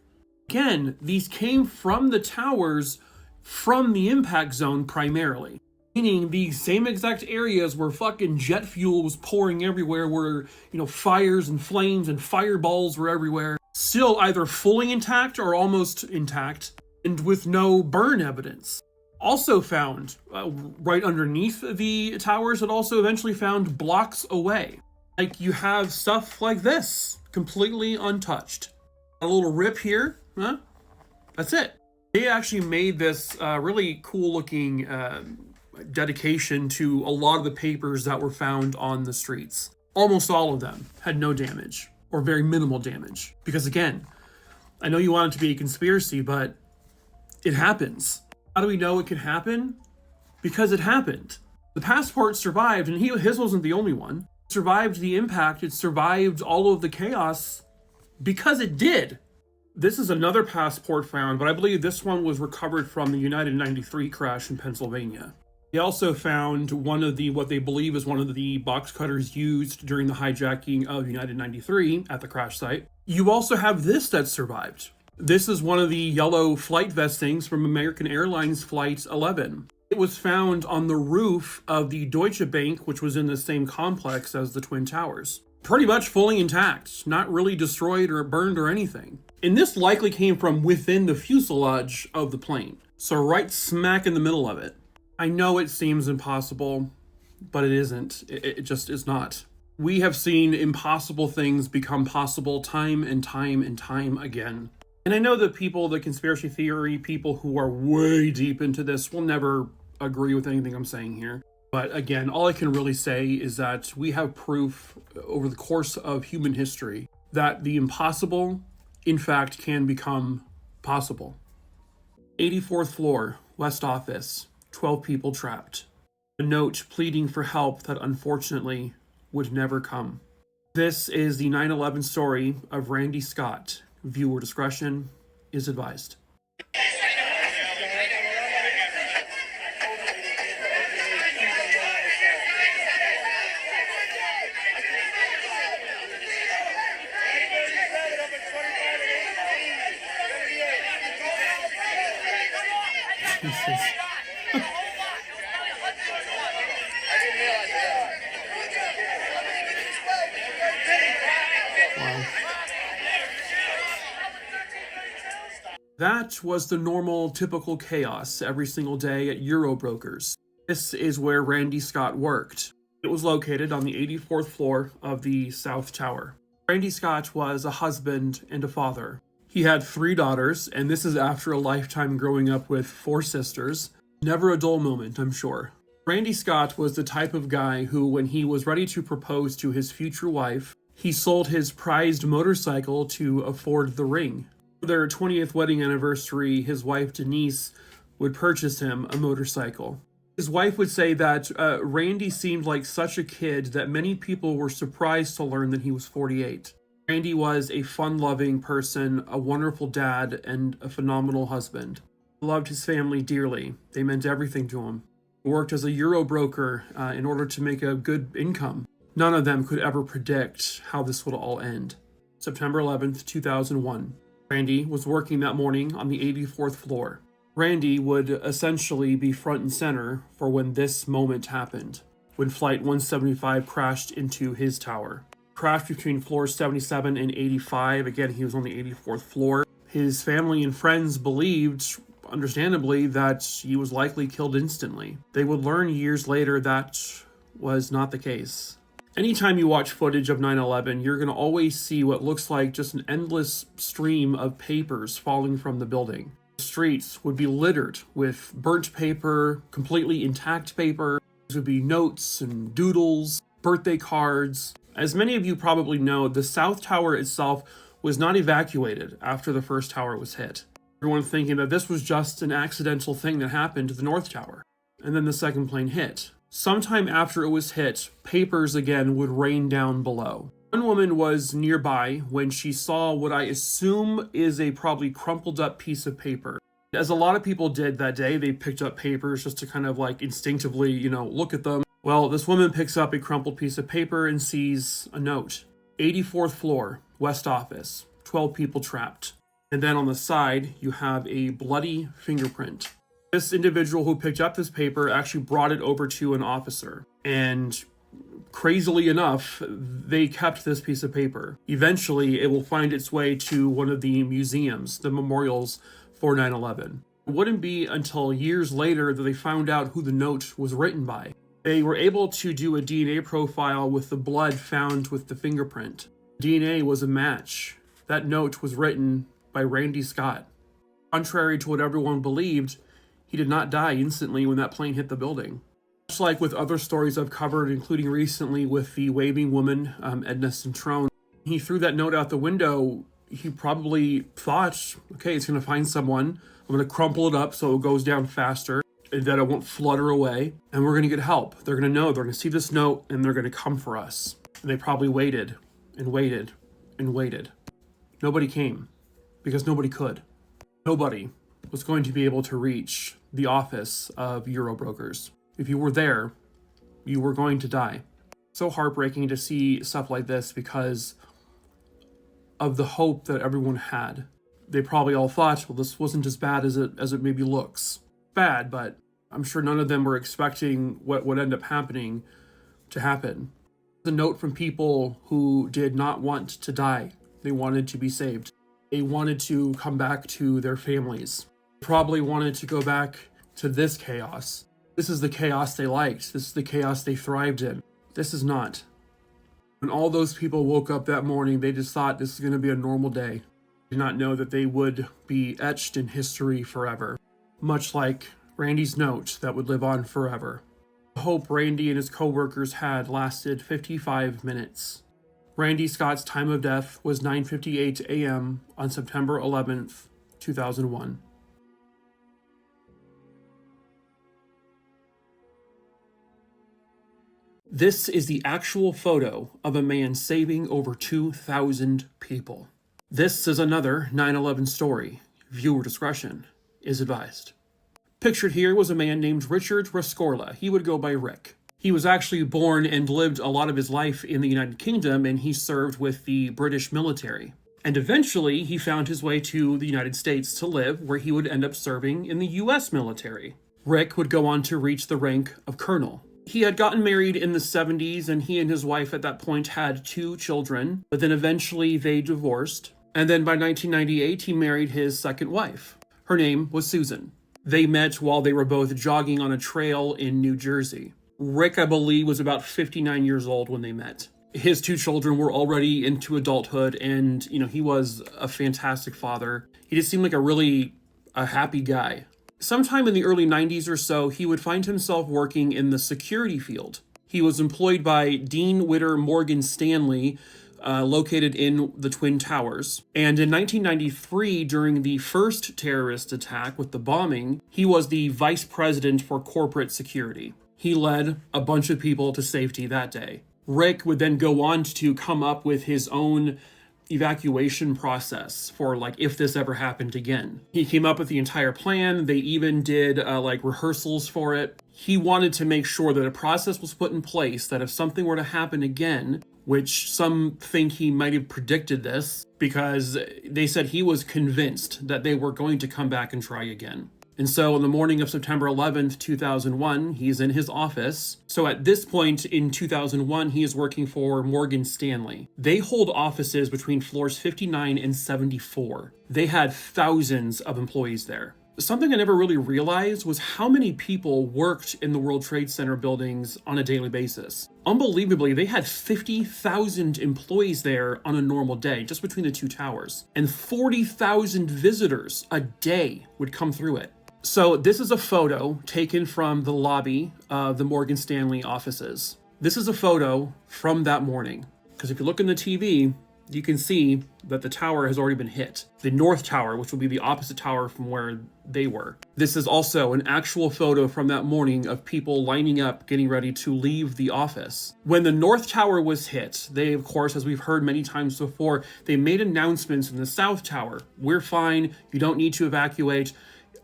Again, these came from the towers from the impact zone primarily, meaning the same exact areas where fucking jet fuel was pouring everywhere, where, fires and flames and fireballs were everywhere, still either fully intact or almost intact, and with no burn evidence. Also found right underneath the towers, it also eventually found blocks away. Like, you have stuff like this, completely untouched. A little rip here, huh? That's it. They actually made this really cool looking dedication to a lot of the papers that were found on the streets. Almost all of them had no damage, or very minimal damage. Because again, I know you want it to be a conspiracy, but it happens. How do we know it can happen? Because it happened. The passport survived, and his wasn't the only one. It survived the impact, it survived all of the chaos, because it did. This is another passport found, but I believe this one was recovered from the United 93 crash in Pennsylvania. They also found one of the, what they believe is one of the box cutters used during the hijacking of United 93 at the crash site. You also have this that survived. This is one of the yellow flight vestings from American Airlines Flight 11. It was found on the roof of the Deutsche Bank, which was in the same complex as the Twin Towers. Pretty much fully intact, not really destroyed or burned or anything. And this likely came from within the fuselage of the plane, so right smack in the middle of it. I know it seems impossible, but it isn't. It just is not. We have seen impossible things become possible time and time and time again. And I know that people, the conspiracy theory people who are way deep into this, will never agree with anything I'm saying here. But again, all I can really say is that we have proof over the course of human history that the impossible, in fact, can become possible. 84th floor, West Office, 12 people trapped. A note pleading for help that unfortunately would never come. This is the 9/11 story of Randy Scott. Viewer discretion is advised. Jesus. Wow. That was the normal, typical chaos every single day at Eurobrokers. This is where Randy Scott worked. It was located on the 84th floor of the South Tower. Randy Scott was a husband and a father. He had 3 daughters, and this is after a lifetime growing up with 4 sisters. Never a dull moment, I'm sure. Randy Scott was the type of guy who, when he was ready to propose to his future wife, he sold his prized motorcycle to afford the ring. For their 20th wedding anniversary, his wife Denise would purchase him a motorcycle. His wife would say that Randy seemed like such a kid that many people were surprised to learn that he was 48. Randy was a fun-loving person, a wonderful dad, and a phenomenal husband. He loved his family dearly. They meant everything to him. He worked as a Euro broker in order to make a good income. None of them could ever predict how this would all end. September 11th, 2001. Randy was working that morning on the 84th floor. Randy would essentially be front and center for when this moment happened, when Flight 175 crashed into his tower. Crashed between floors 77 and 85. Again, he was on the 84th floor. His family and friends believed, understandably, that he was likely killed instantly. They would learn years later that was not the case. Anytime you watch footage of 9/11, you're going to always see what looks like just an endless stream of papers falling from the building. The streets would be littered with burnt paper, completely intact paper. There would be notes and doodles, birthday cards. As many of you probably know, the South Tower itself was not evacuated after the first tower was hit. Everyone thinking that this was just an accidental thing that happened to the North Tower. And then the second plane hit. Sometime after it was hit, papers again would rain down below. One woman was nearby when she saw what I assume is a probably crumpled up piece of paper. As a lot of people did that day, they picked up papers just to kind of like instinctively, look at them. Well, this woman picks up a crumpled piece of paper and sees a note. 84th floor, West Office, 12 people trapped. And then on the side, you have a bloody fingerprint. This individual who picked up this paper actually brought it over to an officer. And crazily enough, they kept this piece of paper. Eventually, it will find its way to one of the museums, the memorials for 9/11. It wouldn't be until years later that they found out who the note was written by. They were able to do a DNA profile with the blood found with the fingerprint. DNA was a match. That note was written by Randy Scott. Contrary to what everyone believed, he did not die instantly when that plane hit the building. Much like with other stories I've covered, including recently with the waving woman, Edna Cintron, he threw that note out the window. He probably thought, okay, it's going to find someone. I'm going to crumple it up so it goes down faster, and that it won't flutter away, and we're going to get help. They're going to know, they're going to see this note, and they're going to come for us. And they probably waited and waited and waited. Nobody came, because nobody could. Nobody was going to be able to reach the office of Eurobrokers. If you were there, you were going to die. So heartbreaking to see stuff like this because of the hope that everyone had. They probably all thought, well, this wasn't as bad as it maybe looks. Bad, but I'm sure none of them were expecting what would end up happening to happen. The note from people who did not want to die. They wanted to be saved. They wanted to come back to their families. Probably wanted to go back to this chaos. This is the chaos they liked. This is the chaos they thrived in. This is not. When all those people woke up that morning, they just thought this is going to be a normal day. They did not know that they would be etched in history forever. Much like Randy's note that would live on forever. The hope Randy and his co-workers had lasted 55 minutes. Randy Scott's time of death was 9:58 a.m. on September 11th, 2001. This is the actual photo of a man saving over 2,000 people. This is another 9/11 story. Viewer discretion is advised. Pictured here was a man named Richard Rescorla. He would go by Rick. He was actually born and lived a lot of his life in the United Kingdom, and he served with the British military. And eventually, he found his way to the United States to live, where he would end up serving in the US military. Rick would go on to reach the rank of colonel. He had gotten married in the 70s, and he and his wife at that point had 2 children, but then eventually they divorced. And then by 1998, he married his second wife. Her name was Susan. They met while they were both jogging on a trail in New Jersey. Rick, I believe, was about 59 years old when they met. His 2 children were already into adulthood, and, he was a fantastic father. He just seemed like a happy guy. Sometime in the early 90s or so, he would find himself working in the security field. He was employed by Dean Witter Morgan Stanley, located in the Twin Towers. And in 1993, during the first terrorist attack with the bombing, he was the vice president for corporate security. He led a bunch of people to safety that day. Rick would then go on to come up with his own evacuation process for if this ever happened again. He came up with the entire plan. They even did rehearsals for it. He wanted to make sure that a process was put in place that if something were to happen again, which some think he might have predicted this because they said he was convinced that they were going to come back and try again. And so on the morning of September 11th, 2001, he's in his office. So at this point in 2001, he is working for Morgan Stanley. They hold offices between floors 59 and 74. They had thousands of employees there. Something I never really realized was how many people worked in the World Trade Center buildings on a daily basis. Unbelievably, they had 50,000 employees there on a normal day, just between the 2 towers. And 40,000 visitors a day would come through it. So this is a photo taken from the lobby of the Morgan Stanley offices. This is a photo from that morning. Because if you look in the TV, you can see that the tower has already been hit. The North Tower, which will be the opposite tower from where they were. This is also an actual photo from that morning of people lining up, getting ready to leave the office. When the North Tower was hit, they, of course, as we've heard many times before, they made announcements in the South Tower. We're fine. You don't need to evacuate.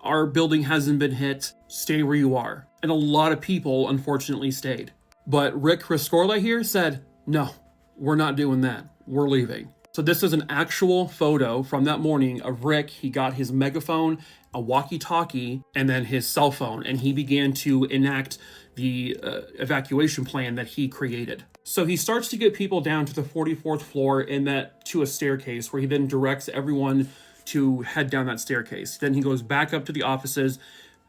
Our building hasn't been hit. Stay where you are. And a lot of people, unfortunately, stayed. But Rick Rescorla here said, no, we're not doing that. We're leaving. So this is an actual photo from that morning of Rick. He got his megaphone, a walkie-talkie, and then his cell phone, and he began to enact the evacuation plan that he created. So he starts to get people down to the 44th floor and to a staircase where he then directs everyone to head down that staircase. Then he goes back up to the offices.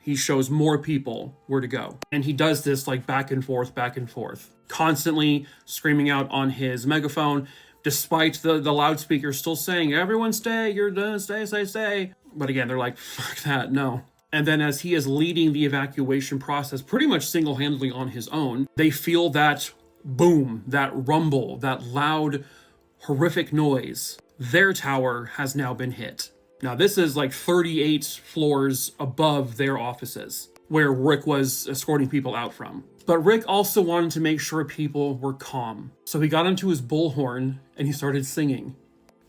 He shows more people where to go. And he does this back and forth, constantly screaming out on his megaphone, despite the loudspeaker still saying, everyone stay, you're done, stay. But again, they're like, fuck that, no. And then as he is leading the evacuation process pretty much single-handedly on his own, they feel that boom, that rumble, that loud, horrific noise. Their tower has now been hit. Now this is 38 floors above their offices, where Rick was escorting people out from. But Rick also wanted to make sure people were calm. So he got onto his bullhorn and he started singing.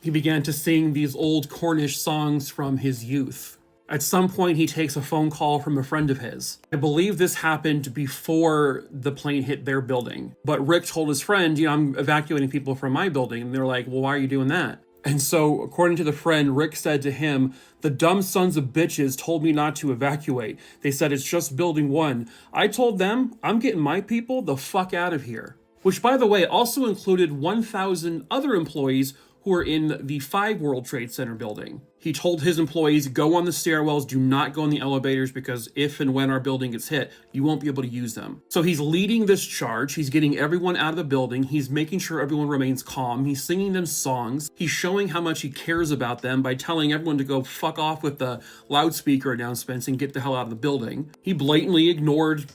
He began to sing these old Cornish songs from his youth. At some point, he takes a phone call from a friend of his. I believe this happened before the plane hit their building. But Rick told his friend, I'm evacuating people from my building. And they're like, well, why are you doing that? And so, according to the friend, Rick said to him, the dumb sons of bitches told me not to evacuate. They said it's just building 1. I told them, I'm getting my people the fuck out of here. Which, by the way, also included 1,000 other employees who were in the 5 World Trade Center building. He told his employees, go on the stairwells, do not go in the elevators, because if and when our building gets hit, you won't be able to use them. So he's leading this charge. He's getting everyone out of the building. He's making sure everyone remains calm. He's singing them songs. He's showing how much he cares about them by telling everyone to go fuck off with the loudspeaker announcements and get the hell out of the building. He blatantly ignored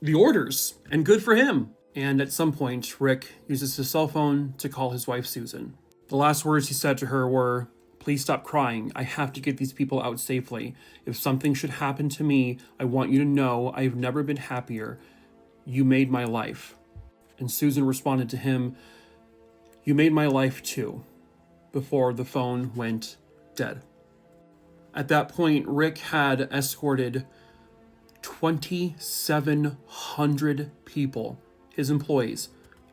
the orders, and good for him. And at some point, Rick uses his cell phone to call his wife, Susan. The last words he said to her were, please stop crying. I have to get these people out safely. If something should happen to me, I want you to know I've never been happier. You made my life. And Susan responded to him, you made my life too, before the phone went dead. At that point, Rick had escorted 2,700 people, his employees,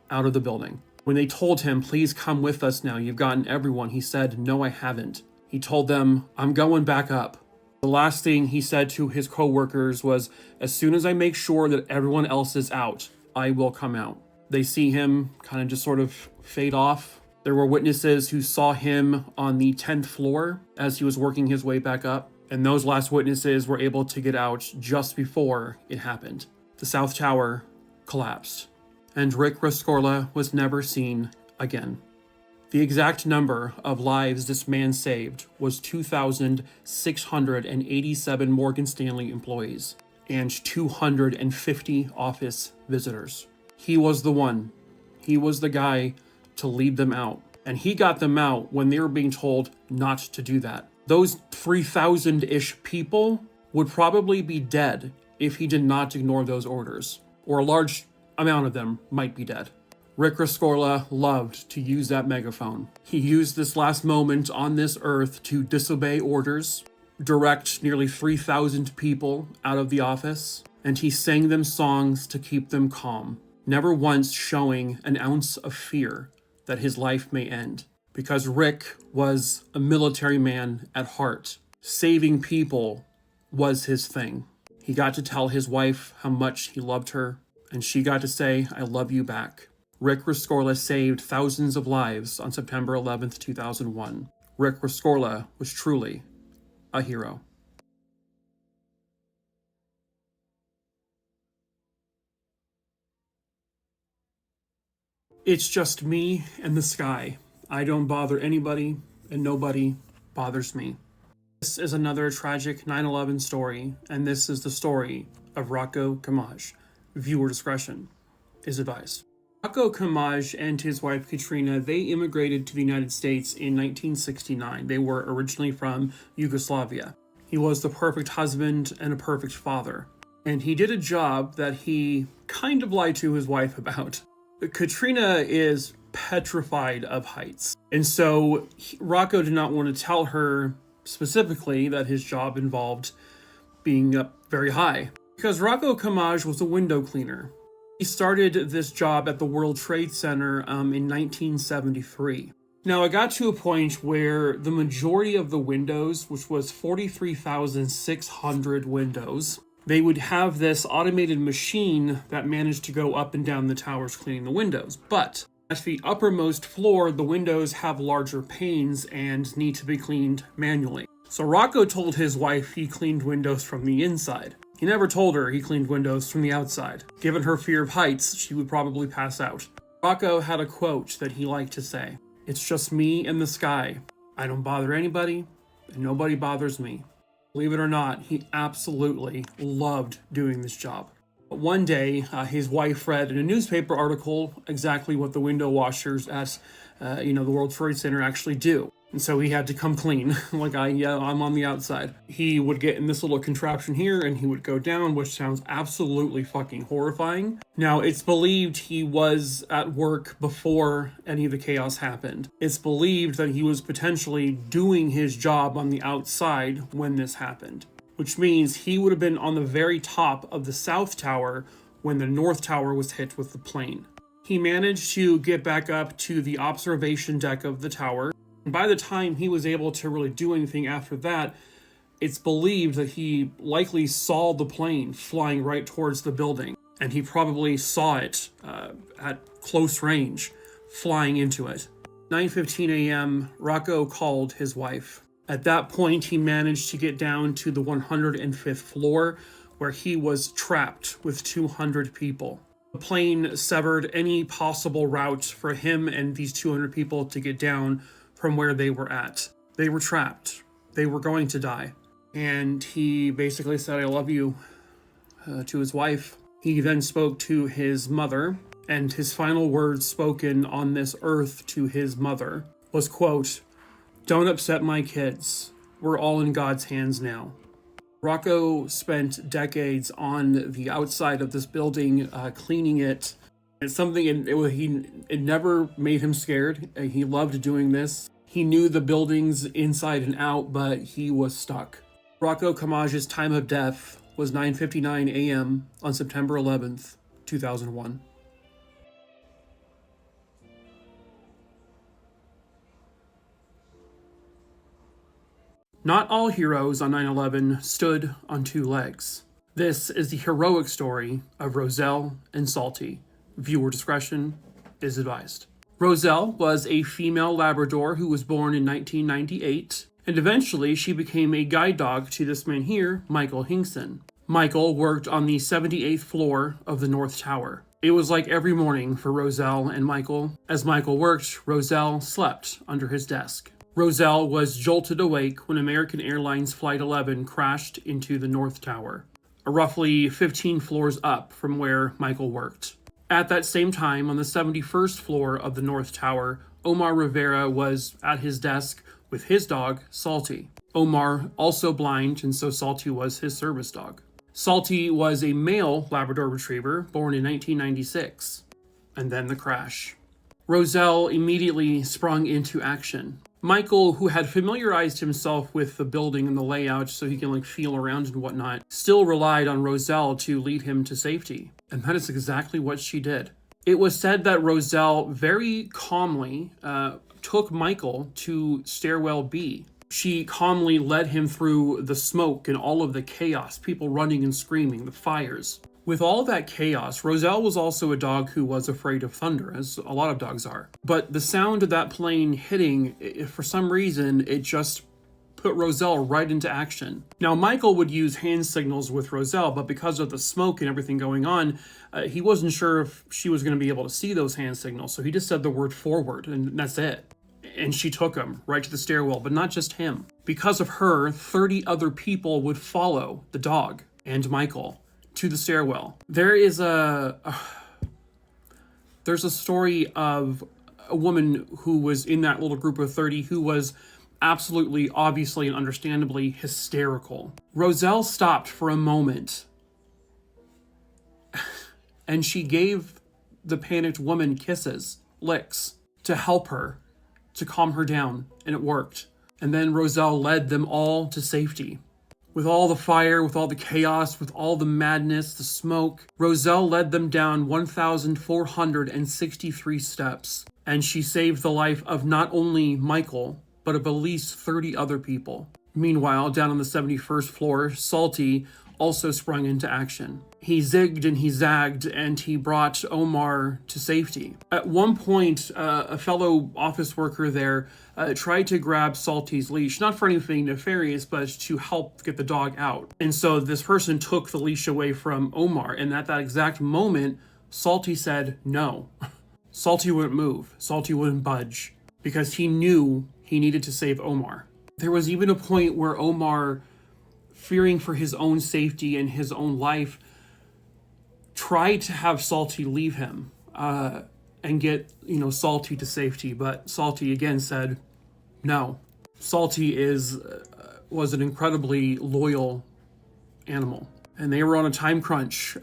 out of the building. When they told him, please come with us now, you've gotten everyone, he said, no, I haven't. He told them, I'm going back up. The last thing he said to his co-workers was, as soon as I make sure that everyone else is out, I will come out. They see him kind of just sort of fade off. There were witnesses who saw him on the 10th floor as he was working his way back up. And those last witnesses were able to get out just before it happened. The South Tower collapsed. And Rick Rescorla was never seen again. The exact number of lives this man saved was 2,687 Morgan Stanley employees and 250 office visitors. He was the one. He was the guy to lead them out. And he got them out when they were being told not to do that. Those 3,000-ish people would probably be dead if he did not ignore those orders, or a large amount of them might be dead. Rick Rescorla loved to use that megaphone. He used this last moment on this earth to disobey orders, direct nearly 3,000 people out of the office, and he sang them songs to keep them calm, never once showing an ounce of fear that his life may end. Because Rick was a military man at heart. Saving people was his thing. He got to tell his wife how much he loved her, and she got to say, I love you back. Rick Rescorla saved thousands of lives on September 11th, 2001. Rick Rescorla was truly a hero. It's just me and the sky. I don't bother anybody, and nobody bothers me. This is another tragic 9/11 story, and this is the story of Roko Camaj. Viewer discretion is advised. Roko Camaj and his wife Katrina, they immigrated to the United States in 1969. They were originally from Yugoslavia. He was the perfect husband and a perfect father. And he did a job that he kind of lied to his wife about. Katrina is petrified of heights. And so Roko did not want to tell her specifically that his job involved being up very high. Because Roko Camaj was a window cleaner. He started this job at the World Trade Center in 1973. Now, it got to a point where the majority of the windows, which was 43,600 windows, they would have this automated machine that managed to go up and down the towers cleaning the windows. But at the uppermost floor, the windows have larger panes and need to be cleaned manually. So Roko told his wife he cleaned windows from the inside. He never told her he cleaned windows from the outside. Given her fear of heights, she would probably pass out. Roko had a quote that he liked to say, "It's just me and the sky. I don't bother anybody, and nobody bothers me." Believe it or not, he absolutely loved doing this job. But one day, his wife read in a newspaper article exactly what the window washers at the World Trade Center actually do. And so he had to come clean. Like, I'm on the outside. He would get in this little contraption here and he would go down, which sounds absolutely fucking horrifying. Now, it's believed he was at work before any of the chaos happened. It's believed that he was potentially doing his job on the outside when this happened, which means he would have been on the very top of the South Tower when the North Tower was hit with the plane. He managed to get back up to the observation deck of the tower. And by the time he was able to really do anything after that, it's believed that he likely saw the plane flying right towards the building. And he probably saw it at close range, flying into it. 9:15 a.m., Roko called his wife. At that point, he managed to get down to the 105th floor, where he was trapped with 200 people. The plane severed any possible route for him and these 200 people to get down from where they were at. They were trapped. They were going to die. And he basically said, "I love you," to his wife. He then spoke to his mother, and his final words spoken on this earth to his mother was, quote, "Don't upset my kids. We're all in God's hands now." Roko spent decades on the outside of this building, cleaning it. It's something, it never made him scared. He loved doing this. He knew the buildings inside and out, but he was stuck. Roko Camaj's time of death was 9:59 a.m. on September 11th, 2001. Not all heroes on 9/11 stood on two legs. This is the heroic story of Roselle and Salty. Viewer discretion is advised. Roselle was a female Labrador who was born in 1998, and eventually she became a guide dog to this man here, Mychal Hinkson. Mychal worked on the 78th floor of the North Tower. It was like every morning for Roselle and Mychal. As Mychal worked, Roselle slept under his desk. Roselle was jolted awake when American Airlines Flight 11 crashed into the North Tower, roughly 15 floors up from where Mychal worked. At that same time, on the 71st floor of the North Tower, Omar Rivera was at his desk with his dog, Salty. Omar, also blind, and so Salty was his service dog. Salty was a male Labrador Retriever, born in 1996. And then the crash. Roselle immediately sprung into action. Mychal, who had familiarized himself with the building and the layout so he can feel around and whatnot, still relied on Roselle to lead him to safety. And that is exactly what she did. It was said that Roselle very calmly took Mychal to Stairwell B. She calmly led him through the smoke and all of the chaos, people running and screaming, the fires. With all that chaos, Roselle was also a dog who was afraid of thunder, as a lot of dogs are. But the sound of that plane hitting, for some reason, it just put Roselle right into action. Now, Mychal would use hand signals with Roselle, but because of the smoke and everything going on, he wasn't sure if she was going to be able to see those hand signals, so he just said the word forward, and that's it. And she took him right to the stairwell, but not just him. Because of her, 30 other people would follow the dog and Mychal to the stairwell. There's a story of a woman who was in that little group of 30 who was absolutely, obviously, and understandably hysterical. Roselle stopped for a moment and she gave the panicked woman kisses, licks, to help her, to calm her down, and it worked. And then Roselle led them all to safety. With all the fire, with all the chaos, with all the madness, the smoke, Roselle led them down 1,463 steps, and she saved the life of not only Mychal, but of at least 30 other people. Meanwhile, down on the 71st floor, Salty also sprung into action. He zigged and he zagged, and he brought Omar to safety. At one point, a fellow office worker there tried to grab Salty's leash, not for anything nefarious, but to help get the dog out. And so this person took the leash away from Omar, and at that exact moment, Salty said no. Salty wouldn't move. Salty wouldn't budge, because he knew he needed to save Omar. There was even a point where Omar, fearing for his own safety and his own life, tried to have Salty leave him and get, Salty to safety. But Salty again said, No. Salty was an incredibly loyal animal. And they were on a time crunch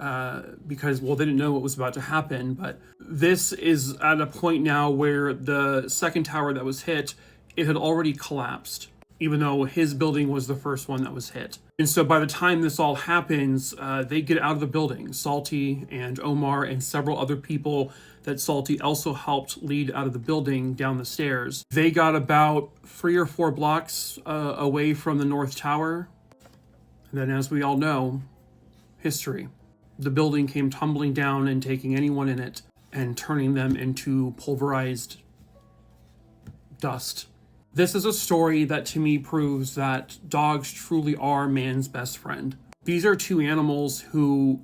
because, well, they didn't know what was about to happen. But this is at a point now where the second tower that was hit, it had already collapsed, even though his building was the first one that was hit. And so by the time this all happens, they get out of the building. Salty and Omar and several other people that Salty also helped lead out of the building down the stairs. They got about 3 or 4 blocks away from the North Tower. And then, as we all know, history. The building came tumbling down and taking anyone in it and turning them into pulverized dust. This is a story that to me proves that dogs truly are man's best friend. These are 2 animals who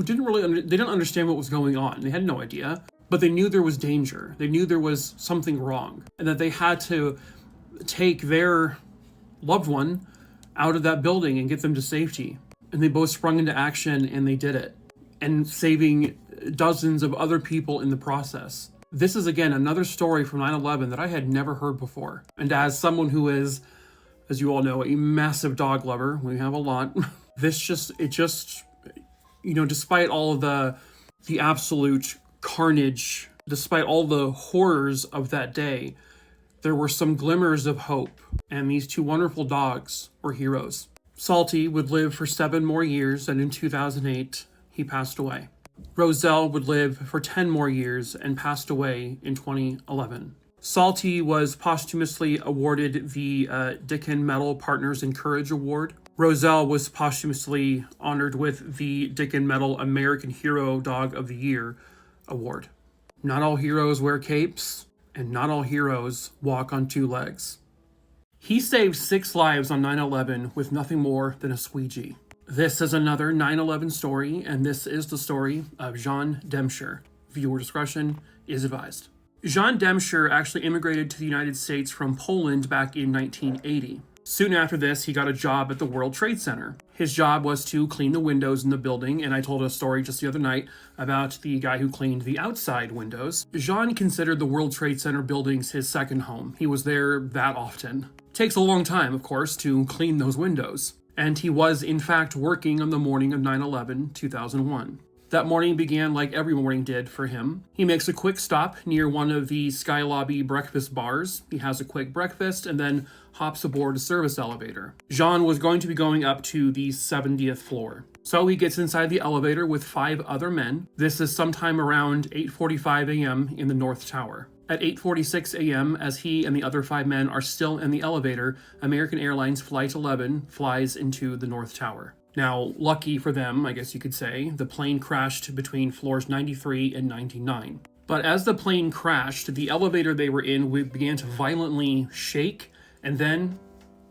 didn't really they didn't understand what was going on. They had no idea, but they knew there was danger. They knew there was something wrong and that they had to take their loved one out of that building and get them to safety. And they both sprung into action and they did it, and saving dozens of other people in the process. This is, again, another story from 9/11 that I had never heard before. And as someone who is, as you all know, a massive dog lover, we have a lot, despite all of the absolute carnage, despite all the horrors of that day, there were some glimmers of hope, and these 2 wonderful dogs were heroes. Salty would live for 7 more years, and in 2008, he passed away. Roselle would live for 10 more years and passed away in 2011. Salty was posthumously awarded the Dickin Medal Partners in Courage Award. Roselle was posthumously honored with the Dickin Medal American Hero Dog of the Year Award. Not all heroes wear capes, and not all heroes walk on 2 legs. He saved 6 lives on 9/11 with nothing more than a squeegee. This is another 9/11 story, and this is the story of Jean Demscher. Viewer discretion is advised. Jean Demscher actually immigrated to the United States from Poland back in 1980. Soon after this, he got a job at the World Trade Center. His job was to clean the windows in the building, and I told a story just the other night about the guy who cleaned the outside windows. Jean considered the World Trade Center buildings his second home. He was there that often. Takes a long time, of course, to clean those windows. And he was, in fact, working on the morning of 9/11, 2001. That morning began like every morning did for him. He makes a quick stop near one of the Sky Lobby breakfast bars. He has a quick breakfast and then hops aboard a service elevator. Jean was going to be going up to the 70th floor. So he gets inside the elevator with 5 other men. This is sometime around 8:45 a.m. in the North Tower. At 8:46 a.m., as he and the other 5 men are still in the elevator, American Airlines Flight 11 flies into the North Tower. Now, lucky for them, I guess you could say, the plane crashed between floors 93 and 99. But as the plane crashed, the elevator they were in began to violently shake, and then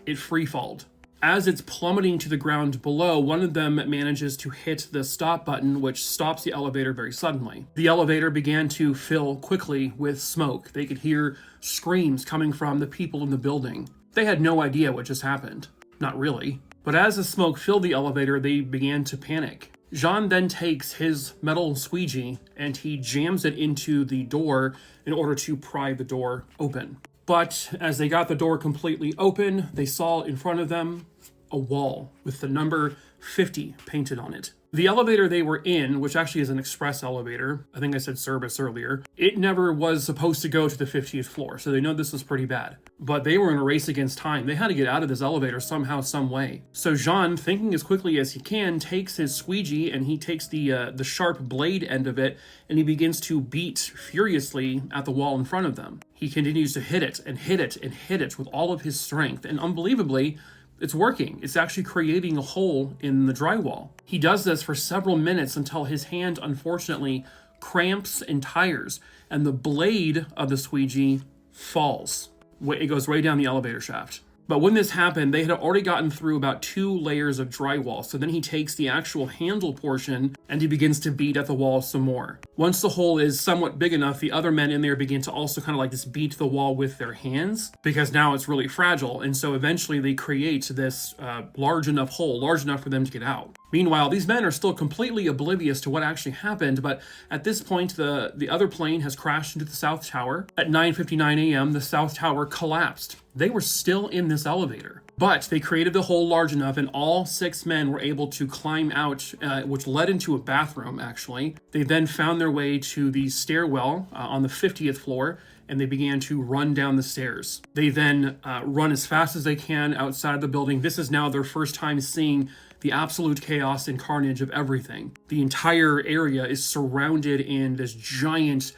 it free-falled. As it's plummeting to the ground below, one of them manages to hit the stop button, which stops the elevator very suddenly. The elevator began to fill quickly with smoke. They could hear screams coming from the people in the building. They had no idea what just happened. Not really. But as the smoke filled the elevator, they began to panic. Jean then takes his metal squeegee and he jams it into the door in order to pry the door open. But as they got the door completely open, they saw in front of them a wall with the number 50 painted on it. The elevator they were in, which actually is an express elevator, I think I said service earlier, it never was supposed to go to the 50th floor, so they know this was pretty bad. But they were in a race against time. They had to get out of this elevator somehow, some way. So Jean, thinking as quickly as he can, takes his squeegee and he takes the sharp blade end of it and he begins to beat furiously at the wall in front of them. He continues to hit it and hit it and hit it with all of his strength, and unbelievably, it's working. It's actually creating a hole in the drywall. He does this for several minutes until his hand, unfortunately, cramps and tires, and the blade of the squeegee falls. It goes right down the elevator shaft. But when this happened, they had already gotten through about 2 layers of drywall, so then he takes the actual handle portion and he begins to beat at the wall some more. Once the hole is somewhat big enough, the other men in there begin to also kind of like just beat the wall with their hands, because now it's really fragile. And so eventually they create this large enough hole, large enough for them to get out. Meanwhile, these men are still completely oblivious to what actually happened, but at this point, the other plane has crashed into the South Tower. At 9:59 a.m., the South Tower collapsed. They were still in this elevator, but they created the hole large enough, and all 6 men were able to climb out, which led into a bathroom, actually. They then found their way to the stairwell on the 50th floor, and they began to run down the stairs. They then run as fast as they can outside the building. This is now their first time seeing the absolute chaos and carnage of everything. The entire area is surrounded in this giant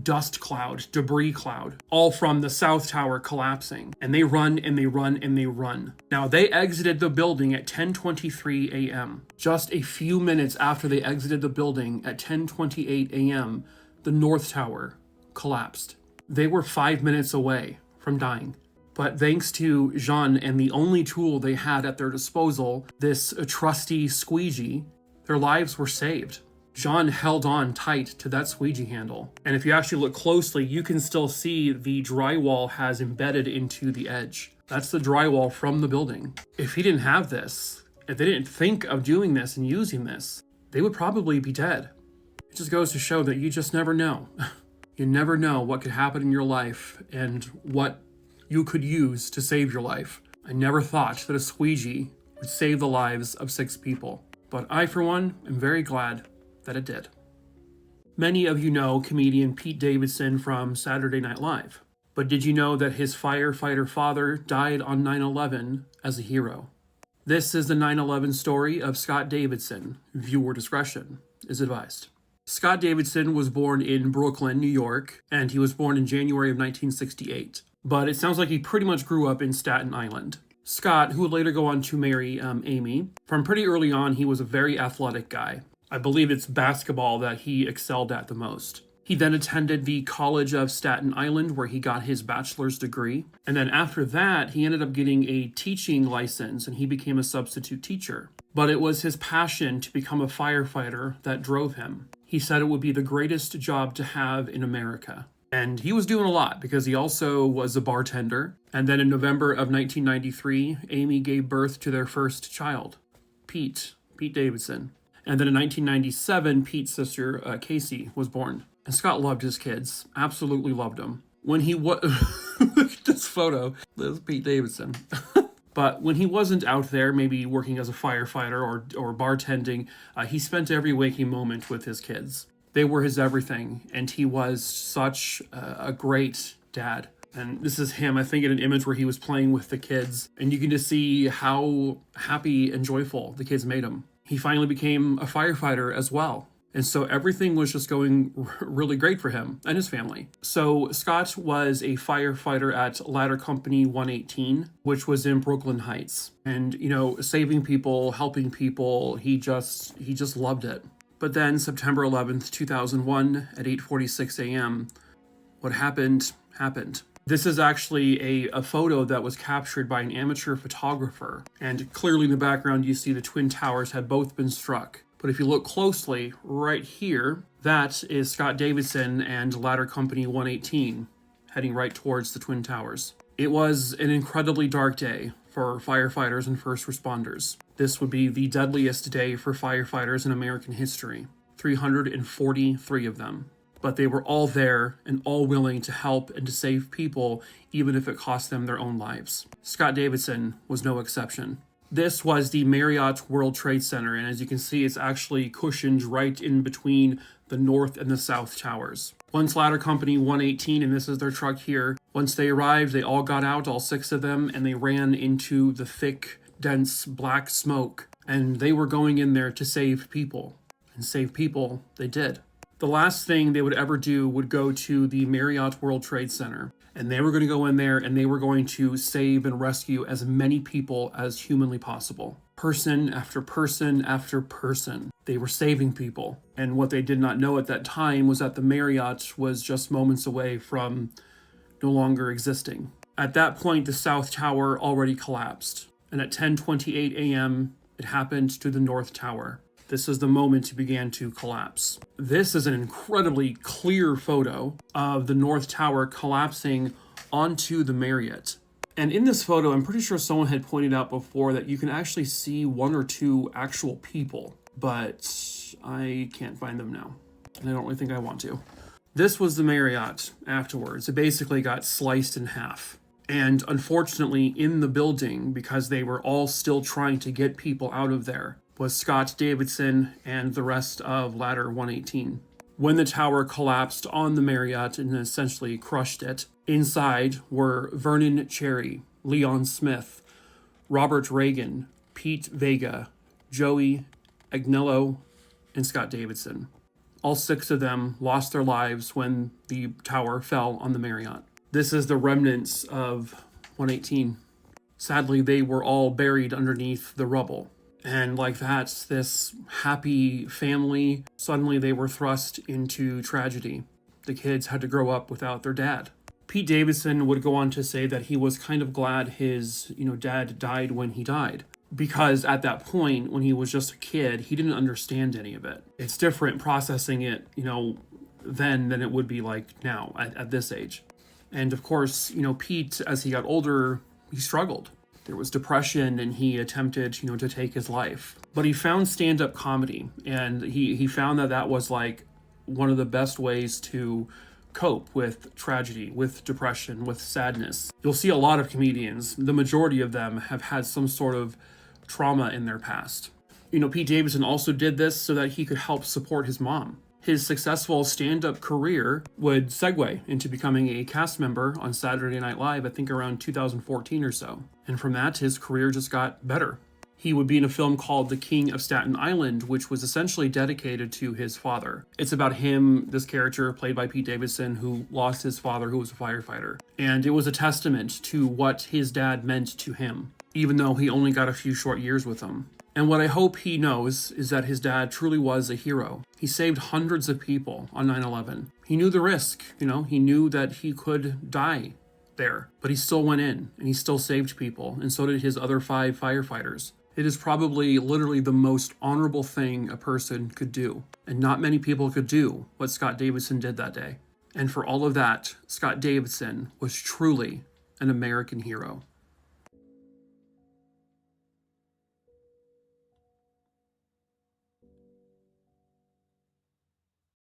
dust cloud, debris cloud, all from the South Tower collapsing. And they run and they run and they run. Now, they exited the building at 10:23 a.m. Just a few minutes after they exited the building at 10:28 a.m., the North Tower collapsed. They were 5 minutes away from dying. But thanks to Jean and the only tool they had at their disposal, this trusty squeegee, their lives were saved. Jean held on tight to that squeegee handle. And if you actually look closely, you can still see the drywall has embedded into the edge. That's the drywall from the building. If he didn't have this, if they didn't think of doing this and using this, they would probably be dead. It just goes to show that you just never know. You never know what could happen in your life and what you could use to save your life. I never thought that a squeegee would save the lives of 6 people, but I, for one, am very glad that it did. Many of you know comedian Pete Davidson from Saturday Night Live, but did you know that his firefighter father died on 9/11 as a hero? This is the 9/11 story of Scott Davidson. Viewer discretion is advised. Scott Davidson was born in Brooklyn, New York, and he was born in January of 1968. But it sounds like he pretty much grew up in Staten Island. Scott, who would later go on to marry Amy, from pretty early on, he was a very athletic guy. I believe it's basketball that he excelled at the most. He then attended the College of Staten Island, where he got his bachelor's degree. And then after that, he ended up getting a teaching license, and he became a substitute teacher. But it was his passion to become a firefighter that drove him. He said it would be the greatest job to have in America. And he was doing a lot because he also was a bartender. And then in November of 1993, Amy gave birth to their first child, Pete Davidson. And then in 1997, Pete's sister, Casey, was born. And Scott loved his kids, absolutely loved them. When he look at this photo, there's Pete Davidson. But when he wasn't out there, maybe working as a firefighter or bartending, he spent every waking moment with his kids. They were his everything, and he was such a great dad. And this is him, I think, in an image where he was playing with the kids, and you can just see how happy and joyful the kids made him. He finally became a firefighter as well. And so everything was just going really great for him and his family. So Scott was a firefighter at Ladder Company 118, which was in Brooklyn Heights. And, you know, saving people, helping people, he just loved it. But then September 11th, 2001 at 8:46 a.m., what happened. This is actually a photo that was captured by an amateur photographer. And clearly in the background, you see the Twin Towers had both been struck. But if you look closely, right here, that is Scott Davidson and Ladder Company 118, heading right towards the Twin Towers. It was an incredibly dark day for firefighters and first responders. This would be the deadliest day for firefighters in American history. 343 of them. But they were all there and all willing to help and to save people, even if it cost them their own lives. Scott Davidson was no exception. This was the Marriott World Trade Center, and as you can see, it's actually cushioned right in between the North and the South Towers. Once Ladder Company 118, and this is their truck here, once they arrived, they all got out, all 6 of them, and they ran into the thick, dense black smoke, and they were going in there to save people. And save people they did. The last thing they would ever do would go to the Marriott World Trade Center. And they were going to go in there and they were going to save and rescue as many people as humanly possible. Person after person after person. They were saving people. And what they did not know at that time was that the Marriott was just moments away from no longer existing. At that point, the South Tower already collapsed. And at 10:28 a.m., it happened to the North Tower. This is the moment it began to collapse. This is an incredibly clear photo of the North Tower collapsing onto the Marriott. And in this photo, I'm pretty sure someone had pointed out before that you can actually see one or two actual people, but I can't find them now. And I don't really think I want to. This was the Marriott afterwards. It basically got sliced in half. And unfortunately, in the building, because they were all still trying to get people out of there, was Scott Davidson and the rest of Ladder 118. When the tower collapsed on the Marriott and essentially crushed it, inside were Vernon Cherry, Leon Smith, Robert Reagan, Pete Vega, Joey Agnello, and Scott Davidson. All 6 of them lost their lives when the tower fell on the Marriott. This is the remnants of 118. Sadly, they were all buried underneath the rubble. And like that, this happy family, suddenly they were thrust into tragedy. The kids had to grow up without their dad. Pete Davidson would go on to say that he was kind of glad his, dad died when he died. Because at that point, when he was just a kid, he didn't understand any of it. It's different processing it, then than it would be like now at this age. And of course, Pete, as he got older, he struggled. There was depression and he attempted, to take his life. But he found stand-up comedy, and he found that was like one of the best ways to cope with tragedy, with depression, with sadness. You'll see a lot of comedians, the majority of them have had some sort of trauma in their past. Pete Davidson also did this so that he could help support his mom. His successful stand-up career would segue into becoming a cast member on Saturday Night Live, I think around 2014 or so. And from that, his career just got better. He would be in a film called The King of Staten Island, which was essentially dedicated to his father. It's about him, this character played by Pete Davidson, who lost his father, who was a firefighter. And it was a testament to what his dad meant to him, even though he only got a few short years with him. And what I hope he knows is that his dad truly was a hero. He saved hundreds of people on 9/11. He knew the risk, he knew that he could die there, but he still went in and he still saved people, and so did his other 5 firefighters. It is probably literally the most honorable thing a person could do, and not many people could do what Scott Davidson did that day. And for all of that, Scott Davidson was truly an American hero.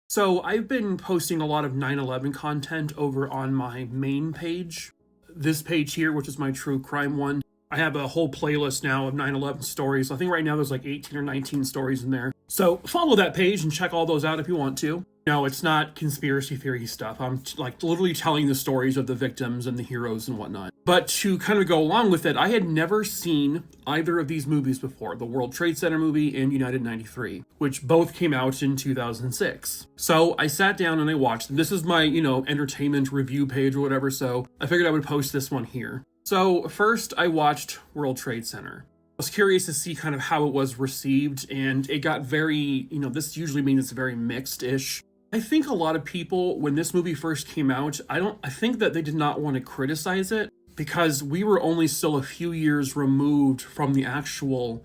So I've been posting a lot of 9/11 content over on my main page. This page here, which is my true crime one, I have a whole playlist now of 9/11 stories. I think right now there's like 18 or 19 stories in there. So follow that page and check all those out if you want to. No, it's not conspiracy theory stuff. I'm literally telling the stories of the victims and the heroes and whatnot. But to kind of go along with it, I had never seen either of these movies before. The World Trade Center movie and United 93, which both came out in 2006. So I sat down and I watched them. This is my, entertainment review page or whatever. So I figured I would post this one here. So first I watched World Trade Center. I was curious to see kind of how it was received, and it got very, this usually means it's very mixed-ish. I think a lot of people, when this movie first came out, I think that they did not want to criticize it because we were only still a few years removed from the actual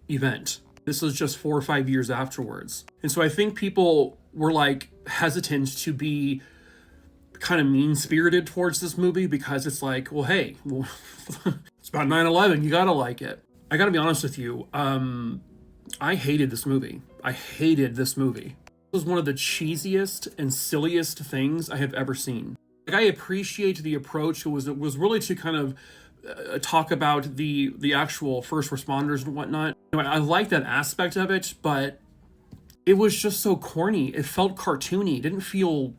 event. This was just 4 or 5 years afterwards. And so I think people were hesitant to be kind of mean-spirited towards this movie because it's like, well, hey, it's about 9/11, you gotta like it. I gotta be honest with you, I hated this movie. It was one of the cheesiest and silliest things I have ever seen. I appreciate the approach. It was really to kind of talk about the actual first responders and whatnot. I like that aspect of it, but it was just so corny. It felt cartoony. It didn't feel...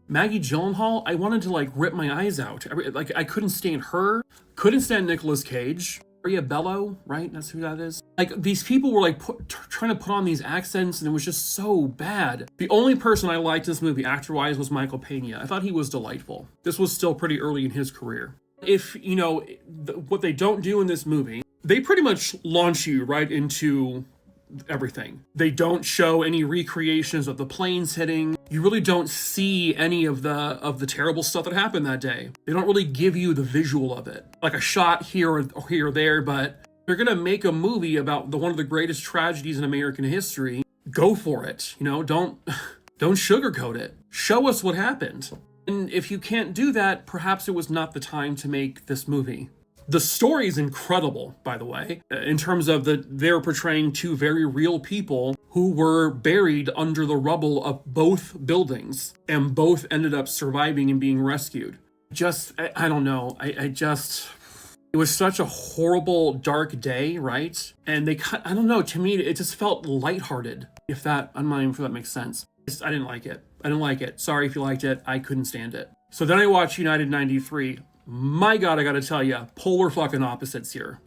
Maggie Gyllenhaal, I wanted to rip my eyes out. I couldn't stand her. Couldn't stand Nicolas Cage. Maria Bello, right? That's who that is. These people were trying to put on these accents, and it was just so bad. The only person I liked in this movie actor-wise was Michael Pena. I thought he was delightful. This was still pretty early in his career. If, what they don't do in this movie, they pretty much launch you right into everything. They don't show any recreations of the planes hitting. You really don't see any of the terrible stuff that happened that day. They don't really give you the visual of it. Like a shot here or there, but They're going to make a movie about one of the greatest tragedies in American history. Go for it. Don't sugarcoat it. Show us what happened. And if you can't do that, perhaps it was not the time to make this movie. The story is incredible, by the way, in terms of they're portraying two very real people who were buried under the rubble of both buildings, and both ended up surviving and being rescued. I don't know. It was such a horrible, dark day, right? And I don't know, to me, it just felt lighthearted, I'm not even sure that makes sense. I didn't like it. Sorry if you liked it. I couldn't stand it. So then I watched United 93. My God, I gotta tell you, polar fucking opposites here.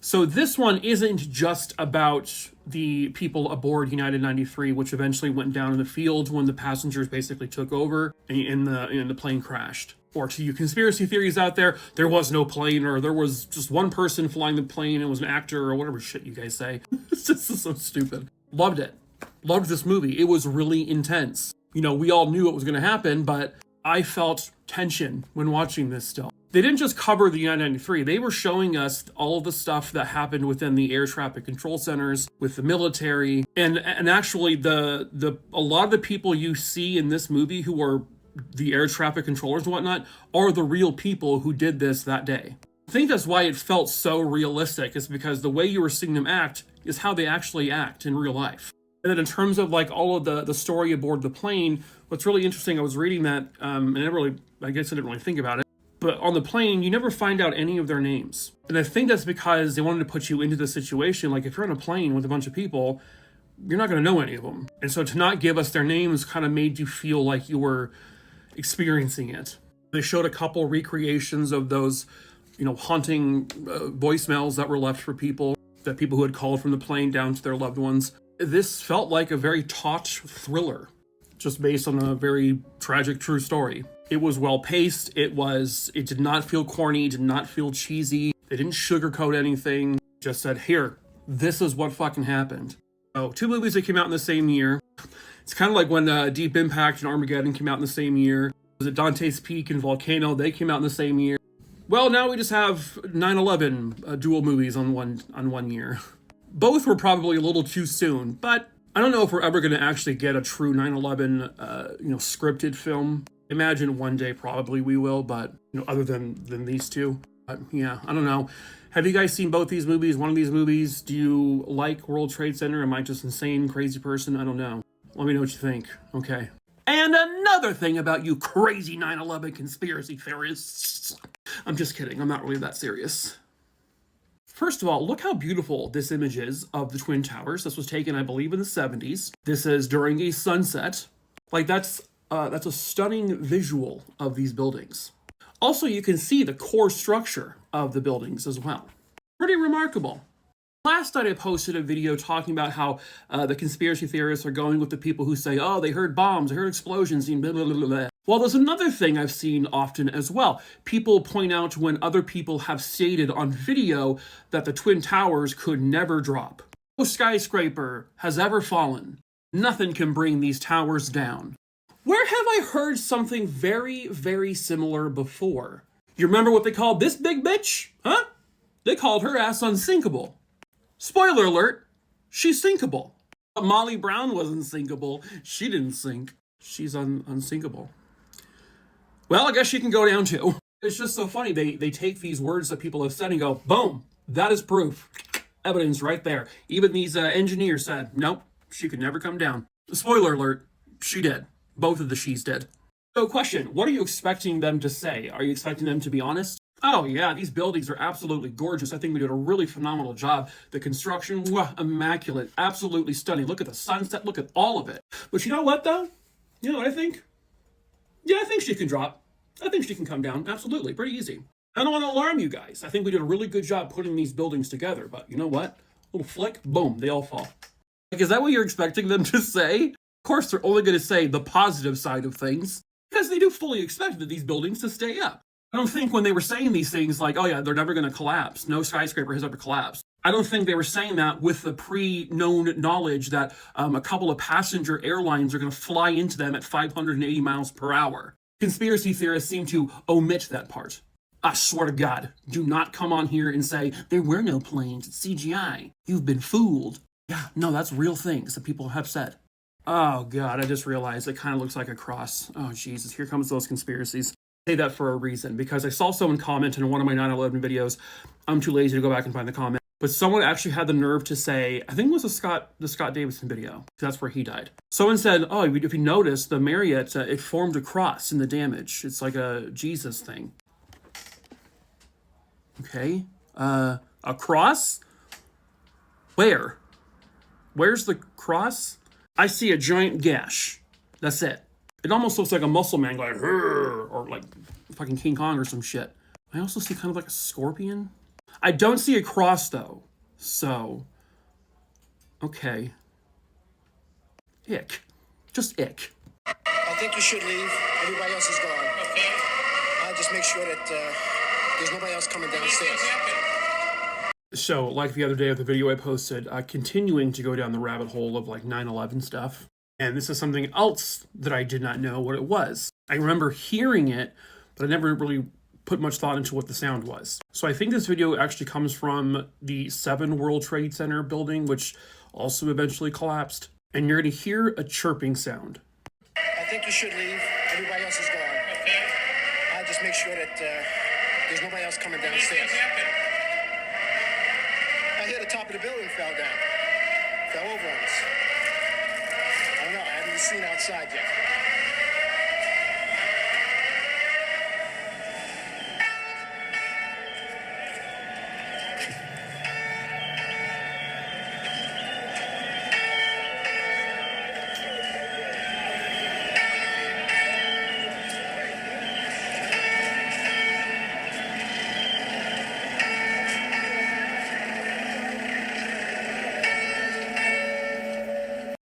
So this one isn't just about the people aboard United 93, which eventually went down in the field when the passengers basically took over and the plane crashed. Or to you conspiracy theories out there was no plane, or there was just one person flying the plane, it was an actor, or whatever shit you guys say. It's just so stupid. Loved it. Loved this movie. It was really intense. We all knew what was going to happen, but I felt tension when watching this still. They didn't just cover the United 93. They were showing us all of the stuff that happened within the air traffic control centers, with the military, and actually a lot of the people you see in this movie who are the air traffic controllers and whatnot are the real people who did this that day. I think that's why it felt so realistic, is because the way you were seeing them act is how they actually act in real life. And then in terms of all of the story aboard the plane, what's really interesting, I was reading that, and I guess I didn't really think about it, but on the plane, you never find out any of their names. And I think that's because they wanted to put you into the situation. Like, if you're on a plane with a bunch of people, you're not going to know any of them. And so to not give us their names kind of made you feel like you were experiencing it. They showed a couple recreations of those, haunting voicemails that were left for people who had called from the plane down to their loved ones. This felt like a very taut thriller, just based on a very tragic true story. It was well paced. It did not feel corny, did not feel cheesy. They didn't sugarcoat anything. Just said, here, this is what fucking happened. Oh, two movies that came out in the same year. It's kind of like when Deep Impact and Armageddon came out in the same year. Was it Dante's Peak and Volcano? They came out in the same year. Well, now we just have 9/11 dual movies on one year. Both were probably a little too soon, but I don't know if we're ever going to actually get a true 9/11 scripted film. Imagine one day probably we will, but other than these two. But yeah, I don't know. Have you guys seen both these movies? One of these movies? Do you like World Trade Center? Am I just insane, crazy person? I don't know. Let me know what you think. Okay. And another thing about you crazy 9/11 conspiracy theorists. I'm just kidding. I'm not really that serious. First of all, look how beautiful this image is of the Twin Towers. This was taken, I believe, in the 70s. This is during a sunset. That's a stunning visual of these buildings. Also, you can see the core structure of the buildings as well. Pretty remarkable. Last night I posted a video talking about how the conspiracy theorists are going with the people who say, oh, they heard bombs, they heard explosions, and blah, blah, blah, blah. Well, there's another thing I've seen often as well. People point out when other people have stated on video that the Twin Towers could never drop. No skyscraper has ever fallen. Nothing can bring these towers down. Where have I heard something very, very similar before? You remember what they called this big bitch? Huh? They called her ass unsinkable. Spoiler alert, she's sinkable. But Molly Brown wasn't sinkable. She didn't sink. She's unsinkable. Well, I guess she can go down too. It's just so funny. They take these words that people have said and go, boom, that is proof. Evidence right there. Even these engineers said, nope, she could never come down. Spoiler alert, she did. Both of the she's did. So question, what are you expecting them to say? Are you expecting them to be honest? Oh yeah, these buildings are absolutely gorgeous. I think we did a really phenomenal job. The construction, immaculate, absolutely stunning. Look at the sunset, look at all of it. But you know what though? You know what I think? Yeah, I think she can drop. I think she can come down, absolutely, pretty easy. I don't want to alarm you guys. I think we did a really good job putting these buildings together, but you know what? Little flick, boom, they all fall. Like, is that what you're expecting them to say? Of course, they're only going to say the positive side of things, because they do fully expect these buildings to stay up. I don't think when they were saying these things like, oh yeah, they're never going to collapse. No skyscraper has ever collapsed. I don't think they were saying that with the pre-known knowledge that a couple of passenger airlines are going to fly into them at 580 miles per hour. Conspiracy theorists seem to omit that part. I swear to God, do not come on here and say, there were no planes, it's CGI. You've been fooled. Yeah, no, that's real things that people have said. Oh God, I just realized it kind of looks like a cross. Oh Jesus, here comes those conspiracies. I say that for a reason, because I saw someone comment in one of my 9/11 videos. I'm too lazy to go back and find the comment. But someone actually had the nerve to say, I think it was the Scott Davidson video. That's where he died. Someone said, oh, if you notice, the Marriott, it formed a cross in the damage. It's like a Jesus thing. Okay. A cross? Where? Where's the cross? I see a giant gash. That's it. It almost looks like a muscle man going, or like fucking King Kong or some shit. I also see kind of like a scorpion. I don't see a cross though. So, okay. Ick. Just ick. I think you should leave. Everybody else is gone. Okay. I'll just make sure that there's nobody else coming downstairs. So, like the other day of the video I posted, continuing to go down the rabbit hole of like 9/11 stuff. And this is something else that I did not know what it was. I remember hearing it, but I never really put much thought into what the sound was. So I think this video actually comes from the 7 World Trade Center building, which also eventually collapsed. And you're going to hear a chirping sound. I think you should leave. Everybody else is gone. Okay. I'll just make sure that there's nobody else coming downstairs. I hear the top of the building fell down. Fell over on us. I don't know. I haven't been seen outside yet.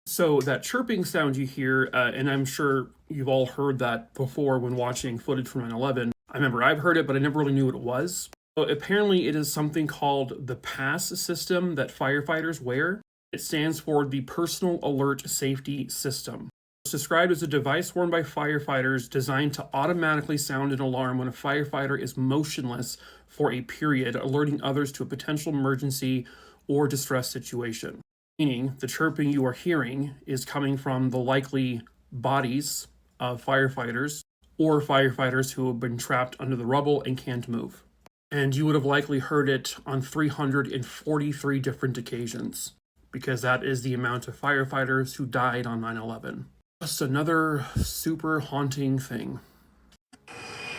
So that chirping sound you hear, and I'm sure you've all heard that before when watching footage from 9/11. I remember I've heard it, but I never really knew what it was. So apparently it is something called the PASS system that firefighters wear. It stands for the Personal Alert Safety System. It's described as a device worn by firefighters designed to automatically sound an alarm when a firefighter is motionless for a period, alerting others to a potential emergency or distress situation. Meaning, the chirping you are hearing is coming from the likely bodies of firefighters or firefighters who have been trapped under the rubble and can't move. And you would have likely heard it on 343 different occasions, because that is the amount of firefighters who died on 9/11. Just another super haunting thing.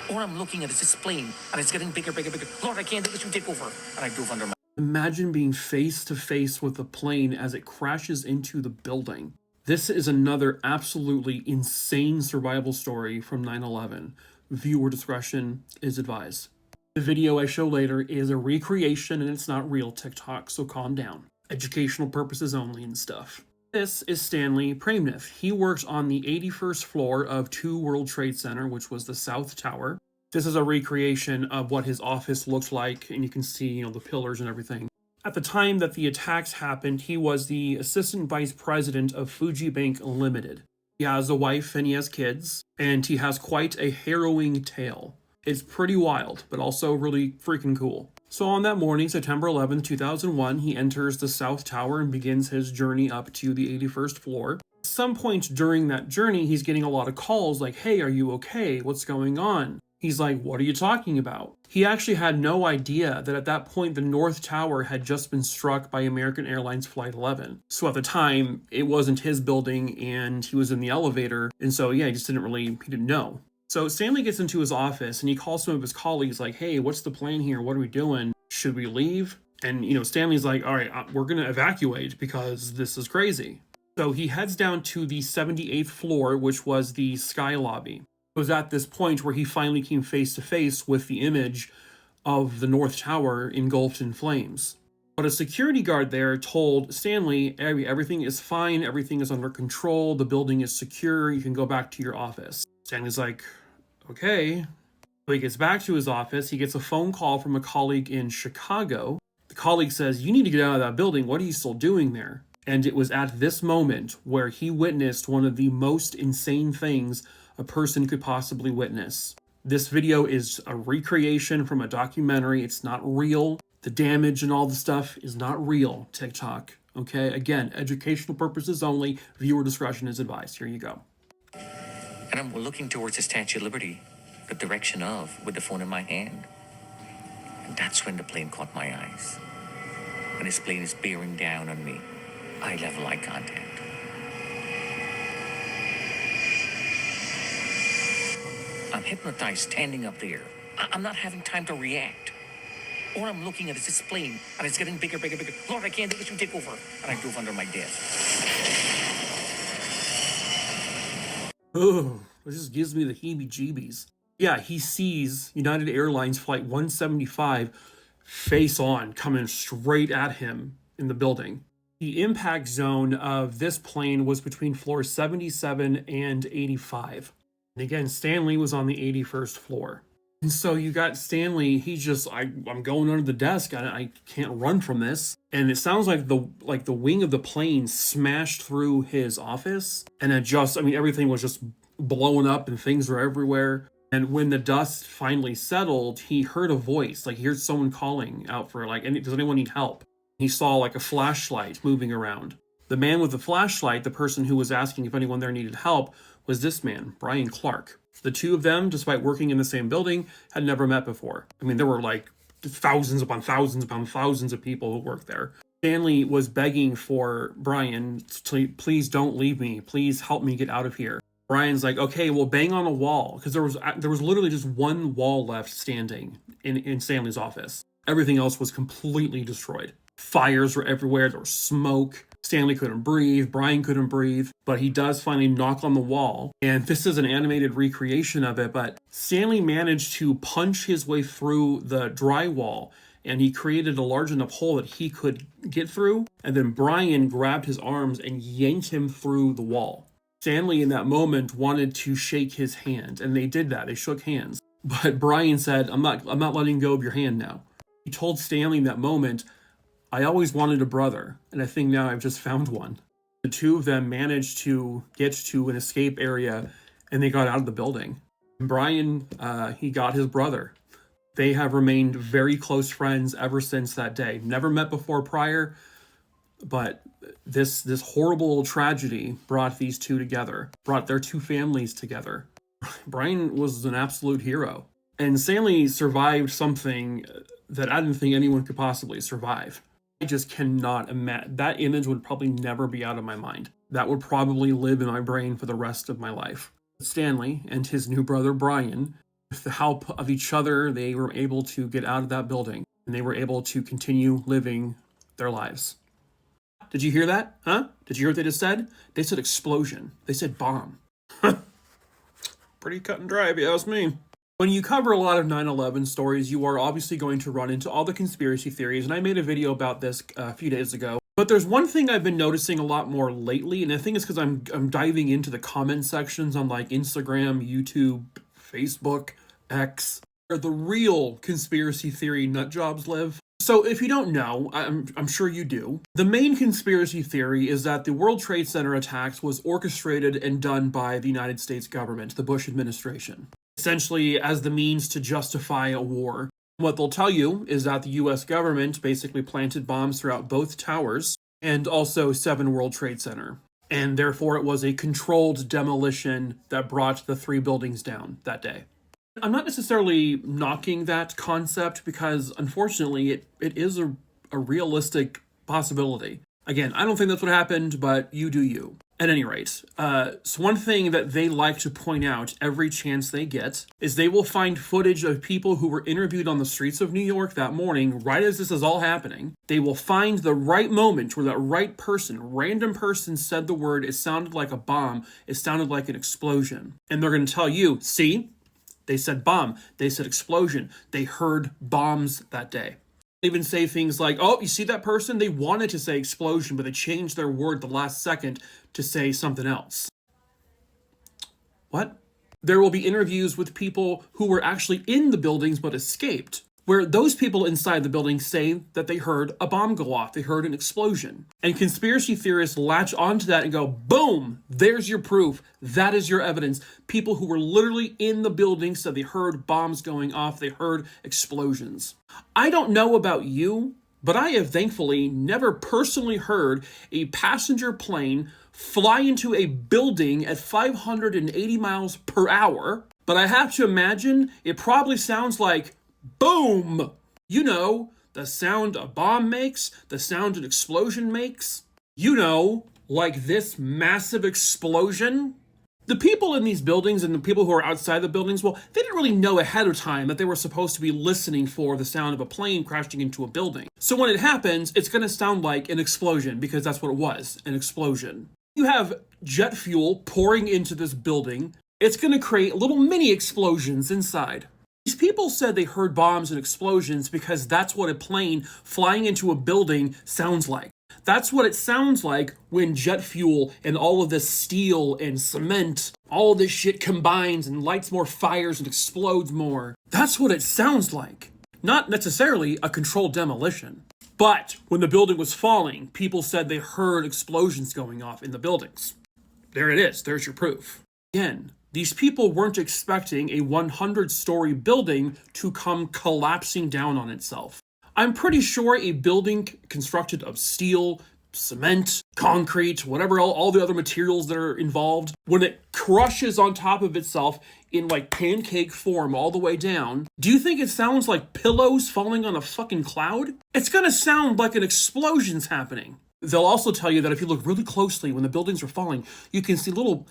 All I'm looking at is this plane, and it's getting bigger, bigger, bigger. Lord, I can't do this, you take over. And I dove under my... Imagine being face to face with the plane as it crashes into the building. This is another absolutely insane survival story from 9/11. Viewer discretion is advised. The video I show later is a recreation and it's not real TikTok, so calm down. Educational purposes only and stuff. This is Stanley Praimnath. He works on the 81st floor of 2 World Trade Center, which was the South Tower. This is a recreation of what his office looked like, and you can see, the pillars and everything. At the time that the attacks happened, he was the assistant vice president of Fuji Bank Limited. He has a wife and he has kids, and he has quite a harrowing tale. It's pretty wild, but also really freaking cool. So on that morning, September 11th, 2001, he enters the South Tower and begins his journey up to the 81st floor. At some point during that journey, he's getting a lot of calls like, hey, are you okay? What's going on? He's like, what are you talking about? He actually had no idea that at that point the North Tower had just been struck by American Airlines Flight 11. So at the time, it wasn't his building and he was in the elevator. And so, yeah, he didn't know. So Stanley gets into his office and he calls some of his colleagues like, hey, what's the plan here? What are we doing? Should we leave? And, Stanley's like, all right, we're going to evacuate because this is crazy. So he heads down to the 78th floor, which was the Sky Lobby. It was at this point where he finally came face to face with the image of the North Tower engulfed in flames. But a security guard there told Stanley, everything is fine, everything is under control, the building is secure, you can go back to your office. Stanley's like, okay. So he gets back to his office, he gets a phone call from a colleague in Chicago. The colleague says, you need to get out of that building, what are you still doing there? And it was at this moment where he witnessed one of the most insane things a person could possibly witness. This video is a recreation from a documentary. It's not real. The damage and all the stuff is not real, TikTok. Okay, again, educational purposes only. Viewer discretion is advised. Here you go. And I'm looking towards the Statue of Liberty, the direction of, with the phone in my hand. And that's when the plane caught my eyes. When this plane is bearing down on me, eye-level eye contact. I'm hypnotized standing up there. I'm not having time to react. All I'm looking at is this plane, and it's getting bigger, bigger, bigger. Lord, I can't do this, you take over. And I dove under my desk. Oh, it just gives me the heebie-jeebies. Yeah, he sees United Airlines Flight 175 face on, coming straight at him in the building. The impact zone of this plane was between floors 77 and 85. And again, Stanley was on the 81st floor. And so you got Stanley, he's just, I'm going under the desk, I can't run from this. And it sounds like the wing of the plane smashed through his office. And everything was just blowing up and things were everywhere. And when the dust finally settled, he heard a voice, like he heard someone calling out for does anyone need help? He saw like a flashlight moving around. The man with the flashlight, the person who was asking if anyone there needed help, was this man, Brian Clark. The two of them, despite working in the same building, had never met before. I mean, there were like thousands upon thousands upon thousands of people who worked there. Stanley was begging for Brian to please don't leave me. Please help me get out of here. Brian's like, okay, well, bang on a wall. Because there was literally just one wall left standing in Stanley's office. Everything else was completely destroyed. Fires were everywhere. There was smoke. Stanley couldn't breathe. Brian couldn't breathe. But he does finally knock on the wall. And this is an animated recreation of it. But Stanley managed to punch his way through the drywall. And he created a large enough hole that he could get through. And then Brian grabbed his arms and yanked him through the wall. Stanley in that moment wanted to shake his hand. And they did that. They shook hands. But Brian said, I'm not letting go of your hand now. He told Stanley in that moment, I always wanted a brother, and I think now I've just found one. The two of them managed to get to an escape area, and they got out of the building. Brian, he got his brother. They have remained very close friends ever since that day. Never met before prior, but this horrible tragedy brought these two together, brought their two families together. Brian was an absolute hero. And Stanley survived something that I didn't think anyone could possibly survive. I just cannot imagine. That image would probably never be out of my mind. That would probably live in my brain for the rest of my life. Stanley and his new brother Brian, with the help of each other, they were able to get out of that building. And they were able to continue living their lives. Did you hear that? Huh? Did you hear what they just said? They said explosion. They said bomb. Pretty cut and dry, if you ask me. When you cover a lot of 9/11 stories, you are obviously going to run into all the conspiracy theories, and I made a video about this a few days ago. But there's one thing I've been noticing a lot more lately, and I think it's because I'm diving into the comment sections on like Instagram, YouTube, Facebook, X, where the real conspiracy theory nutjobs live. So if you don't know, I'm sure you do. The main conspiracy theory is that the World Trade Center attacks was orchestrated and done by the United States government, the Bush administration, essentially as the means to justify a war. What they'll tell you is that the US government basically planted bombs throughout both towers and also 7 World Trade Center. And therefore it was a controlled demolition that brought the 3 buildings down that day. I'm not necessarily knocking that concept because unfortunately it is a realistic possibility. Again, I don't think that's what happened, but you do you. At any rate, so one thing that they like to point out every chance they get is they will find footage of people who were interviewed on the streets of New York that morning, right as this is all happening. They will find the right moment where that right person, random person, said the word, it sounded like a bomb, it sounded like an explosion. And they're going to tell you, see, they said bomb, they said explosion, they heard bombs that day. Even say things like, oh, you see that person? They wanted to say explosion, but they changed their word the last second to say something else. What? There will be interviews with people who were actually in the buildings but escaped. where those people inside the building say that they heard a bomb go off, they heard an explosion. And conspiracy theorists latch onto that and go, boom, there's your proof, that is your evidence. People who were literally in the building said they heard bombs going off, they heard explosions. I don't know about you, but I have thankfully never personally heard a passenger plane fly into a building at 580 miles per hour, but I have to imagine it probably sounds like boom! You know, the sound a bomb makes, the sound an explosion makes. You know, like this massive explosion. The people in these buildings and the people who are outside the buildings, well, they didn't really know ahead of time that they were supposed to be listening for the sound of a plane crashing into a building. So when it happens, it's going to sound like an explosion, because that's what it was, an explosion. You have jet fuel pouring into this building. It's going to create little mini explosions inside. These people said they heard bombs and explosions because that's what a plane flying into a building sounds like. That's what it sounds like when jet fuel and all of this steel and cement, all of this shit combines and lights more fires and explodes more. That's what it sounds like. Not necessarily a controlled demolition. But when the building was falling, people said they heard explosions going off in the buildings. There it is. There's your proof. Again, these people weren't expecting a 100-story building to come collapsing down on itself. I'm pretty sure a building constructed of steel, cement, concrete, whatever, all the other materials that are involved, when it crushes on top of itself in like pancake form all the way down, do you think it sounds like pillows falling on a fucking cloud? It's gonna sound like an explosion's happening. They'll also tell you that if you look really closely when the buildings are falling, you can see little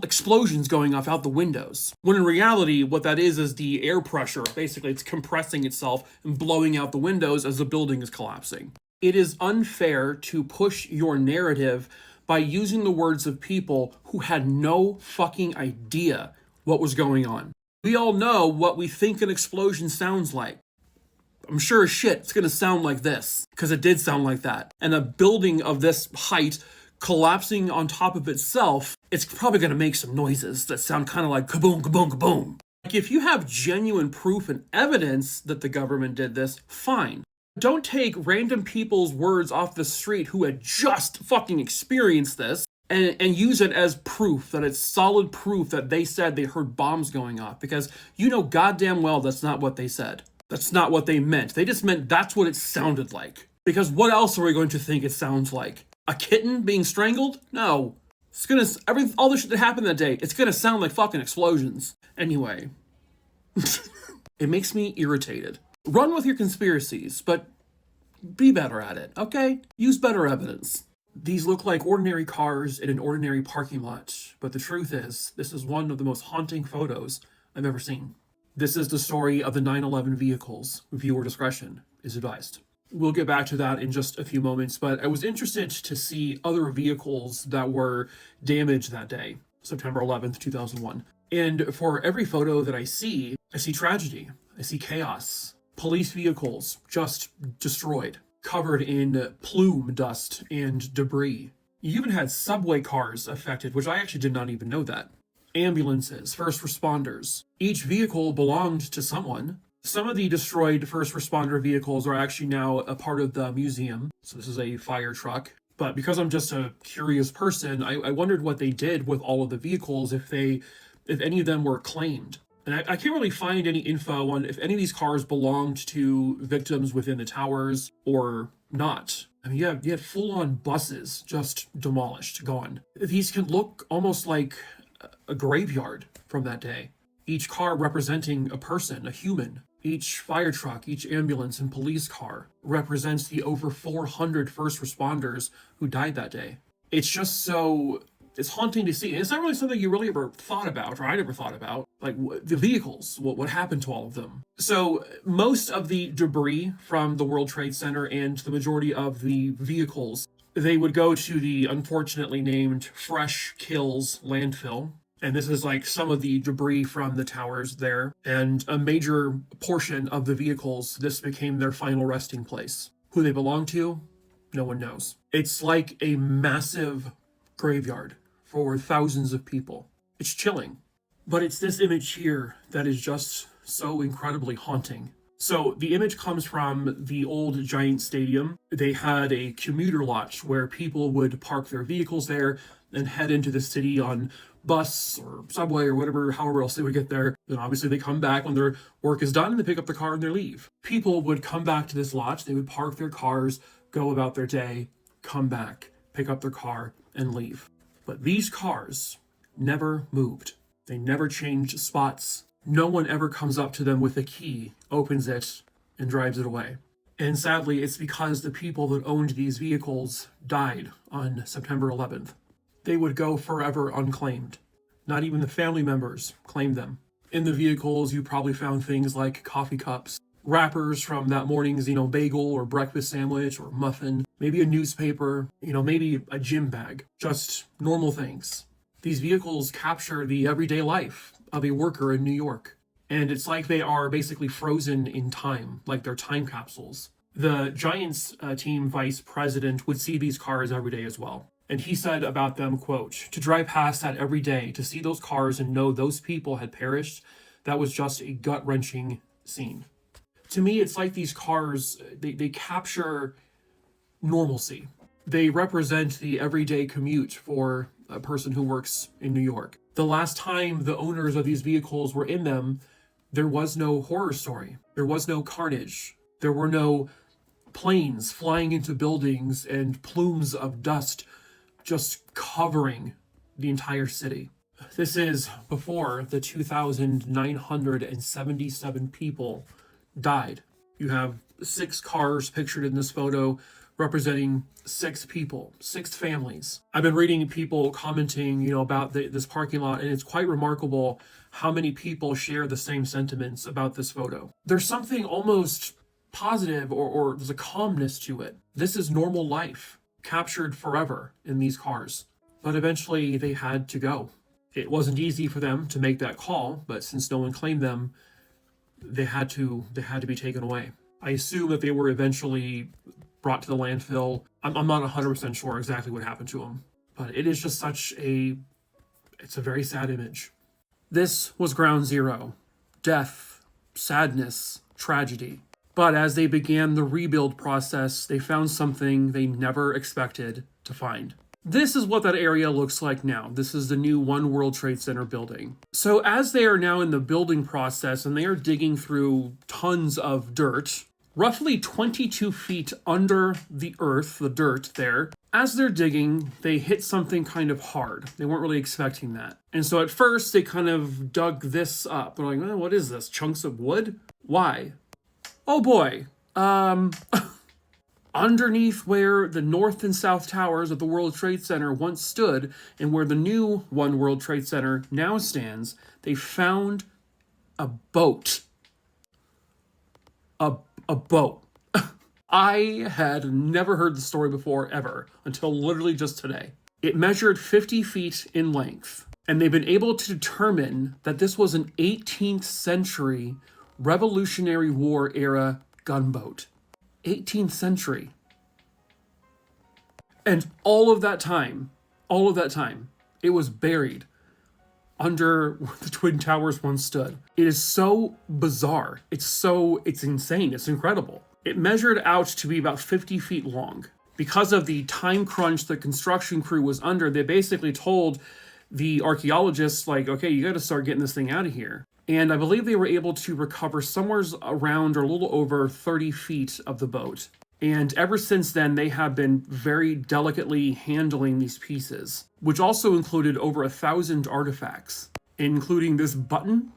explosions going off out the windows. When in reality, what that is the air pressure. Basically, it's compressing itself and blowing out the windows as the building is collapsing. It is unfair to push your narrative by using the words of people who had no fucking idea what was going on. We all know what we think an explosion sounds like. I'm sure as shit it's going to sound like this, because it did sound like that. And a building of this height collapsing on top of itself, it's probably going to make some noises that sound kind of like kaboom, kaboom, kaboom. Like if you have genuine proof and evidence that the government did this, fine. Don't take random people's words off the street who had just fucking experienced this and use it as proof, that it's solid proof that they said they heard bombs going off, because you know goddamn well that's not what they said. That's not what they meant. They just meant that's what it sounded like. Because what else are we going to think it sounds like? A kitten being strangled? No. It's gonna, all the shit that happened that day, it's gonna sound like fucking explosions. Anyway. It makes me irritated. Run with your conspiracies, but be better at it, okay? Use better evidence. These look like ordinary cars in an ordinary parking lot, but the truth is, this is one of the most haunting photos I've ever seen. This is the story of the 9/11 vehicles. Viewer discretion is advised. We'll get back to that in just a few moments, but I was interested to see other vehicles that were damaged that day, September 11th, 2001. And for every photo that I see tragedy. I see chaos. Police vehicles just destroyed, covered in plume dust and debris. You even had subway cars affected, which I actually did not even know that. Ambulances, first responders. Each vehicle belonged to someone. Some of the destroyed first responder vehicles are actually now a part of the museum. So this is a fire truck. But because I'm just a curious person, I wondered what they did with all of the vehicles, if any of them were claimed. And I can't really find any info on if any of these cars belonged to victims within the towers or not. I mean, you had full-on buses just demolished, gone. These can look almost like a graveyard from that day. Each car representing a person, a human. Each fire truck, each ambulance and police car represents the over 400 first responders who died that day. It's just so... it's haunting to see. It's not really something you really ever thought about, or I never thought about. Like, the vehicles, what happened to all of them. So, most of the debris from the World Trade Center and the majority of the vehicles, they would go to the unfortunately named Fresh Kills landfill. And this is like some of the debris from the towers there. And a major portion of the vehicles, this became their final resting place. Who they belong to, no one knows. It's like a massive graveyard for thousands of people. It's chilling. But it's this image here that is just so incredibly haunting. So the image comes from the old Giant Stadium. They had a commuter lodge where people would park their vehicles there and head into the city on bus or subway or whatever, however else they would get there. Then obviously they come back when their work is done and they pick up the car and they leave. People would come back to this lodge, they would park their cars, go about their day, come back, pick up their car and leave. But these cars never moved. They never changed spots. No one ever comes up to them with a key, opens it, and drives it away. And sadly, it's because the people that owned these vehicles died on September 11th. They would go forever unclaimed. Not even the family members claimed them. In the vehicles, you probably found things like coffee cups, wrappers from that morning's, bagel or breakfast sandwich or muffin, maybe a newspaper, maybe a gym bag, just normal things. These vehicles capture the everyday life of a worker in New York. And it's like they are basically frozen in time, like they're time capsules. The Giants team vice president would see these cars every day as well. And he said about them, quote, "To drive past that every day, to see those cars and know those people had perished, that was just a gut-wrenching scene." To me, it's like these cars, they capture normalcy. They represent the everyday commute for a person who works in New York. The last time the owners of these vehicles were in them, there was no horror story. There was no carnage. There were no planes flying into buildings and plumes of dust just covering the entire city. This is before the 2,977 people died. You have 6 cars pictured in this photo representing 6 people, 6 families. I've been reading people commenting, about this parking lot, and it's quite remarkable how many people share the same sentiments about this photo. There's something almost positive or there's a calmness to it. This is normal life, captured forever in these cars. But eventually they had to go. It wasn't easy for them to make that call, but since no one claimed them, they had to be taken away. I assume that they were eventually brought to the landfill. I'm not 100% sure exactly what happened to them, but it is just it's a very sad image. This was ground zero. Death, sadness, tragedy. But as they began the rebuild process, they found something they never expected to find. This is what that area looks like now. This is the new One World Trade Center building. So as they are now in the building process and they are digging through tons of dirt, roughly 22 feet under the earth, the dirt there, as they're digging, they hit something kind of hard. They weren't really expecting that. And so at first they kind of dug this up. They're like, what is this? Chunks of wood? Why? Oh boy. Underneath where the North and South Towers of the World Trade Center once stood and where the new One World Trade Center now stands, they found a boat. A boat. I had never heard the story before ever until literally just today. It measured 50 feet in length, and they've been able to determine that this was an 18th century Revolutionary War era gunboat. 18th century. And all of that time, it was buried under where the Twin Towers once stood. It is so bizarre. It's insane. It's incredible. It measured out to be about 50 feet long. Because of the time crunch the construction crew was under, they basically told the archaeologists, okay, you got to start getting this thing out of here. And I believe they were able to recover somewhere around or a little over 30 feet of the boat. And ever since then, they have been very delicately handling these pieces, which also included over 1,000 artifacts, including this button,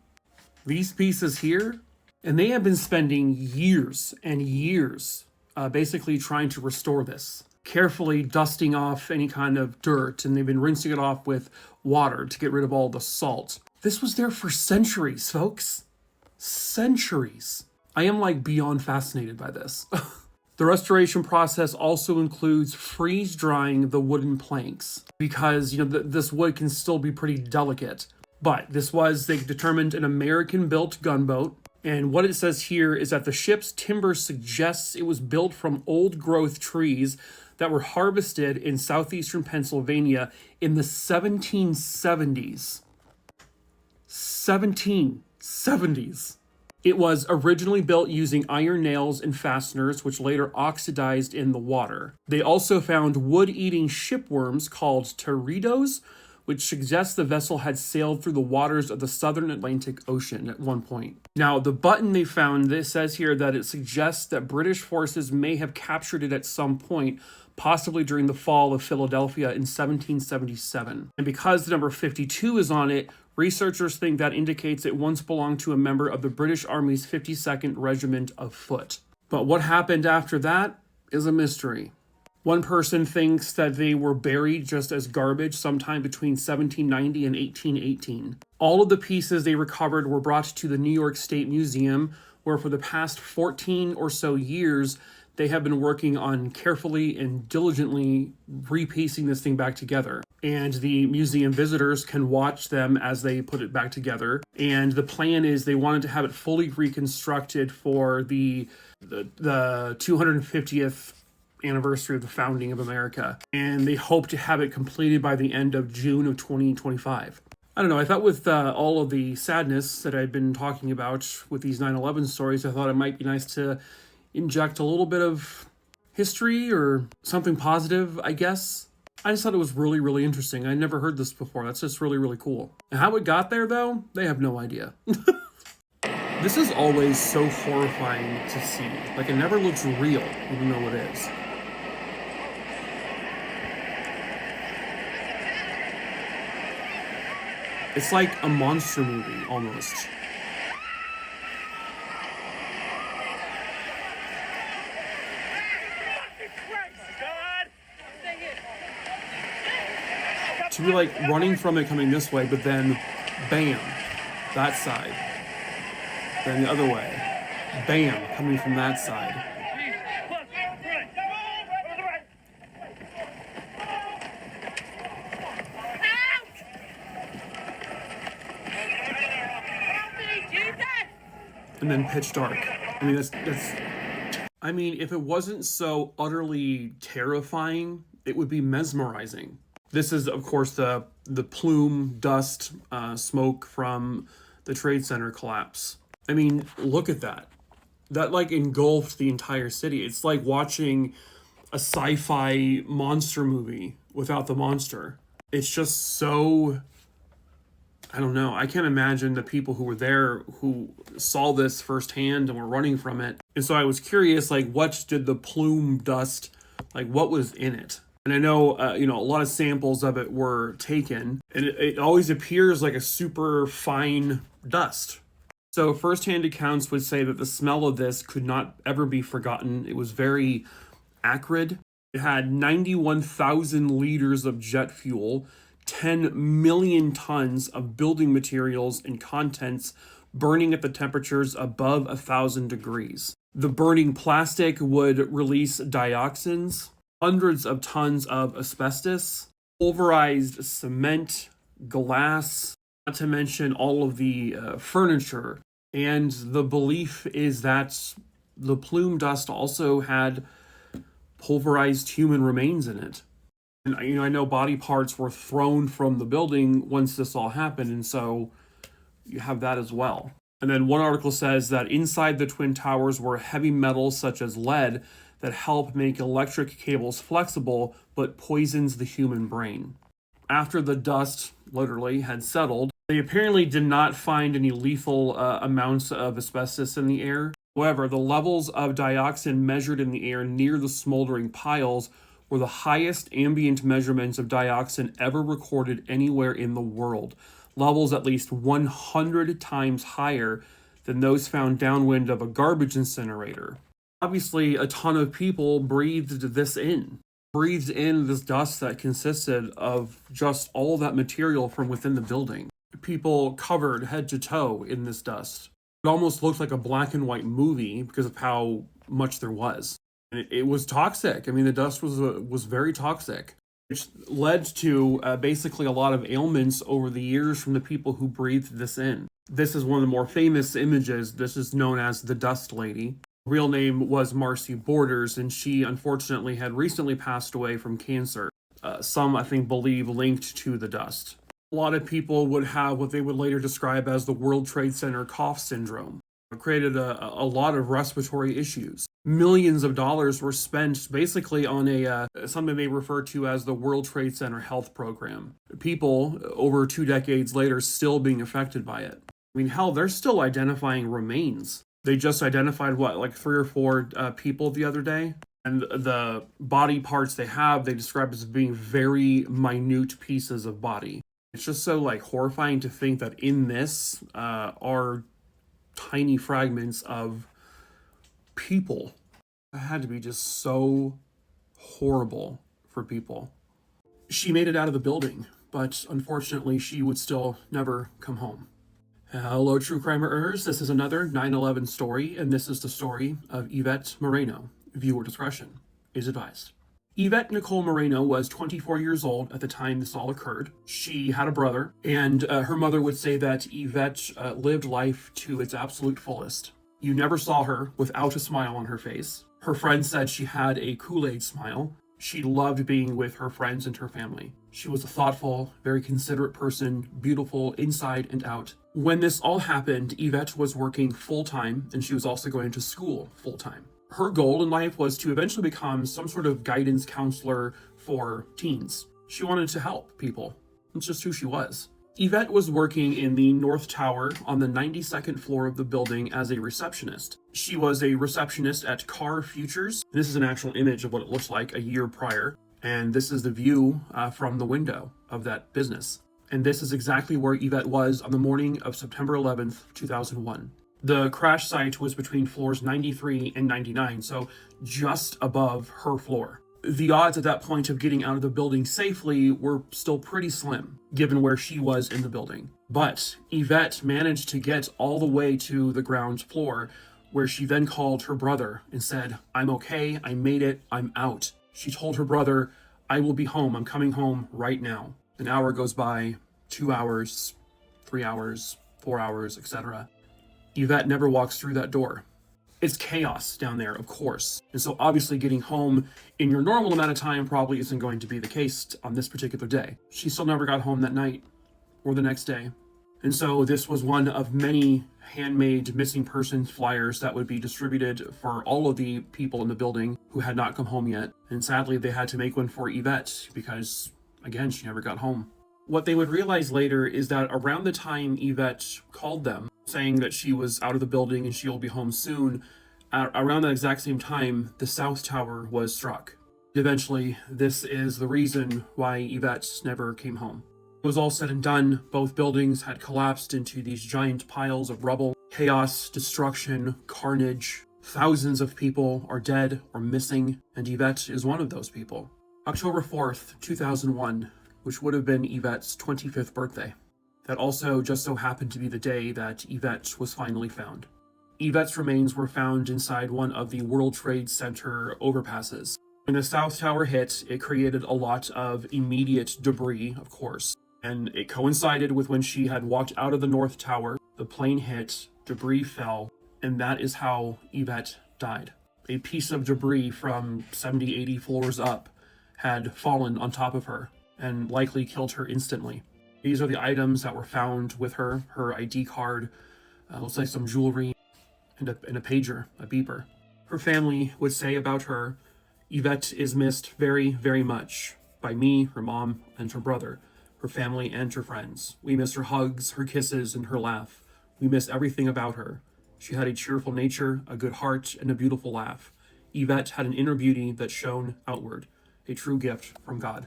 these pieces here. And they have been spending years and years basically trying to restore this, carefully dusting off any kind of dirt, and they've been rinsing it off with water to get rid of all the salt. This was there for centuries, folks. Centuries. I am beyond fascinated by this. The restoration process also includes freeze drying the wooden planks because, this wood can still be pretty delicate. But they determined an American-built gunboat. And what it says here is that the ship's timber suggests it was built from old-growth trees that were harvested in southeastern Pennsylvania in the 1770s. 1770s. It was originally built using iron nails and fasteners, which later oxidized in the water. They also found wood-eating shipworms called teredos, which suggests the vessel had sailed through the waters of the southern Atlantic Ocean at one point. Now, the button they found, this says here that it suggests that British forces may have captured it at some point, possibly during the fall of Philadelphia in 1777. And because the number 52 is on it, researchers think that indicates it once belonged to a member of the British Army's 52nd Regiment of Foot. But what happened after that is a mystery. One person thinks that they were buried just as garbage sometime between 1790 and 1818. All of the pieces they recovered were brought to the New York State Museum, where for the past 14 or so years, they have been working on carefully and diligently repiecing this thing back together. And the museum visitors can watch them as they put it back together. And the plan is they wanted to have it fully reconstructed for the 250th anniversary of the founding of America. And they hope to have it completed by the end of June of 2025. I don't know, I thought with all of the sadness that I've been talking about with these 9/11 stories, I thought it might be nice to inject a little bit of history or something positive, I guess. I just thought it was really, really interesting. I never heard this before. That's just really, really cool. And how it got there, though, they have no idea. This is always so horrifying to see. Like, it never looks real, even though it is. It's like a monster movie, almost. To be like running from it coming this way, but then bam, that side. Then the other way. Bam, coming from that side. And then pitch dark. I mean, I mean, if it wasn't so utterly terrifying, it would be mesmerizing. This is, of course, the plume, dust, smoke from the Trade Center collapse. I mean, look at that. That, like, engulfed the entire city. It's like watching a sci-fi monster movie without the monster. It's just so... I don't know. I can't imagine the people who were there who saw this firsthand and were running from it. And so I was curious, like, what did the plume dust, like, what was in it? And I know, a lot of samples of it were taken, and it always appears like a super fine dust. So firsthand accounts would say that the smell of this could not ever be forgotten. It was very acrid. It had 91,000 liters of jet fuel, 10 million tons of building materials and contents burning at the temperatures above 1,000 degrees. The burning plastic would release dioxins, hundreds of tons of asbestos, pulverized cement, glass, not to mention all of the furniture. And the belief is that the plume dust also had pulverized human remains in it. And, I know body parts were thrown from the building once this all happened, and so you have that as well. And then one article says that inside the Twin Towers were heavy metals such as lead that help make electric cables flexible, but poisons the human brain. After the dust, literally, had settled, they apparently did not find any lethal amounts of asbestos in the air. However, the levels of dioxin measured in the air near the smoldering piles were the highest ambient measurements of dioxin ever recorded anywhere in the world. Levels at least 100 times higher than those found downwind of a garbage incinerator. Obviously, a ton of people breathed in this dust that consisted of just all that material from within the building. People covered head to toe in this dust. It almost looked like a black and white movie because of how much there was. And it was toxic. I mean, the dust was very toxic, which led to basically a lot of ailments over the years from the people who breathed this in. This is one of the more famous images. This is known as the Dust Lady. Her real name was Marcy Borders, and she unfortunately had recently passed away from cancer. Some, I think, believe linked to the dust. A lot of people would have what they would later describe as the World Trade Center cough syndrome. created a lot of respiratory issues. Millions of dollars were spent basically on something they refer to as the World Trade Center Health Program. People, over 2 decades later, still being affected by it. I mean, hell, they're still identifying remains. They just identified, like 3 or 4 people the other day? And the body parts they have, they describe as being very minute pieces of body. It's just so, horrifying to think that in this are tiny fragments of people. It had to be just so horrible for people. She made it out of the building, but unfortunately she would still never come home. Hello, true crimerers. This is another 9/11 story, and this is the story of Yvette Moreno. Viewer discretion is advised. Yvette Nicole Moreno was 24 years old at the time this all occurred. She had a brother, and her mother would say that Yvette lived life to its absolute fullest. You never saw her without a smile on her face. Her friends said she had a Kool-Aid smile. She loved being with her friends and her family. She was a thoughtful, very considerate person, beautiful inside and out. When this all happened, Yvette was working full-time, and she was also going to school full-time. Her goal in life was to eventually become some sort of guidance counselor for teens. She wanted to help people. It's just who she was. Yvette was working in the North Tower on the 92nd floor of the building as a receptionist. She was a receptionist at Car Futures. This is an actual image of what it looks like a year prior. And this is the view from the window of that business. And this is exactly where Yvette was on the morning of September 11th, 2001. The crash site was between floors 93 and 99, so just above her floor. The odds at that point of getting out of the building safely were still pretty slim, given where she was in the building. But Yvette managed to get all the way to the ground floor, where she then called her brother and said, "I'm okay, I made it, I'm out." She told her brother, "I will be home, I'm coming home right now." An hour goes by, 2 hours, 3 hours, 4 hours, etc. Yvette never walks through that door. It's chaos down there, of course. And so obviously getting home in your normal amount of time probably isn't going to be the case on this particular day. She still never got home that night or the next day. And so this was one of many handmade missing persons flyers that would be distributed for all of the people in the building who had not come home yet. And sadly, they had to make one for Yvette because, again, she never got home. What they would realize later is that around the time Yvette called them, saying that she was out of the building and she'll be home soon, around that exact same time, the South Tower was struck. Eventually, this is the reason why Yvette never came home. It was all said and done. Both buildings had collapsed into these giant piles of rubble. Chaos, destruction, carnage. Thousands of people are dead or missing, and Yvette is one of those people. October 4th, 2001, which would have been Yvette's 25th birthday. That also just so happened to be the day that Yvette was finally found. Yvette's remains were found inside one of the World Trade Center overpasses. When the South Tower hit, it created a lot of immediate debris, of course, and it coincided with when she had walked out of the North Tower. The plane hit, debris fell, and that is how Yvette died. A piece of debris from 70, 80 floors up had fallen on top of her and likely killed her instantly. These are the items that were found with her ID card, looks like some jewelry, and a pager, a beeper. Her family would say about her, "Yvette is missed very, very much by me, her mom, and her brother, her family, and her friends. We miss her hugs, her kisses, and her laugh. We miss everything about her. She had a cheerful nature, a good heart, and a beautiful laugh. Yvette had an inner beauty that shone outward, a true gift from God."